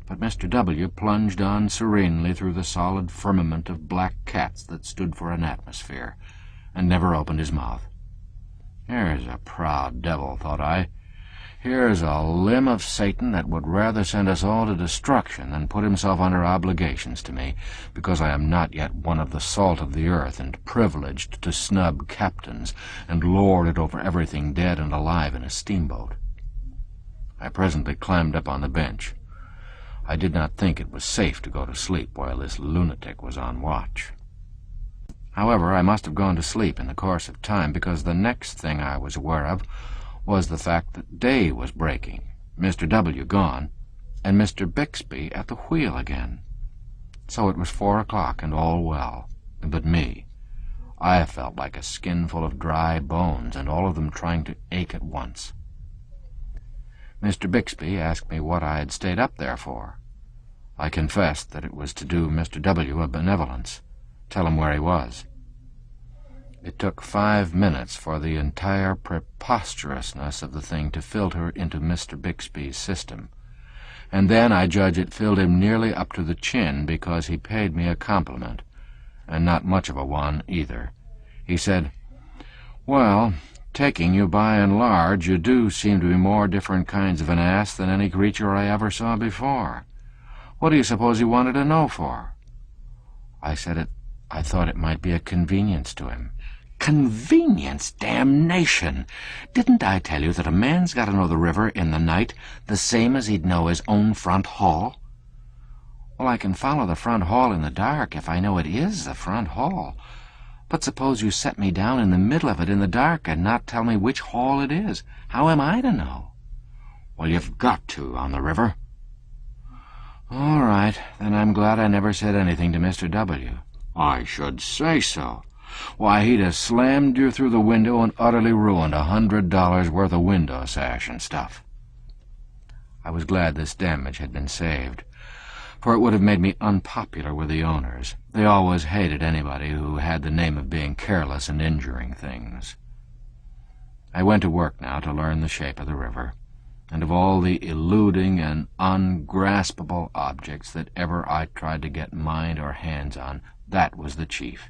But Mr. W. plunged on serenely through the solid firmament of black cats that stood for an atmosphere, and never opened his mouth. Here's a proud devil, thought I. Here's a limb of Satan that would rather send us all to destruction than put himself under obligations to me, because I am not yet one of the salt of the earth and privileged to snub captains and lord it over everything dead and alive in a steamboat. I presently climbed up on the bench. I did not think it was safe to go to sleep while this lunatic was on watch. However, I must have gone to sleep in the course of time, because the next thing I was aware of was the fact that day was breaking, Mr. W. gone, and Mr. Bixby at the wheel again. So it was 4 o'clock and all well. But me, I felt like a skinful of dry bones, and all of them trying to ache at once. Mr. Bixby asked me what I had stayed up there for. I confessed that it was to do Mr. W. a benevolence, tell him where he was. It took 5 minutes for the entire preposterousness of the thing to filter into Mr. Bixby's system, and then I judge it filled him nearly up to the chin, because he paid me a compliment, and not much of a one either. He said, "Well, taking you by and large, you do seem to be more different kinds of an ass than any creature I ever saw before. What do you suppose he wanted to know for?" I said I thought it might be a convenience to him. "Convenience, damnation! Didn't I tell you that a man's got to know the river in the night the same as he'd know his own front hall?" "Well, I can follow the front hall in the dark if I know it is the front hall. But suppose you set me down in the middle of it in the dark and not tell me which hall it is. How am I to know?" "Well, you've got to on the river." "All right, then I'm glad I never said anything to Mr. W." "I should say so. Why, he'd have slammed you through the window and utterly ruined $100 worth of window sash and stuff." I was glad this damage had been saved, for it would have made me unpopular with the owners. They always hated anybody who had the name of being careless and injuring things. I went to work now to learn the shape of the river, and of all the eluding and ungraspable objects that ever I tried to get mind or hands on, that was the chief.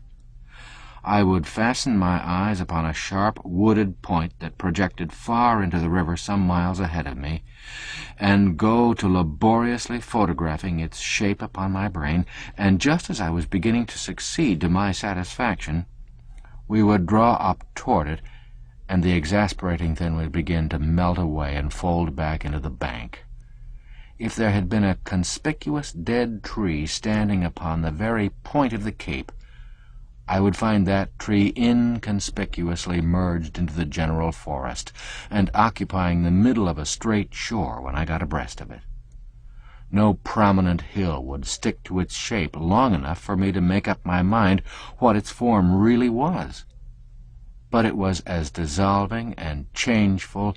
I would fasten my eyes upon a sharp, wooded point that projected far into the river some miles ahead of me, and go to laboriously photographing its shape upon my brain, and just as I was beginning to succeed to my satisfaction, we would draw up toward it, and the exasperating thing would begin to melt away and fold back into the bank. If there had been a conspicuous dead tree standing upon the very point of the cape, I would find that tree inconspicuously merged into the general forest and occupying the middle of a straight shore when I got abreast of it. No prominent hill would stick to its shape long enough for me to make up my mind what its form really was. But it was as dissolving and changeful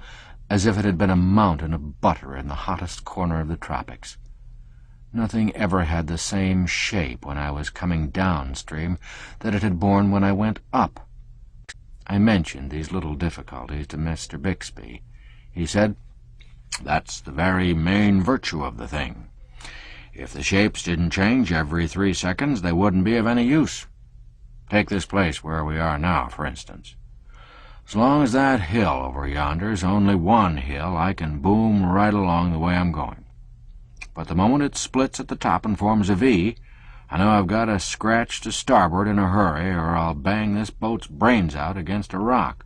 as if it had been a mountain of butter in the hottest corner of the tropics. Nothing ever had the same shape when I was coming downstream that it had borne when I went up. I mentioned these little difficulties to Mr. Bixby. He said, "That's the very main virtue of the thing. If the shapes didn't change every 3 seconds, they wouldn't be of any use. Take this place where we are now, for instance. As long as that hill over yonder's only one hill, I can boom right along the way I'm going. But the moment it splits at the top and forms a V, I know I've got to scratch to starboard in a hurry, or I'll bang this boat's brains out against a rock.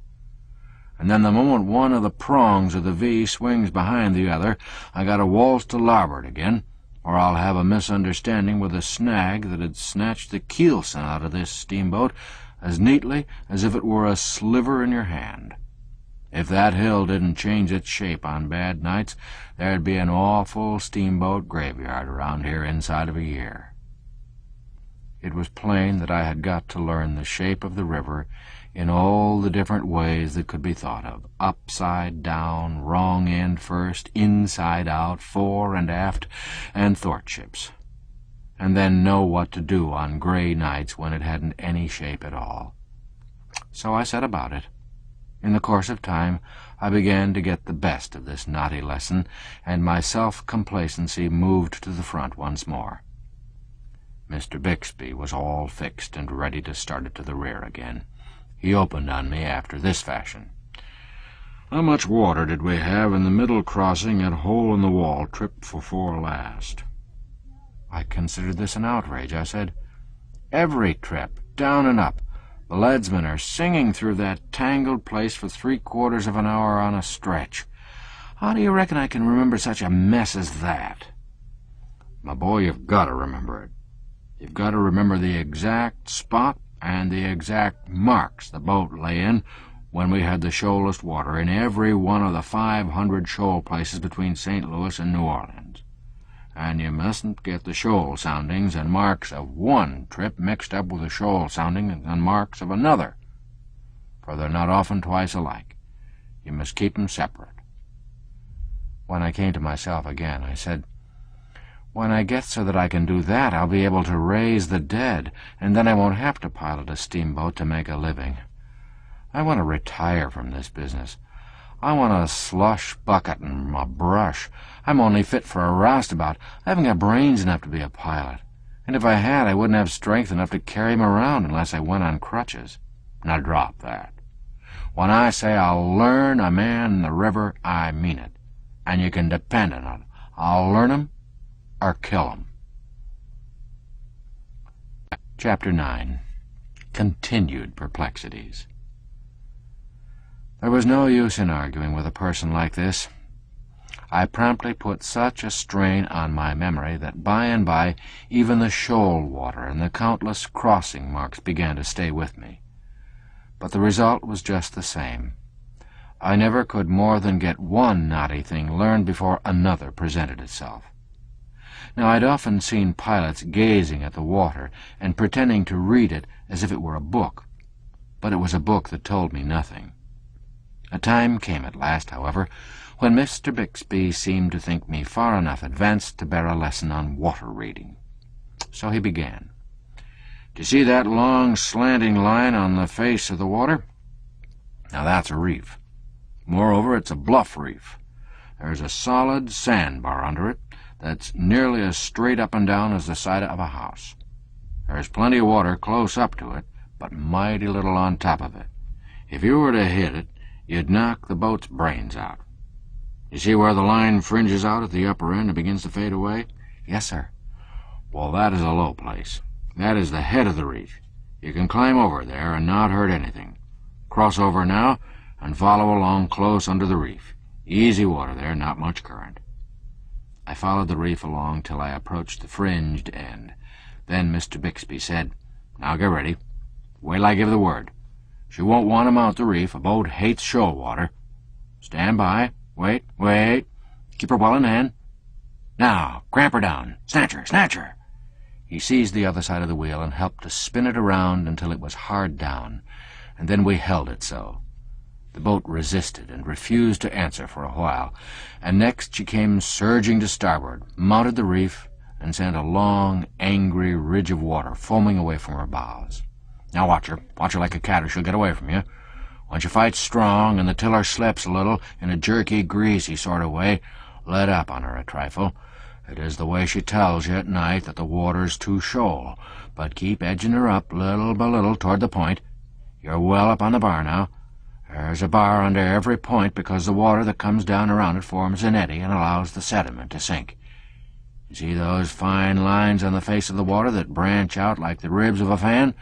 And then the moment one of the prongs of the V swings behind the other, I got to waltz to larboard again, or I'll have a misunderstanding with a snag that'd snatch the keelson out of this steamboat as neatly as if it were a sliver in your hand. If that hill didn't change its shape on bad nights, there'd be an awful steamboat graveyard around here inside of a year." It was plain that I had got to learn the shape of the river in all the different ways that could be thought of, upside down, wrong end first, inside out, fore and aft, and thwartships, and then know what to do on gray nights when it hadn't any shape at all. So I set about it. In the course of time, I began to get the best of this knotty lesson, and my self-complacency moved to the front once more. Mr. Bixby was all fixed and ready to start it to the rear again. He opened on me after this fashion. "How much water did we have in the middle crossing at Hole-in-the-Wall trip for 4 last?" I considered this an outrage. I said, "Every trip, down and up. The leadsmen are singing through that tangled place for 3/4 of an hour on a stretch. How do you reckon I can remember such a mess as that?" "My boy, you've got to remember it. You've got to remember the exact spot and the exact marks the boat lay in when we had the shoalest water in every one of the 500 shoal places between St. Louis and New Orleans. And you mustn't get the shoal soundings and marks of one trip mixed up with the shoal sounding and marks of another, for they're not often twice alike. You must keep 'em separate." When I came to myself again, I said, "When I get so that I can do that, I'll be able to raise the dead, and then I won't have to pilot a steamboat to make a living. I want to retire from this business. I want a slush bucket and a brush. I'm only fit for a roustabout. I haven't got brains enough to be a pilot. And if I had, I wouldn't have strength enough to carry him around unless I went on crutches. Now drop that. When I say I'll learn a man in the river, I mean it. And you can depend on it. I'll learn him or kill him." Chapter 9. Continued Perplexities. There was no use in arguing with a person like this. I promptly put such a strain on my memory that by and by even the shoal water and the countless crossing marks began to stay with me. But the result was just the same. I never could more than get one knotty thing learned before another presented itself. Now, I'd often seen pilots gazing at the water and pretending to read it as if it were a book, but it was a book that told me nothing. A time came at last, however, when Mr. Bixby seemed to think me far enough advanced to bear a lesson on water reading. So he began. "Do you see that long slanting line on the face of the water? Now that's a reef. Moreover, it's a bluff reef. There's a solid sandbar under it that's nearly as straight up and down as the side of a house. There's plenty of water close up to it, but mighty little on top of it. If you were to hit it, you'd knock the boat's brains out. You see where the line fringes out at the upper end and begins to fade away?" "Yes, sir." "Well, that is a low place. That is the head of the reef. You can climb over there and not hurt anything. Cross over now and follow along close under the reef. Easy water there, not much current." I followed the reef along till I approached the fringed end. Then Mr. Bixby said, "Now get ready. Wait till I give the word. She won't want to mount the reef. A boat hates shoal water. Stand by. Wait, wait. Keep her well in hand. Now, cramp her down. Snatch her, snatch her. He seized the other side of the wheel and helped to spin it around until it was hard down, and then we held it so. The boat resisted and refused to answer for a while, and next she came surging to starboard, mounted the reef, and sent a long, angry ridge of water foaming away from her bows. Now watch her like a cat, or she'll get away from you. When she fights strong and the tiller slips a little in a jerky, greasy sort of way, let up on her a trifle. It is the way she tells you at night that the water's too shoal, but keep edging her up little by little toward the point. You're well up on the bar now. There's a bar under every point because the water that comes down around it forms an eddy and allows the sediment to sink. You see those fine lines on the face of the water that branch out like the ribs of a fan?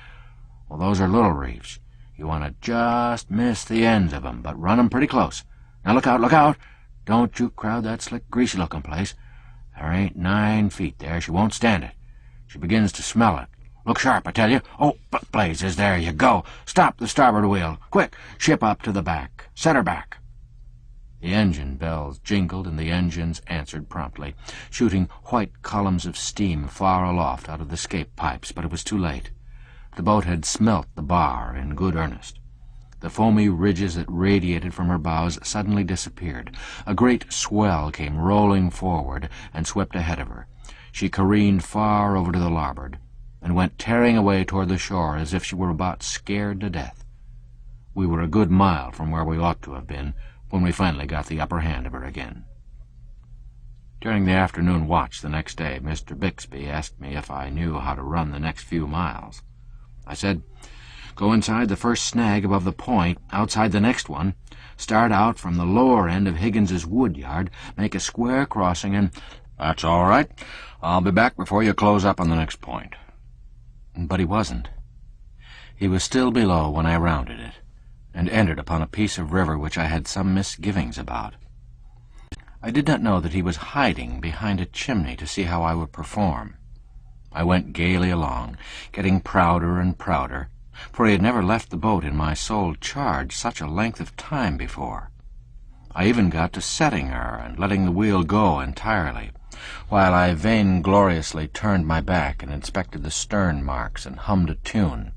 Well, those are little reefs. You want to just miss the ends of 'em, but run 'em pretty close. Now look out, look out! Don't you crowd that slick, greasy-looking place. There ain't 9 feet there. She won't stand it. She begins to smell it. Look sharp, I tell you. Oh, blazes, there you go. Stop the starboard wheel. Quick, ship up to the back. Set her back. The engine bells jingled, and the engines answered promptly, shooting white columns of steam far aloft out of the scape pipes, but it was too late. The boat had smelt the bar in good earnest. The foamy ridges that radiated from her bows suddenly disappeared. A great swell came rolling forward and swept ahead of her. She careened far over to the larboard, and went tearing away toward the shore as if she were about scared to death. We were a good mile from where we ought to have been when we finally got the upper hand of her again. During the afternoon watch the next day, Mr. Bixby asked me if I knew how to run the next few miles. I said, "Go inside the first snag above the point, outside the next one, start out from the lower end of Higgins's wood yard, make a square crossing, and—" "That's all right. I'll be back before you close up on the next point." But he wasn't. He was still below when I rounded it, and entered upon a piece of river which I had some misgivings about. I did not know that he was hiding behind a chimney to see how I would perform. I went gaily along, getting prouder and prouder, for he had never left the boat in my sole charge such a length of time before. I even got to setting her and letting the wheel go entirely, while I vaingloriously turned my back and inspected the stern marks and hummed a tune,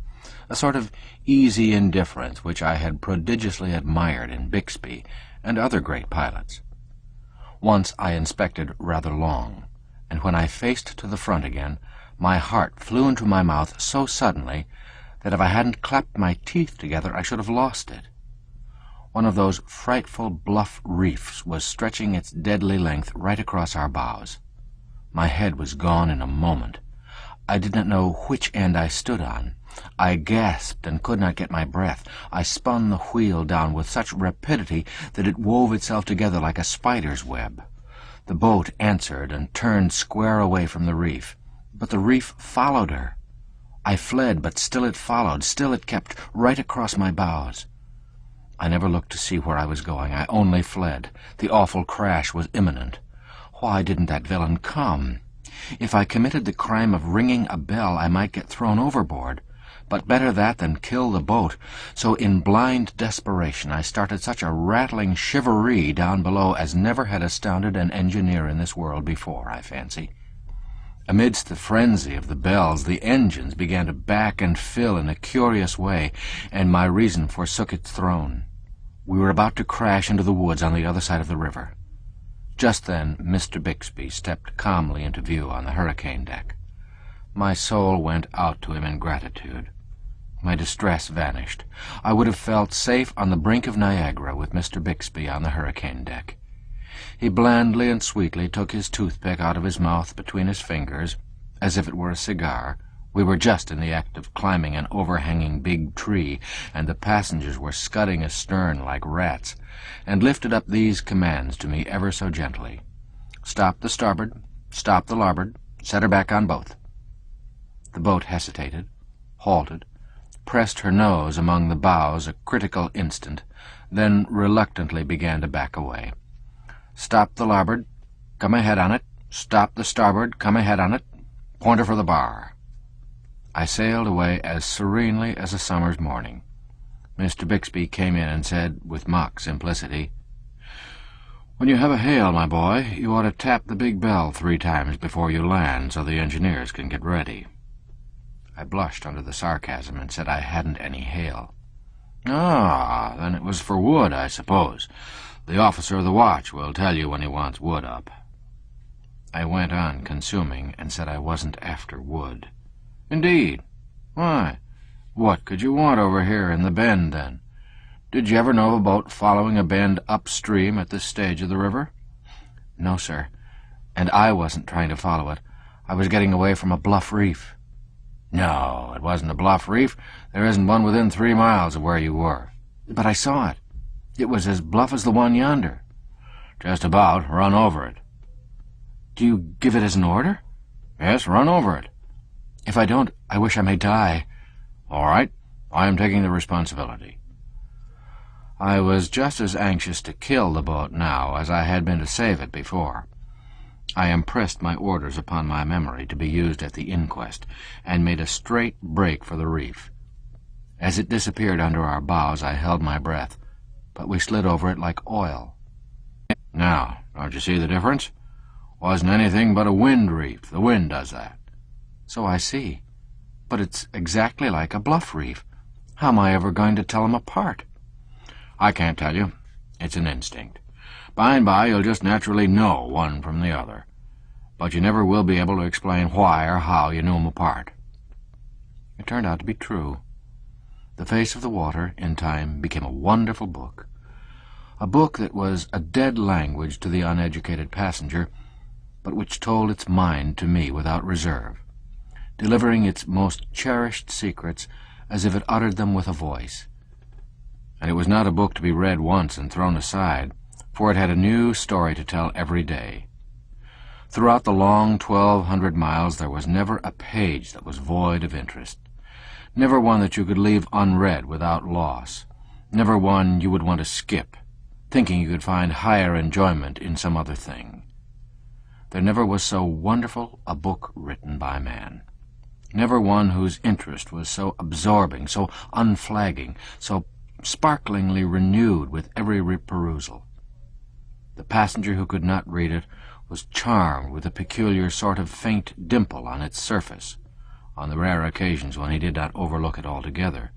a sort of easy indifference which I had prodigiously admired in Bixby and other great pilots. Once I inspected rather long, and when I faced to the front again, my heart flew into my mouth so suddenly that if I hadn't clapped my teeth together I should have lost it. One of those frightful bluff reefs was stretching its deadly length right across our bows. My head was gone in a moment. I did not know which end I stood on. I gasped and could not get my breath. I spun the wheel down with such rapidity that it wove itself together like a spider's web. The boat answered and turned square away from the reef, but the reef followed her. I fled, but still it followed, still it kept right across my bows. I never looked to see where I was going. I only fled. The awful crash was imminent. Why didn't that villain come? If I committed the crime of ringing a bell, I might get thrown overboard. But better that than kill the boat. So in blind desperation I started such a rattling shivaree down below as never had astounded an engineer in this world before, I fancy. Amidst the frenzy of the bells, the engines began to back and fill in a curious way, and my reason forsook its throne. We were about to crash into the woods on the other side of the river. Just then Mr. Bixby stepped calmly into view on the hurricane deck. My soul went out to him in gratitude. My distress vanished. I would have felt safe on the brink of Niagara with Mr. Bixby on the hurricane deck. He blandly and sweetly took his toothpick out of his mouth between his fingers, as if it were a cigar. We were just in the act of climbing an overhanging big tree, and the passengers were scudding astern like rats, and lifted up these commands to me ever so gently. "Stop the starboard, stop the larboard, set her back on both." The boat hesitated, halted, pressed her nose among the bows a critical instant, then reluctantly began to back away. "Stop the larboard, come ahead on it. Stop the starboard, come ahead on it. Point her for the bar." I sailed away as serenely as a summer's morning. Mr. Bixby came in and said, with mock simplicity, "When you have a hail, my boy, you ought to tap the big bell 3 times before you land so the engineers can get ready." I blushed under the sarcasm and said I hadn't any hail. "Ah, then it was for wood, I suppose. The officer of the watch will tell you when he wants wood up." I went on consuming and said I wasn't after wood. "Indeed? Why, what could you want over here in the bend, then? Did you ever know of a boat following a bend upstream at this stage of the river?" "No, sir, and I wasn't trying to follow it. I was getting away from a bluff reef." "No, it wasn't a bluff reef. There isn't one within 3 miles of where you were." "But I saw it. It was as bluff as the one yonder." "Just about. Run over it." "Do you give it as an order?" "Yes, run over it." "If I don't, I wish I may die." "All right. I am taking the responsibility." I was just as anxious to kill the boat now as I had been to save it before. I impressed my orders upon my memory to be used at the inquest, and made a straight break for the reef. As it disappeared under our bows, I held my breath, but we slid over it like oil. Now, don't you see the difference? Wasn't anything but a wind reef. The wind does that. "So I see. But it's exactly like a bluff reef. How am I ever going to tell them apart?" "I can't tell you. It's an instinct. By and by you'll just naturally know one from the other. But you never will be able to explain why or how you knew 'em apart." It turned out to be true. The Face of the Water, in time, became a wonderful book. A book that was a dead language to the uneducated passenger, but which told its mind to me without reserve, delivering its most cherished secrets as if it uttered them with a voice. And it was not a book to be read once and thrown aside, for it had a new story to tell every day. Throughout the long 1,200 miles there was never a page that was void of interest, never one that you could leave unread without loss, never one you would want to skip, thinking you could find higher enjoyment in some other thing. There never was so wonderful a book written by man, never one whose interest was so absorbing, so unflagging, so sparklingly renewed with every perusal. The passenger who could not read it was charmed with a peculiar sort of faint dimple on its surface, on the rare occasions when he did not overlook it altogether.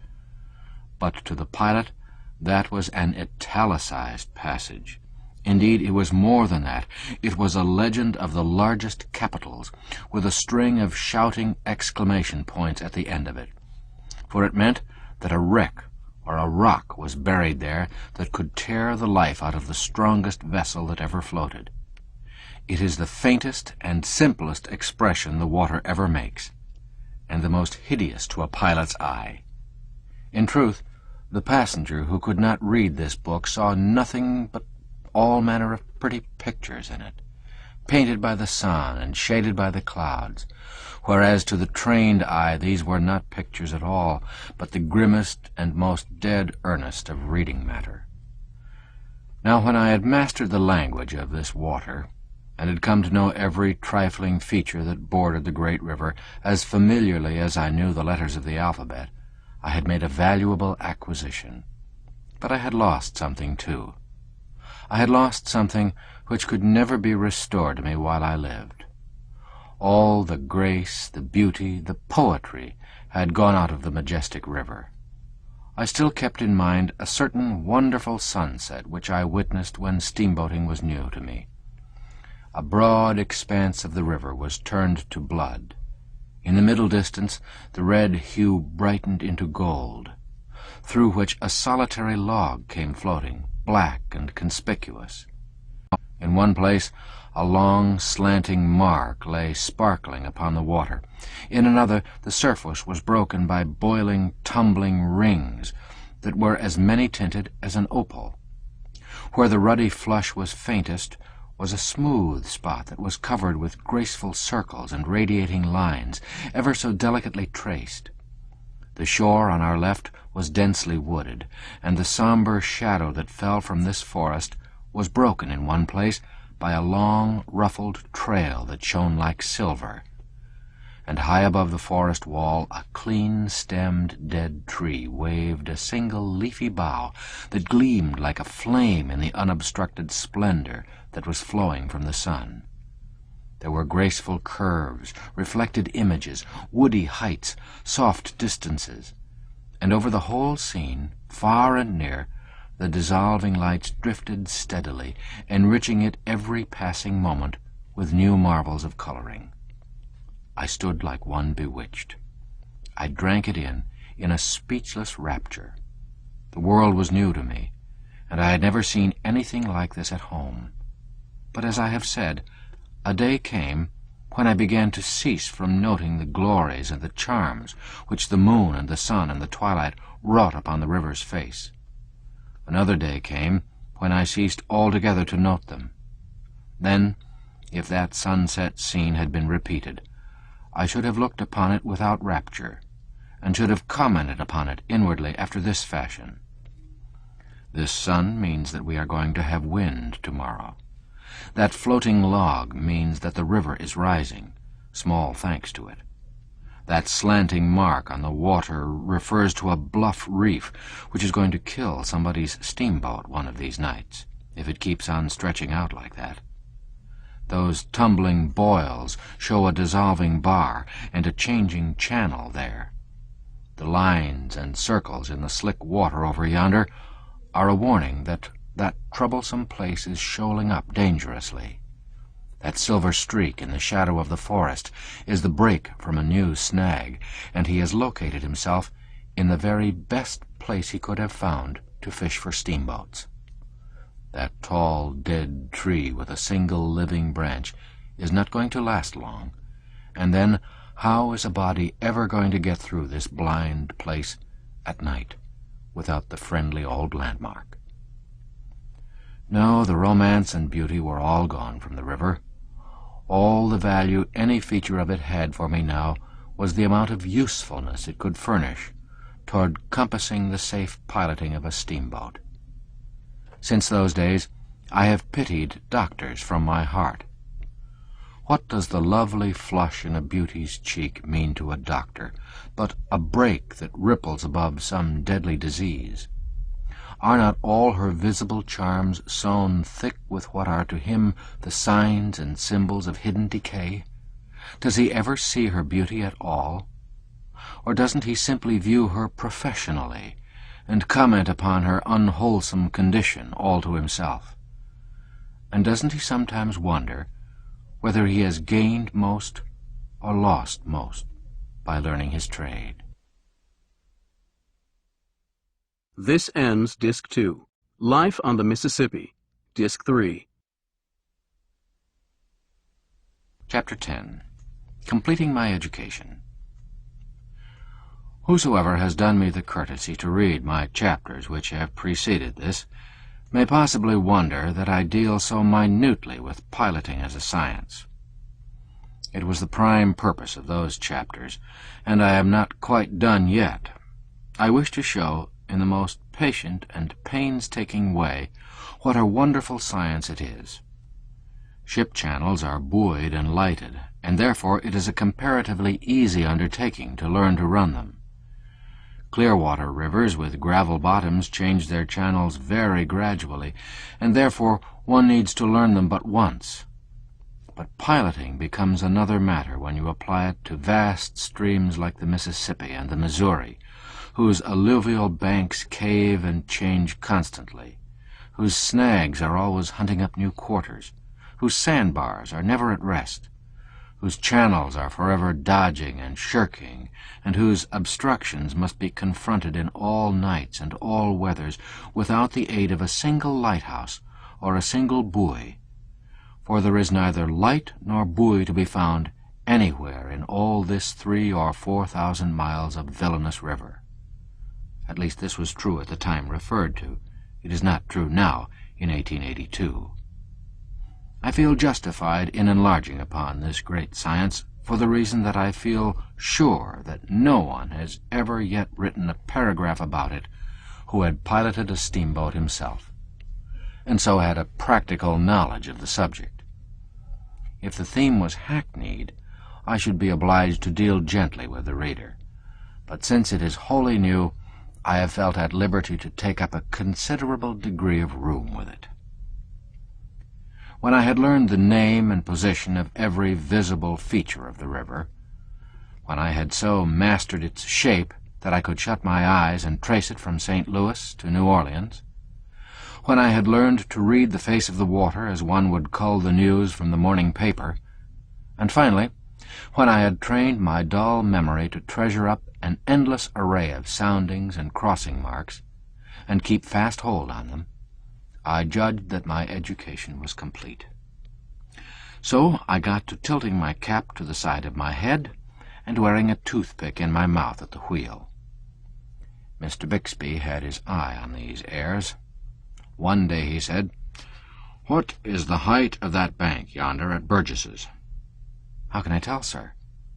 But to the pilot that was an italicized passage. Indeed, it was more than that. It was a legend of the largest capitals, with a string of shouting exclamation points at the end of it. For it meant that a wreck or a rock was buried there that could tear the life out of the strongest vessel that ever floated. It is the faintest and simplest expression the water ever makes, and the most hideous to a pilot's eye. In truth, the passenger who could not read this book saw nothing but all manner of pretty pictures in it, painted by the sun and shaded by the clouds, whereas to the trained eye these were not pictures at all, but the grimmest and most dead earnest of reading matter. Now, when I had mastered the language of this water, and had come to know every trifling feature that bordered the great river as familiarly as I knew the letters of the alphabet, I had made a valuable acquisition. But I had lost something, too. I had lost something which could never be restored to me while I lived. All the grace, the beauty, the poetry had gone out of the majestic river. I still kept in mind a certain wonderful sunset which I witnessed when steamboating was new to me. A broad expanse of the river was turned to blood. In the middle distance the red hue brightened into gold, through which a solitary log came floating, black and conspicuous. In one place a long, slanting mark lay sparkling upon the water. In another the surface was broken by boiling, tumbling rings that were as many-tinted as an opal. Where the ruddy flush was faintest was a smooth spot that was covered with graceful circles and radiating lines, ever so delicately traced. The shore on our left was densely wooded, and the somber shadow that fell from this forest was broken in one place by a long, ruffled trail that shone like silver. and high above the forest wall a clean-stemmed dead tree waved a single leafy bough that gleamed like a flame in the unobstructed splendor that was flowing from the sun. There were graceful curves, reflected images, woody heights, soft distances, and over the whole scene, far and near, the dissolving lights drifted steadily, enriching it every passing moment with new marvels of coloring. I stood like one bewitched. I drank it in a speechless rapture. The world was new to me, and I had never seen anything like this at home. But as I have said, a day came when I began to cease from noting the glories and the charms which the moon and the sun and the twilight wrought upon the river's face. Another day came when I ceased altogether to note them. Then, if that sunset scene had been repeated, I should have looked upon it without rapture, and should have commented upon it inwardly after this fashion. This sun means that we are going to have wind tomorrow. That floating log means that the river is rising, small thanks to it. That slanting mark on the water refers to a bluff reef which is going to kill somebody's steamboat one of these nights, if it keeps on stretching out like that. Those tumbling boils show a dissolving bar and a changing channel there. The lines and circles in the slick water over yonder are a warning that troublesome place is shoaling up dangerously. That silver streak in the shadow of the forest is the break from a new snag, and he has located himself in the very best place he could have found to fish for steamboats. That tall, dead tree with a single living branch is not going to last long, and then how is a body ever going to get through this blind place at night without the friendly old landmark? No, the romance and beauty were all gone from the river. All the value any feature of it had for me now was the amount of usefulness it could furnish toward compassing the safe piloting of a steamboat. Since those days, I have pitied doctors from my heart. What does the lovely flush in a beauty's cheek mean to a doctor but a break that ripples above some deadly disease? Are not all her visible charms sown thick with what are to him the signs and symbols of hidden decay? Does he ever see her beauty at all? Or doesn't he simply view her professionally, and comment upon her unwholesome condition all to himself? And doesn't he sometimes wonder whether he has gained most or lost most by learning his trade? This ends Disc 2. Life on the Mississippi, Disc 3. Chapter 10. Completing My Education. Whosoever has done me the courtesy to read my chapters which have preceded this may possibly wonder that I deal so minutely with piloting as a science. It was the prime purpose of those chapters, and I am not quite done yet. I wish to show in the most patient and painstaking way what a wonderful science it is. Ship channels are buoyed and lighted, and therefore it is a comparatively easy undertaking to learn to run them. Clear-water rivers with gravel bottoms change their channels very gradually, and therefore one needs to learn them but once. But piloting becomes another matter when you apply it to vast streams like the Mississippi and the Missouri, whose alluvial banks cave and change constantly, whose snags are always hunting up new quarters, whose sandbars are never at rest, whose channels are forever dodging and shirking, and whose obstructions must be confronted in all nights and all weathers without the aid of a single lighthouse or a single buoy, for there is neither light nor buoy to be found anywhere in all this 3,000 or 4,000 miles of villainous river. At least this was true at the time referred to. It is not true now, in 1882. I feel justified in enlarging upon this great science for the reason that I feel sure that no one has ever yet written a paragraph about it who had piloted a steamboat himself, and so had a practical knowledge of the subject. If the theme was hackneyed, I should be obliged to deal gently with the reader. But since it is wholly new, I have felt at liberty to take up a considerable degree of room with it. When I had learned the name and position of every visible feature of the river, when I had so mastered its shape that I could shut my eyes and trace it from St. Louis to New Orleans, when I had learned to read the face of the water as one would cull the news from the morning paper, and finally, when I had trained my dull memory to treasure up an endless array of soundings and crossing marks, and keep fast hold on them, I judged that my education was complete. So I got to tilting my cap to the side of my head and wearing a toothpick in my mouth at the wheel. Mr. Bixby had his eye on these airs. One day he said, "What is the height of that bank yonder at Burgess's?" "How can I tell, sir?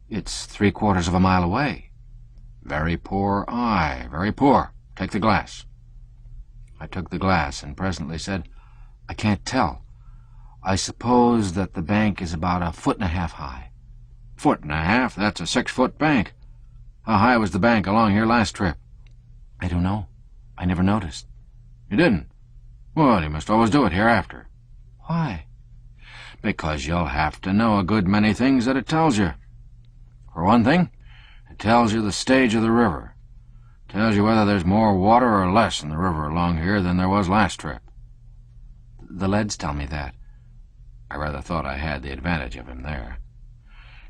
It's 3/4 of a mile away." "Very poor eye, very poor. Take the glass." I took the glass and presently said, "I can't tell. I suppose that the bank is about 1.5 feet high." "1.5 feet? That's a 6-foot bank. How high was the bank along here last trip?" "I don't know. I never noticed." "You didn't? Well, you must always do it hereafter." "Why?" "Because you'll have to know a good many things that it tells you. For one thing, it tells you the stage of the river. It tells you whether there's more water or less in the river along here than there was last trip." "The leads tell me that." I rather thought I had the advantage of him there.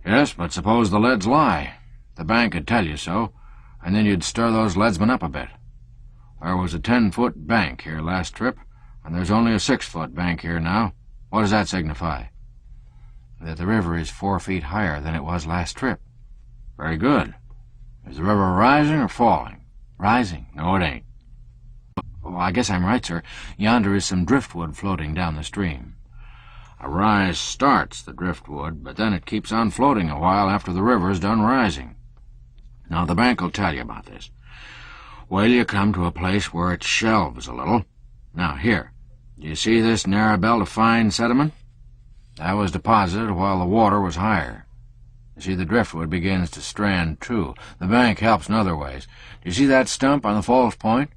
"Yes, but suppose the leads lie. The bank would tell you so, and then you'd stir those leadsmen up a bit. There was a 10-foot bank here last trip, and there's only a 6-foot bank here now. What does that signify?" "That the river is 4 feet higher than it was last trip." "Very good. Is the river rising or falling?" "Rising." "No, it ain't." "Oh, I guess I'm right, sir. Yonder is some driftwood floating down the stream." "A rise starts the driftwood, but then it keeps on floating a while after the river's done rising. Now, the bank will tell you about this. Well, you come to a place where it shelves a little. Now, here, do you see this narrow belt of fine sediment? That was deposited while the water was higher. You see, the driftwood begins to strand, too. The bank helps in other ways. Do you see that stump on the false point?"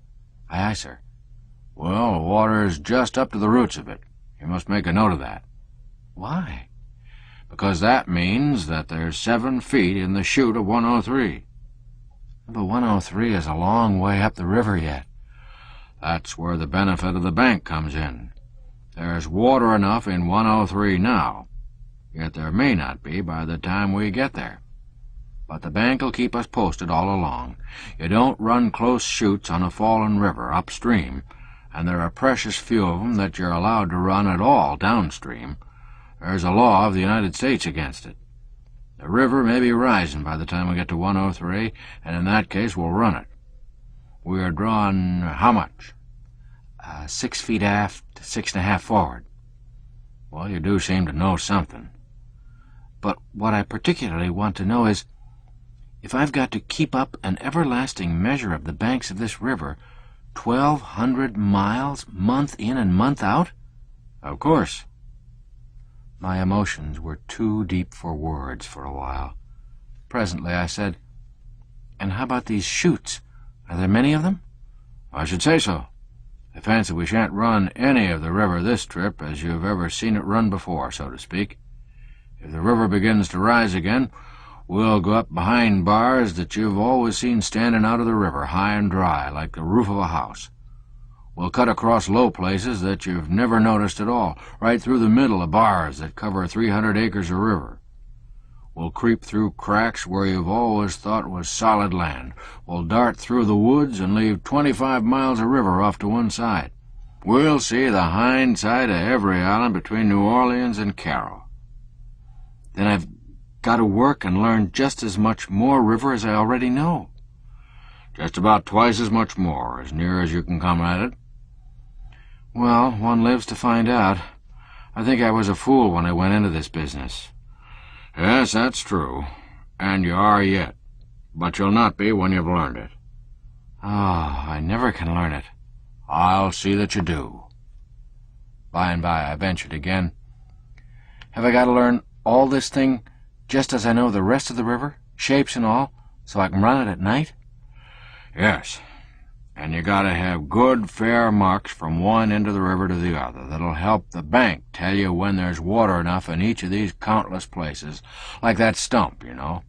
"Aye, aye, sir." "Well, the water is just up to the roots of it. You must make a note of that." "Why?" "Because that means that there's 7 feet in the chute of 103. "But 103 is a long way up the river yet." "That's where the benefit of the bank comes in. There's water enough in 103 now, yet there may not be by the time we get there. But the bank'll keep us posted all along. You don't run close chutes on a fallen river upstream, and there are precious few of 'em that you're allowed to run at all downstream. There's a law of the United States against it. The river may be rising by the time we get to 103, and in that case we'll run it. We are drawing how much?" 6 feet aft, 6.5 forward." "Well, you do seem to know something." "But what I particularly want to know is, if I've got to keep up an everlasting measure of the banks of this river, 1,200 miles, month in and month out?" "Of course." My emotions were too deep for words for a while. Presently I said, "And how about these chutes? Are there many of them?" "I should say so. I fancy we shan't run any of the river this trip as you've ever seen it run before, so to speak. If the river begins to rise again, we'll go up behind bars that you've always seen standing out of the river, high and dry, like the roof of a house. We'll cut across low places that you've never noticed at all, right through the middle of bars that cover 300 acres of river. We'll creep through cracks where you've always thought was solid land. We'll dart through the woods and leave 25 miles of river off to one side. We'll see the hind side of every island between New Orleans and Carroll." "Then I've got to work and learn just as much more river as I already know." "Just about twice as much more, as near as you can come at it." "Well, one lives to find out. I think I was a fool when I went into this business." "Yes, that's true. And you are yet. But you'll not be when you've learned it." "Oh, I never can learn it." "I'll see that you do." By and by I ventured again, "Have I got to learn all this thing just as I know the rest of the river, shapes and all, so I can run it at night? Yes. And you gotta have good, fair marks from one end of the river to the other. That'll help the bank tell you when there's water enough in each of these countless places, like that stump, you know.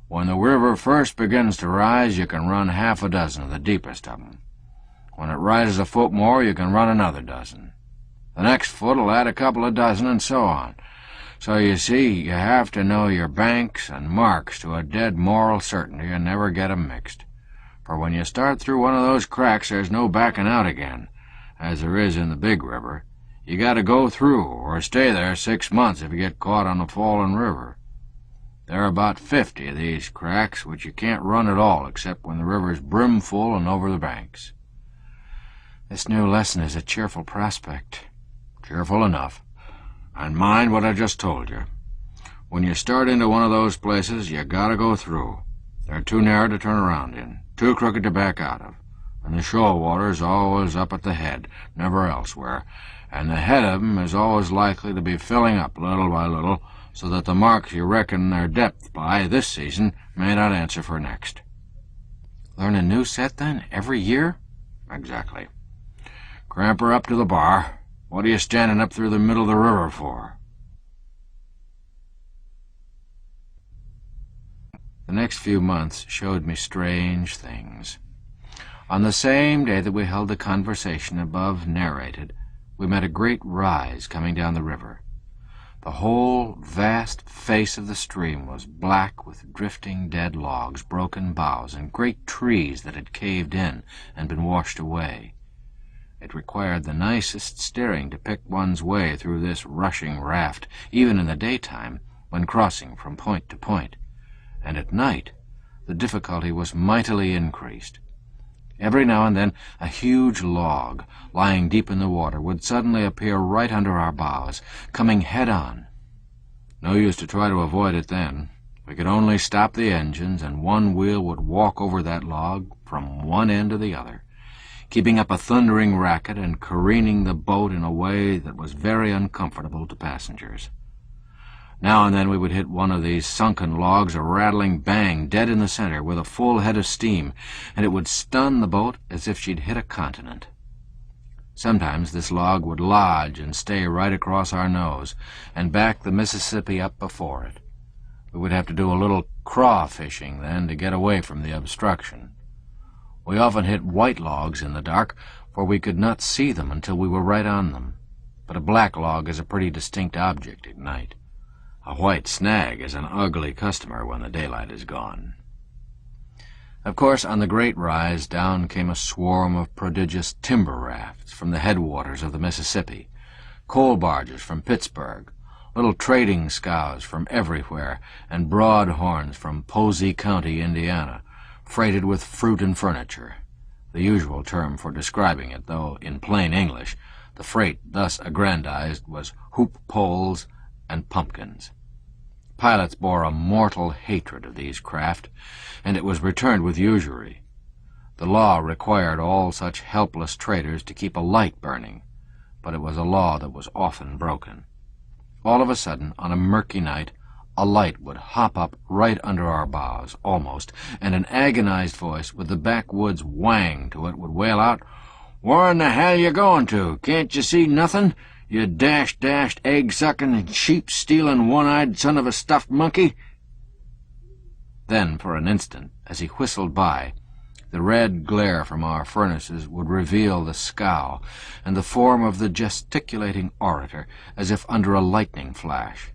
When the river first begins to rise, you can run half a dozen of the deepest of them. When it rises a foot more, you can run another dozen. The next foot will add a couple of dozen, and so on. So you see, you have to know your banks and marks to a dead moral certainty and never get 'em mixed. For when you start through one of those cracks, there's no backing out again, as there is in the big river. You got to go through, or stay there 6 months if you get caught on the fallen river. There are about 50 of these cracks, which you can't run at all except when the river's brimful and over the banks. This new lesson is a cheerful prospect. Cheerful enough. And mind what I just told you. When you start into one of those places, you got to go through. They're too narrow to turn around in, too crooked to back out of. And the shoal water's always up at the head, never elsewhere, and the head of 'em is always likely to be filling up little by little, so that the marks you reckon their depth by this season may not answer for next. Learn a new set, then, every year? Exactly. Cramp her up to the bar. What are you standing up through the middle of the river for? The next few months showed me strange things. On the same day that we held the conversation above narrated, we met a great rise coming down the river. The whole vast face of the stream was black with drifting dead logs, broken boughs, and great trees that had caved in and been washed away. It required the nicest steering to pick one's way through this rushing raft, even in the daytime, when crossing from point to point. And at night, the difficulty was mightily increased. Every now and then, a huge log, lying deep in the water, would suddenly appear right under our bows, coming head-on. No use to try to avoid it then. We could only stop the engines, and one wheel would walk over that log from one end to the other, keeping up a thundering racket and careening the boat in a way that was very uncomfortable to passengers. Now and then we would hit one of these sunken logs a rattling bang dead in the center with a full head of steam, and it would stun the boat as if she'd hit a continent. Sometimes this log would lodge and stay right across our nose and back the Mississippi up before it. We would have to do a little crawfishing then to get away from the obstruction. We often hit white logs in the dark, for we could not see them until we were right on them. But a black log is a pretty distinct object at night. A white snag is an ugly customer when the daylight is gone. Of course, on the great rise, down came a swarm of prodigious timber rafts from the headwaters of the Mississippi, coal barges from Pittsburgh, little trading scows from everywhere, and broadhorns from Posey County, Indiana, freighted with fruit and furniture, the usual term for describing it, though in plain English the freight thus aggrandized was hoop poles and pumpkins. Pilots bore a mortal hatred of these craft, and it was returned with usury. The law required all such helpless traders to keep a light burning, but it was a law that was often broken. All of a sudden, on a murky night, a light would hop up right under our bows, almost, and an agonized voice with the backwoods wang to it would wail out, "Where in the hell you going to? Can't you see nothing? You dashed, egg-sucking and sheep-stealing, one-eyed son of a stuffed monkey?" Then, for an instant, as he whistled by, the red glare from our furnaces would reveal the scow and the form of the gesticulating orator, as if under a lightning flash.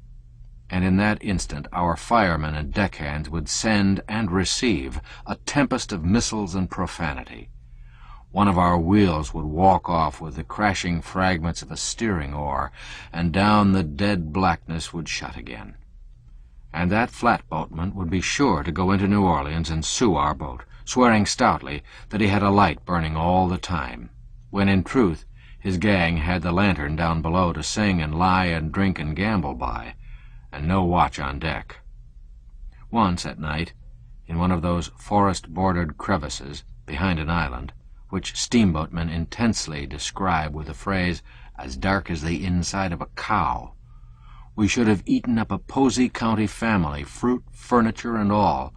And in that instant our firemen and deckhands would send and receive a tempest of missiles and profanity. One of our wheels would walk off with the crashing fragments of a steering oar, and down the dead blackness would shut again. And that flatboatman would be sure to go into New Orleans and sue our boat, swearing stoutly that he had a light burning all the time, when in truth his gang had the lantern down below to sing and lie and drink and gamble by, and no watch on deck. Once at night, in one of those forest-bordered crevices behind an island, which steamboatmen intensely describe with the phrase, "as dark as the inside of a cow," We should have eaten up a Posey County family, fruit, furniture, and all,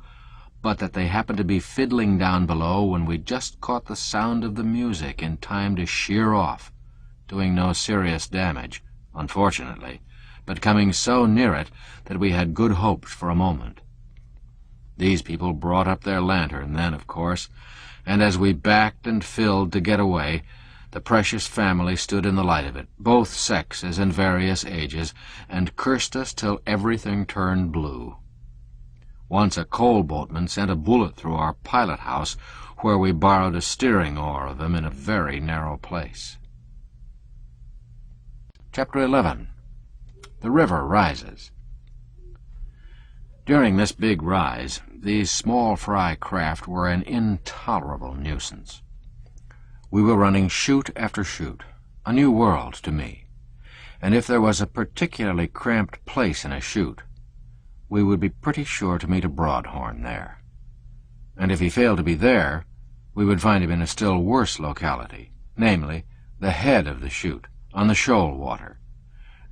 but that they happened to be fiddling down below when we just caught the sound of the music in time to sheer off, doing no serious damage, unfortunately, but coming so near it that we had good hopes for a moment. These people brought up their lantern then, of course, and as we backed and filled to get away, the precious family stood in the light of it, both sexes and various ages, and cursed us till everything turned blue. Once a coal boatman sent a bullet through our pilot house, where we borrowed a steering oar of him in a very narrow place. Chapter 11. The River Rises. During this big rise, these small fry craft were an intolerable nuisance. We were running chute after chute, a new world to me, and if there was a particularly cramped place in a chute, we would be pretty sure to meet a broadhorn there. And if he failed to be there, we would find him in a still worse locality, namely, the head of the chute, on the shoal water,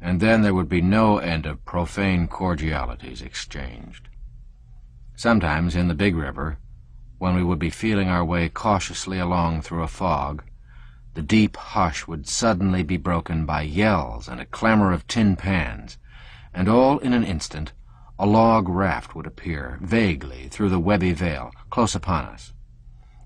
and then there would be no end of profane cordialities exchanged. Sometimes in the big river, when we would be feeling our way cautiously along through a fog, the deep hush would suddenly be broken by yells and a clamor of tin pans, and all in an instant a log raft would appear vaguely through the webby veil close upon us.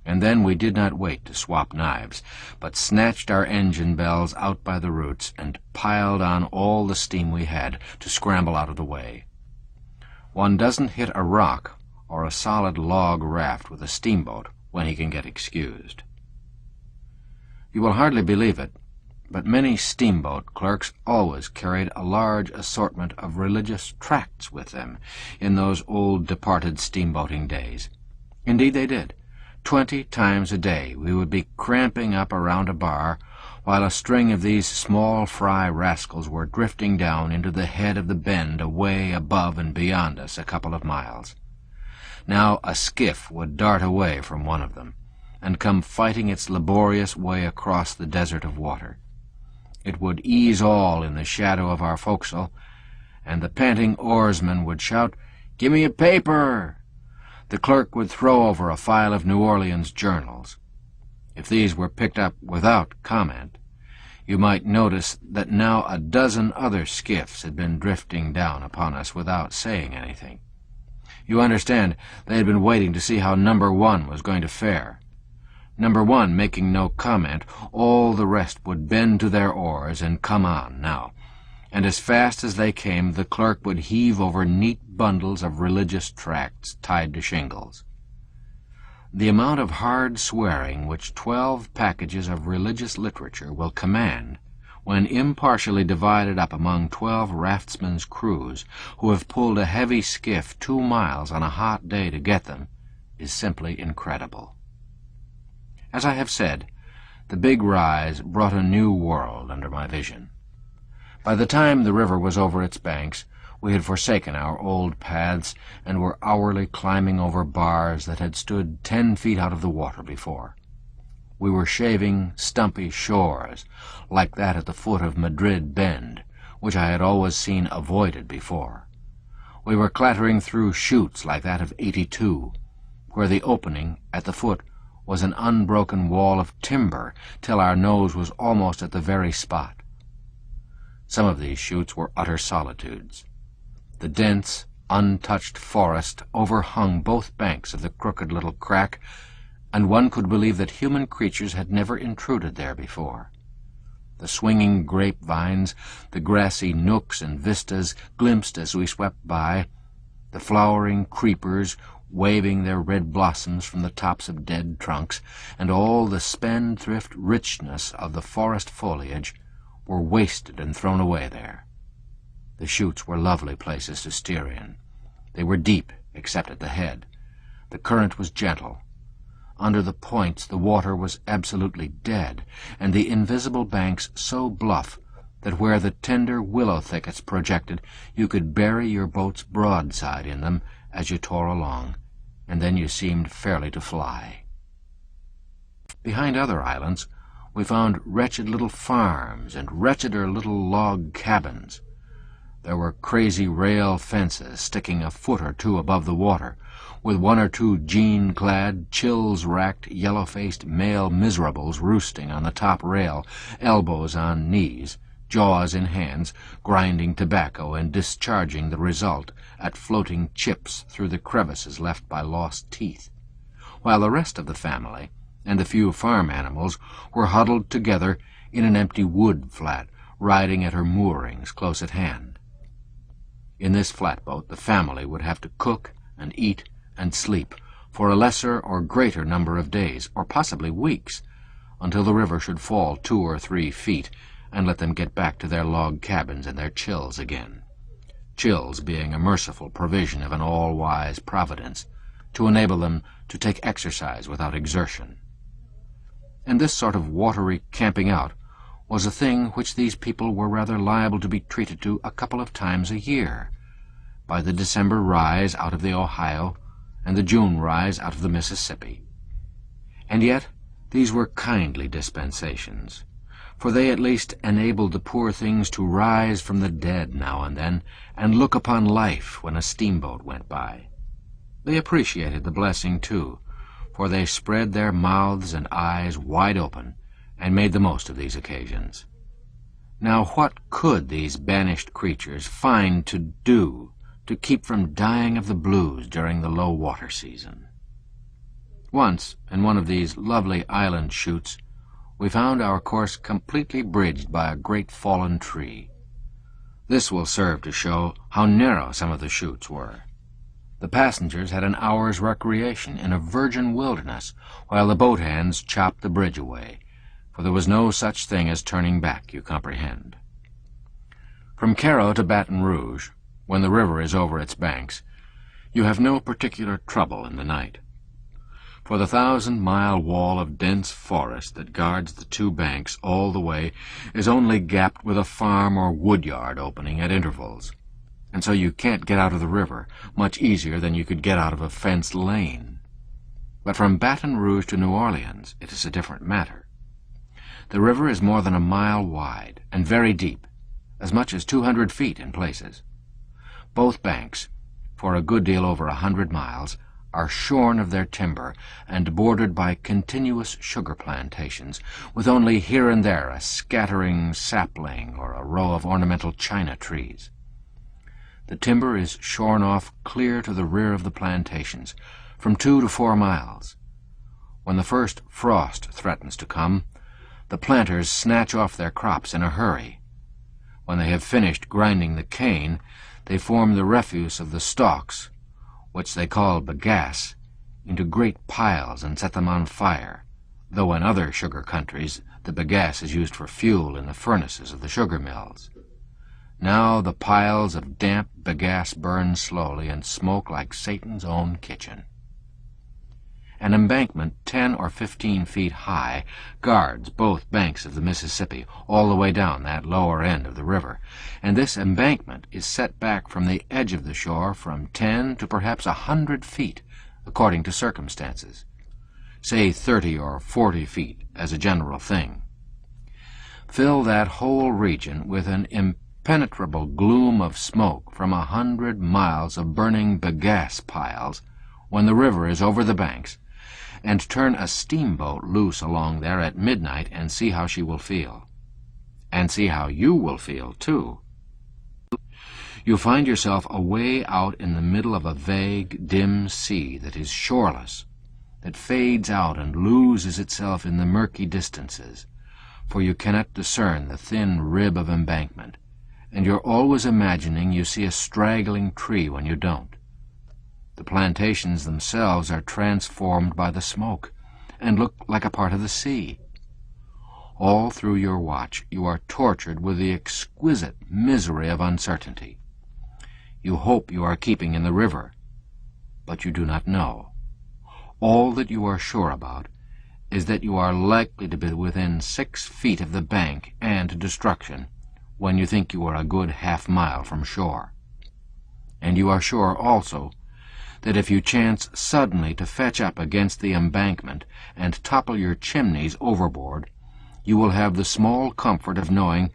And then we did not wait to swap knives, but snatched our engine bells out by the roots and piled on all the steam we had to scramble out of the way. One doesn't hit a rock or a solid log raft with a steamboat when he can get excused. You will hardly believe it, but many steamboat clerks always carried a large assortment of religious tracts with them in those old departed steamboating days. Indeed they did. 20 times a day we would be cramping up around a bar while a string of these small fry rascals were drifting down into the head of the bend away above and beyond us a couple of miles. Now a skiff would dart away from one of them, and come fighting its laborious way across the desert of water. It would ease all in the shadow of our forecastle, and the panting oarsman would shout, "Give me a paper!" The clerk would throw over a file of New Orleans journals. If these were picked up without comment, you might notice that now a dozen other skiffs had been drifting down upon us without saying anything. You understand, they had been waiting to see how number one was going to fare. Number one making no comment, all the rest would bend to their oars and come on now, and as fast as they came the clerk would heave over neat bundles of religious tracts tied to shingles. The amount of hard swearing which 12 packages of religious literature will command when impartially divided up among 12 raftsmen's crews who have pulled a heavy skiff 2 miles on a hot day to get them, is simply incredible. As I have said, the big rise brought a new world under my vision. By the time the river was over its banks, we had forsaken our old paths and were hourly climbing over bars that had stood 10 feet out of the water before. We were shaving stumpy shores, like that at the foot of Madrid Bend, which I had always seen avoided before. We were clattering through chutes like that of 82, where the opening at the foot was an unbroken wall of timber till our nose was almost at the very spot. Some of these chutes were utter solitudes. The dense, untouched forest overhung both banks of the crooked little crack, and one could believe that human creatures had never intruded there before. The swinging grapevines, the grassy nooks and vistas glimpsed as we swept by, the flowering creepers waving their red blossoms from the tops of dead trunks, and all the spendthrift richness of the forest foliage were wasted and thrown away there. The chutes were lovely places to steer in. They were deep, except at the head. The current was gentle. Under the points the water was absolutely dead, and the invisible banks so bluff that where the tender willow thickets projected you could bury your boat's broadside in them as you tore along, and then you seemed fairly to fly. Behind other islands we found wretched little farms and wretcheder little log cabins. There were crazy rail fences sticking a foot or two above the water, with one or two jean-clad, chills-racked, yellow-faced male miserables roosting on the top rail, elbows on knees, jaws in hands, grinding tobacco and discharging the result at floating chips through the crevices left by lost teeth, while the rest of the family and the few farm animals were huddled together in an empty wood flat, riding at her moorings close at hand. In this flatboat the family would have to cook and eat and sleep for a lesser or greater number of days, or possibly weeks, until the river should fall 2 or 3 feet and let them get back to their log cabins and their chills again. Chills being a merciful provision of an all-wise Providence to enable them to take exercise without exertion. And this sort of watery camping out was a thing which these people were rather liable to be treated to a couple of times a year, by the December rise out of the Ohio and the June rise out of the Mississippi. And yet these were kindly dispensations, for they at least enabled the poor things to rise from the dead now and then and look upon life when a steamboat went by. They appreciated the blessing, too, for they spread their mouths and eyes wide open and made the most of these occasions. Now what could these banished creatures find to do to keep from dying of the blues during the low water season? Once, in one of these lovely island chutes, we found our course completely bridged by a great fallen tree. This will serve to show how narrow some of the chutes were. The passengers had an hour's recreation in a virgin wilderness, while the boat hands chopped the bridge away, for there was no such thing as turning back, you comprehend. From Cairo to Baton Rouge, when the river is over its banks, you have no particular trouble in the night, for the 1,000-mile wall of dense forest that guards the 2 banks all the way is only gapped with a farm or woodyard opening at intervals, and so you can't get out of the river much easier than you could get out of a fenced lane. But from Baton Rouge to New Orleans it is a different matter. The river is more than a mile wide and very deep, as much as 200 feet in places. Both banks, for a good deal over 100 miles, are shorn of their timber and bordered by continuous sugar plantations, with only here and there a scattering sapling or a row of ornamental china trees. The timber is shorn off clear to the rear of the plantations, from 2 to 4 miles. When the first frost threatens to come, the planters snatch off their crops in a hurry. When they have finished grinding the cane, they form the refuse of the stalks, which they call bagasse, into great piles and set them on fire, though in other sugar countries the bagasse is used for fuel in the furnaces of the sugar mills. Now the piles of damp bagasse burn slowly and smoke like Satan's own kitchen. An embankment 10 or 15 feet high guards both banks of the Mississippi all the way down that lower end of the river, and this embankment is set back from the edge of the shore from 10 to perhaps 100 feet, according to circumstances. Say 30 or 40 feet as a general thing. Fill that whole region with an impenetrable gloom of smoke from 100 miles of burning bagasse piles when the river is over the banks, and turn a steamboat loose along there at midnight and see how she will feel. And see how you will feel, too. You find yourself away out in the middle of a vague, dim sea that is shoreless, that fades out and loses itself in the murky distances, for you cannot discern the thin rib of embankment, and you're always imagining you see a straggling tree when you don't. The plantations themselves are transformed by the smoke, and look like a part of the sea. All through your watch you are tortured with the exquisite misery of uncertainty. You hope you are keeping in the river, but you do not know. All that you are sure about is that you are likely to be within 6 feet of the bank and destruction when you think you are a good half-mile from shore. And you are sure also that if you chance suddenly to fetch up against the embankment and topple your chimneys overboard, you will have the small comfort of knowing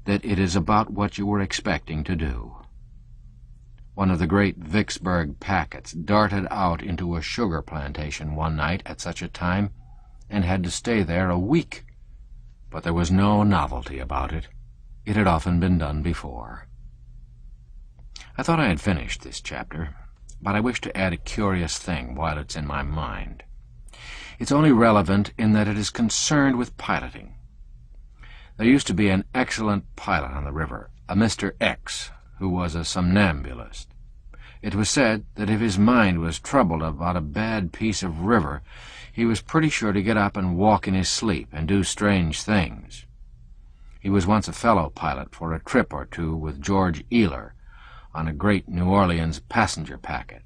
that it is about what you were expecting to do. One of the great Vicksburg packets darted out into a sugar plantation one night at such a time, and had to stay there a week. But there was no novelty about it. It had often been done before. I thought I had finished this chapter, but I wish to add a curious thing while it's in my mind. It's only relevant in that it is concerned with piloting. There used to be an excellent pilot on the river, a Mr. X, who was a somnambulist. It was said that if his mind was troubled about a bad piece of river, he was pretty sure to get up and walk in his sleep and do strange things. He was once a fellow pilot for a trip or two with George Ealer on a great New Orleans passenger packet.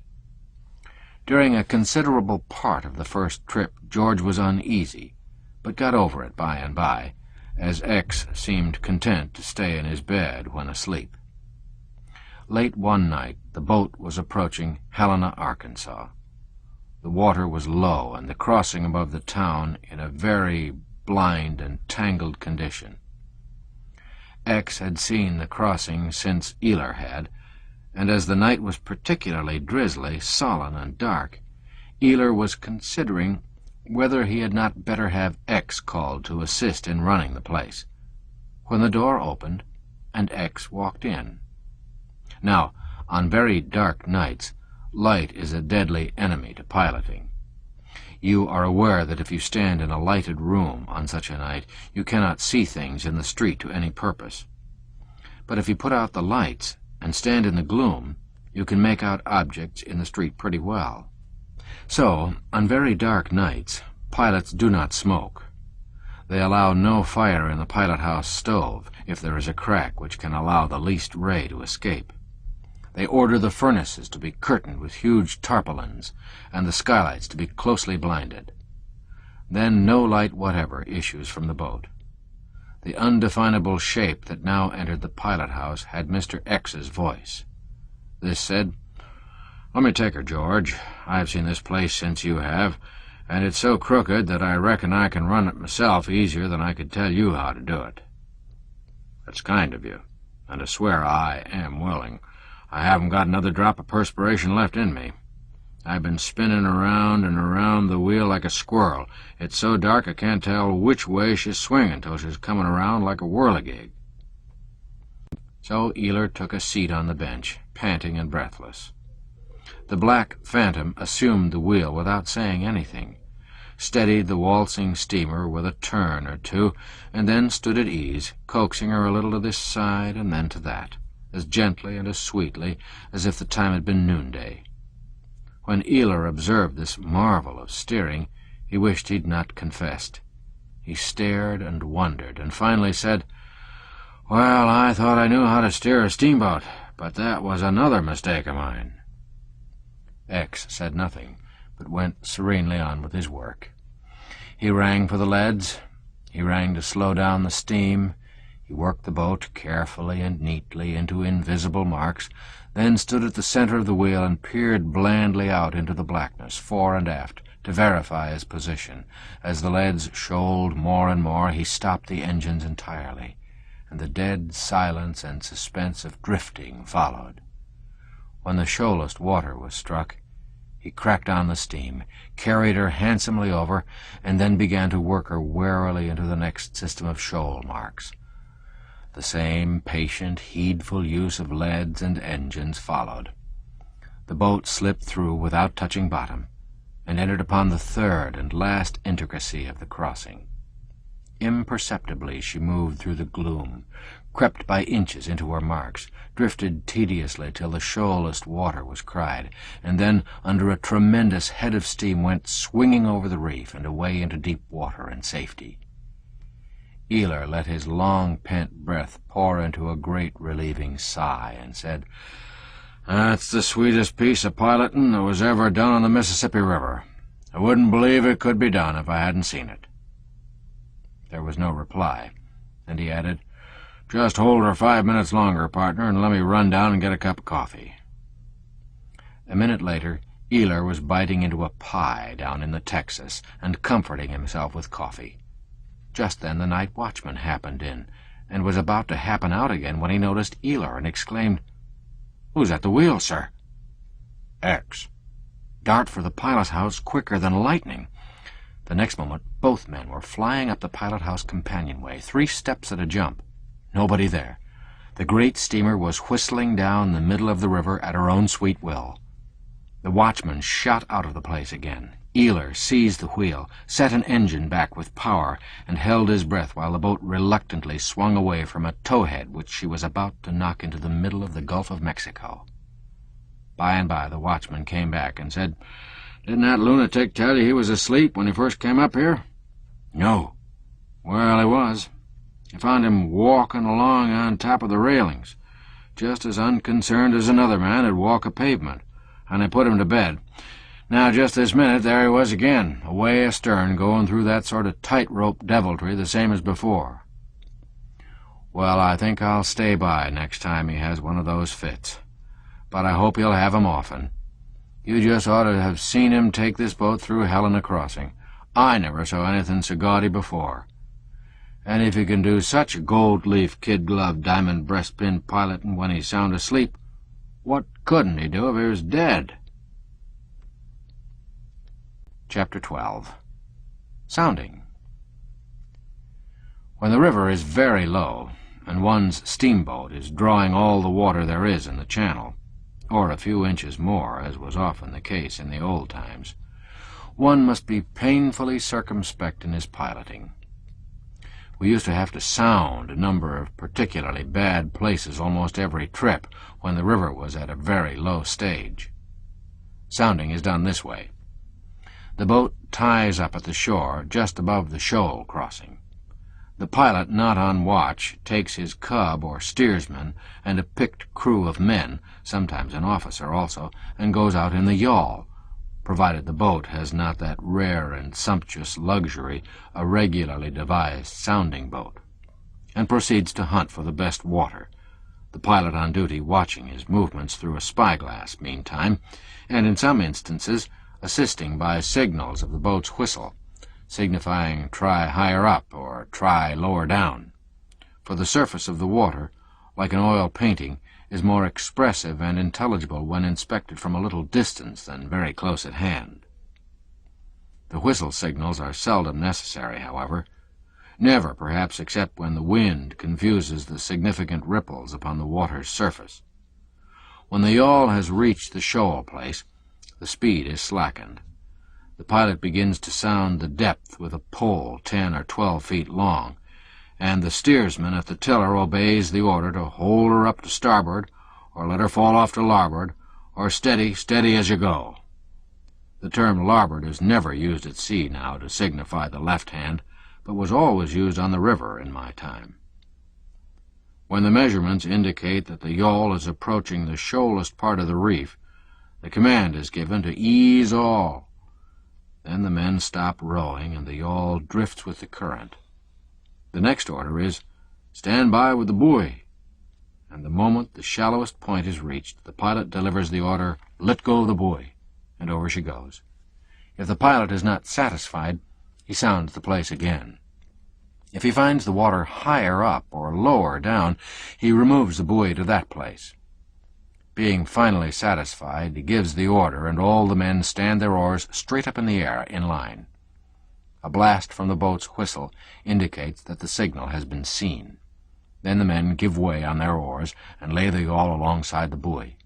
During a considerable part of the first trip, George was uneasy, but got over it by and by, as X seemed content to stay in his bed when asleep. Late one night, the boat was approaching Helena, Arkansas. The water was low, and the crossing above the town in a very blind and tangled condition. X had seen the crossing since Ealer had, and as the night was particularly drizzly, sullen, and dark, Ealer was considering whether he had not better have X called to assist in running the place, when the door opened and X walked in. Now, on very dark nights, light is a deadly enemy to piloting. You are aware that if you stand in a lighted room on such a night, you cannot see things in the street to any purpose. But if you put out the lights and stand in the gloom, you can make out objects in the street pretty well. So, on very dark nights, pilots do not smoke. They allow no fire in the pilot-house stove if there is a crack which can allow the least ray to escape. They order the furnaces to be curtained with huge tarpaulins, and the skylights to be closely blinded. Then no light whatever issues from the boat. The undefinable shape that now entered the pilot-house had Mr. X's voice. This said, "Let me take her, George. I've seen this place since you have, and it's so crooked that I reckon I can run it myself easier than I could tell you how to do it." "That's kind of you, and I swear I am willing. I haven't got another drop of perspiration left in me. I've been spinning around and around the wheel like a squirrel. It's so dark I can't tell which way she's swinging till she's coming around like a whirligig." So Ealer took a seat on the bench, panting and breathless. The black phantom assumed the wheel without saying anything, steadied the waltzing steamer with a turn or two, and then stood at ease, coaxing her a little to this side and then to that, as gently and as sweetly as if the time had been noonday. When Ealer observed this marvel of steering, he wished he'd not confessed. He stared and wondered, and finally said, "Well, I thought I knew how to steer a steamboat, but that was another mistake of mine." X said nothing, but went serenely on with his work. He rang for the leads. He rang to slow down the steam. He worked the boat carefully and neatly into invisible marks, then stood at the center of the wheel and peered blandly out into the blackness, fore and aft, to verify his position. As the leads shoaled more and more, he stopped the engines entirely, and the dead silence and suspense of drifting followed. When the shoalest water was struck, he cracked on the steam, carried her handsomely over, and then began to work her warily into the next system of shoal marks. The same patient, heedful use of leads and engines followed. The boat slipped through without touching bottom, and entered upon the third and last intricacy of the crossing. Imperceptibly she moved through the gloom, crept by inches into her marks, drifted tediously till the shoalest water was cried, and then, under a tremendous head of steam, went swinging over the reef and away into deep water and safety. Ealer let his long-pent breath pour into a great relieving sigh and said, "That's the sweetest piece of piloting that was ever done on the Mississippi River. I wouldn't believe it could be done if I hadn't seen it." There was no reply, and he added, "Just hold her 5 minutes longer, partner, and let me run down and get a cup of coffee." A minute later, Ealer was biting into a pie down in the Texas and comforting himself with coffee. Just then the night watchman happened in, and was about to happen out again when he noticed Eeylar and exclaimed, "Who's at the wheel, sir?" "X." Dart for the pilot-house quicker than lightning. The next moment, both men were flying up the pilot-house companionway, 3 steps at a jump. Nobody there. The great steamer was whistling down the middle of the river at her own sweet will. The watchman shot out of the place again. Eeylar seized the wheel, set an engine back with power, and held his breath while the boat reluctantly swung away from a towhead which she was about to knock into the middle of the Gulf of Mexico. By and by the watchman came back and said, "Didn't that lunatic tell you he was asleep when he first came up here?" "No." "Well, he was. I found him walking along on top of the railings, just as unconcerned as another man would walk a pavement, and I put him to bed. Now, just this minute, there he was again, away astern, going through that sort of tightrope deviltry the same as before. Well, I think I'll stay by next time he has one of those fits, but I hope he'll have 'em often. You just ought to have seen him take this boat through Helena Crossing. I never saw anything so gaudy before. And if he can do such a gold-leaf, kid-glove, diamond breastpin piloting when he's sound asleep, what couldn't he do if he was dead?" Chapter 12. Sounding. When the river is very low, and one's steamboat is drawing all the water there is in the channel, or a few inches more, as was often the case in the old times, one must be painfully circumspect in his piloting. We used to have to sound a number of particularly bad places almost every trip when the river was at a very low stage. Sounding is done this way. The boat ties up at the shore just above the shoal crossing. The pilot, not on watch, takes his cub or steersman and a picked crew of men, sometimes an officer also, and goes out in the yawl, provided the boat has not that rare and sumptuous luxury, a regularly devised sounding boat, and proceeds to hunt for the best water, the pilot on duty watching his movements through a spyglass meantime, and in some instances assisting by signals of the boat's whistle, signifying "try higher up" or "try lower down," for the surface of the water, like an oil painting, is more expressive and intelligible when inspected from a little distance than very close at hand. The whistle signals are seldom necessary, however, never perhaps except when the wind confuses the significant ripples upon the water's surface. When the yawl has reached the shoal place, the speed is slackened. The pilot begins to sound the depth with a pole 10 or 12 feet long, and the steersman at the tiller obeys the order to hold her up to starboard, or let her fall off to larboard, or steady, steady as you go. The term larboard is never used at sea now to signify the left hand, but was always used on the river in my time. When the measurements indicate that the yawl is approaching the shoalest part of the reef, the command is given to ease all. Then the men stop rowing, and the yawl drifts with the current. The next order is, "Stand by with the buoy," and the moment the shallowest point is reached, the pilot delivers the order, "Let go of the buoy," and over she goes. If the pilot is not satisfied, he sounds the place again. If he finds the water higher up or lower down, he removes the buoy to that place. Being finally satisfied, he gives the order, and all the men stand their oars straight up in the air, in line. A blast from the boat's whistle indicates that the signal has been seen. Then the men give way on their oars and lay the yawl alongside the buoy.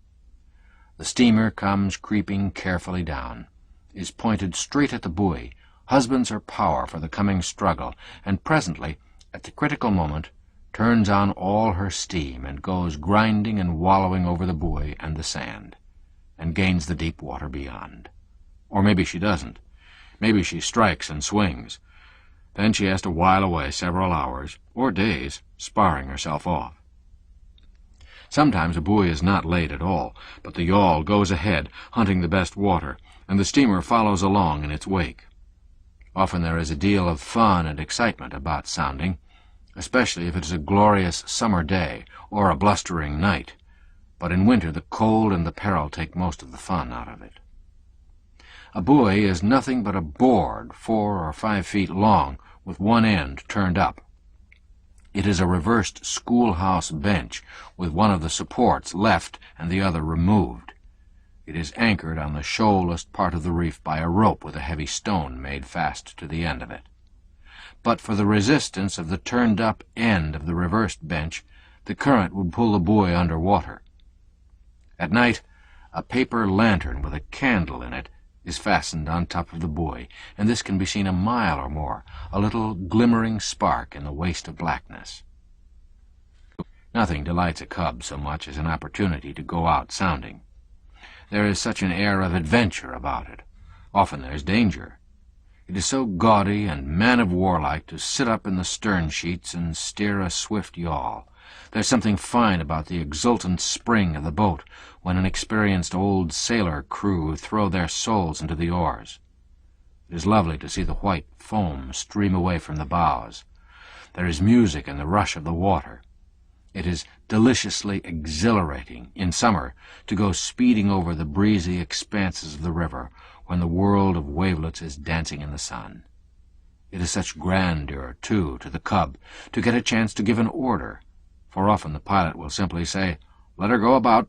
The steamer comes creeping carefully down, is pointed straight at the buoy, husbands her power for the coming struggle, and presently, at the critical moment, turns on all her steam and goes grinding and wallowing over the buoy and the sand, and gains the deep water beyond. Or maybe she doesn't. Maybe she strikes and swings. Then she has to while away several hours, or days, sparring herself off. Sometimes a buoy is not laid at all, but the yawl goes ahead, hunting the best water, and the steamer follows along in its wake. Often there is a deal of fun and excitement about sounding, especially if it is a glorious summer day or a blustering night, but in winter the cold and the peril take most of the fun out of it. A buoy is nothing but a board 4 or 5 feet long with one end turned up. It is a reversed schoolhouse bench, with one of the supports left and the other removed. It is anchored on the shoalest part of the reef by a rope with a heavy stone made fast to the end of it. But for the resistance of the turned-up end of the reversed bench, the current would pull the buoy under water. At night, a paper lantern with a candle in it is fastened on top of the buoy, and this can be seen a mile or more, a little glimmering spark in the waste of blackness. Nothing delights a cub so much as an opportunity to go out sounding. There is such an air of adventure about it. Often there is danger. It is so gaudy and man-of-war-like to sit up in the stern sheets and steer a swift yawl. There's something fine about the exultant spring of the boat when an experienced old sailor crew throw their souls into the oars. It is lovely to see the white foam stream away from the bows. There is music in the rush of the water. It is deliciously exhilarating, in summer, to go speeding over the breezy expanses of the river when the world of wavelets is dancing in the sun. It is such grandeur, too, to the cub to get a chance to give an order, for often the pilot will simply say, "Let her go about,"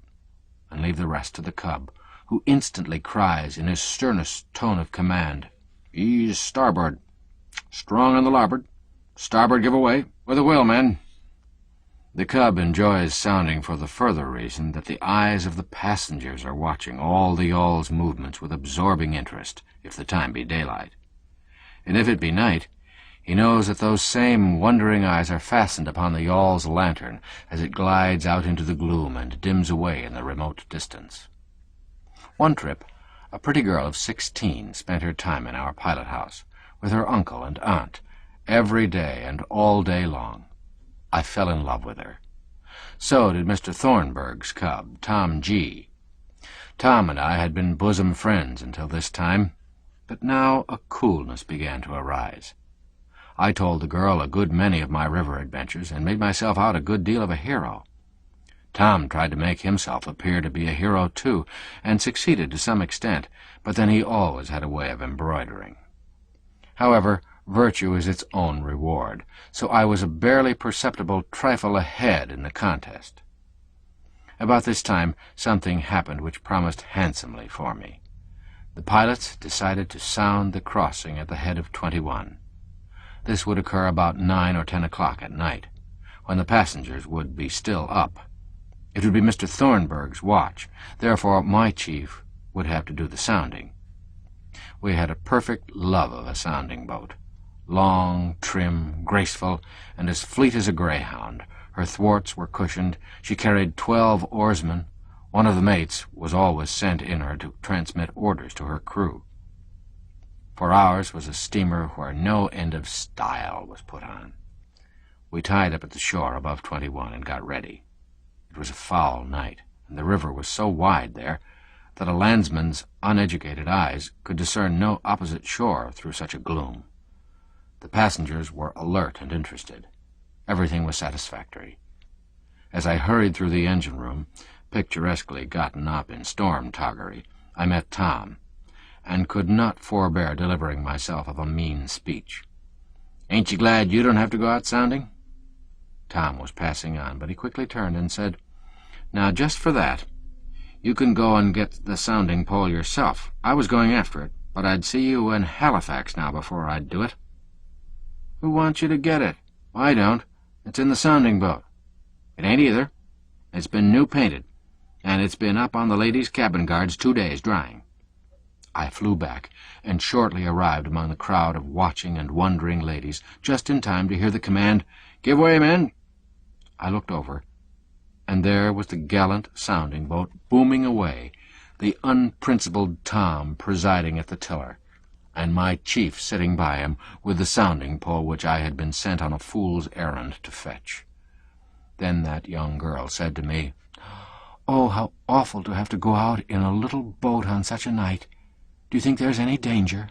and leave the rest to the cub, who instantly cries in his sternest tone of command, "Ease starboard. Strong on the larboard. Starboard give away. With a will, men." The cub enjoys sounding for the further reason that the eyes of the passengers are watching all the yawl's movements with absorbing interest, if the time be daylight. And if it be night, he knows that those same wondering eyes are fastened upon the yawl's lantern as it glides out into the gloom and dims away in the remote distance. One trip, a pretty girl of 16 spent her time in our pilot-house, with her uncle and aunt, every day and all day long. I fell in love with her. So did Mr. Thornburg's cub, Tom G. Tom and I had been bosom friends until this time, but now a coolness began to arise. I told the girl a good many of my river adventures and made myself out a good deal of a hero. Tom tried to make himself appear to be a hero, too, and succeeded to some extent, but then he always had a way of embroidering. However, virtue is its own reward, so I was a barely perceptible trifle ahead in the contest. About this time, something happened which promised handsomely for me. The pilots decided to sound the crossing at the head of 21. This would occur about 9 or 10 o'clock at night, when the passengers would be still up. It would be Mr. Thornburg's watch, therefore my chief would have to do the sounding. We had a perfect love of a sounding boat. Long, trim, graceful, and as fleet as a greyhound. Her thwarts were cushioned. She carried 12 oarsmen. One of the mates was always sent in her to transmit orders to her crew. For ours was a steamer where no end of style was put on. We tied up at the shore above 21 and got ready. It was a foul night, and the river was so wide there that a landsman's uneducated eyes could discern no opposite shore through such a gloom. The passengers were alert and interested. Everything was satisfactory. As I hurried through the engine room, picturesquely gotten up in storm toggery, I met Tom, and could not forbear delivering myself of a mean speech. "Ain't you glad you don't have to go out sounding?" Tom was passing on, but he quickly turned and said, "Now, just for that, you can go and get the sounding pole yourself. I was going after it, but I'd see you in Halifax now before I'd do it." "Who wants you to get it?" "I don't. It's in the sounding boat." "It ain't either. It's been new painted, and it's been up on the ladies' cabin guards 2 days drying." I flew back, and shortly arrived among the crowd of watching and wondering ladies, just in time to hear the command, "Give way, men!" I looked over, and there was the gallant sounding boat booming away, the unprincipled Tom presiding at the tiller, and my chief sitting by him with the sounding pole which I had been sent on a fool's errand to fetch. Then that young girl said to me, "Oh, how awful to have to go out in a little boat on such a night. Do you think there's any danger?"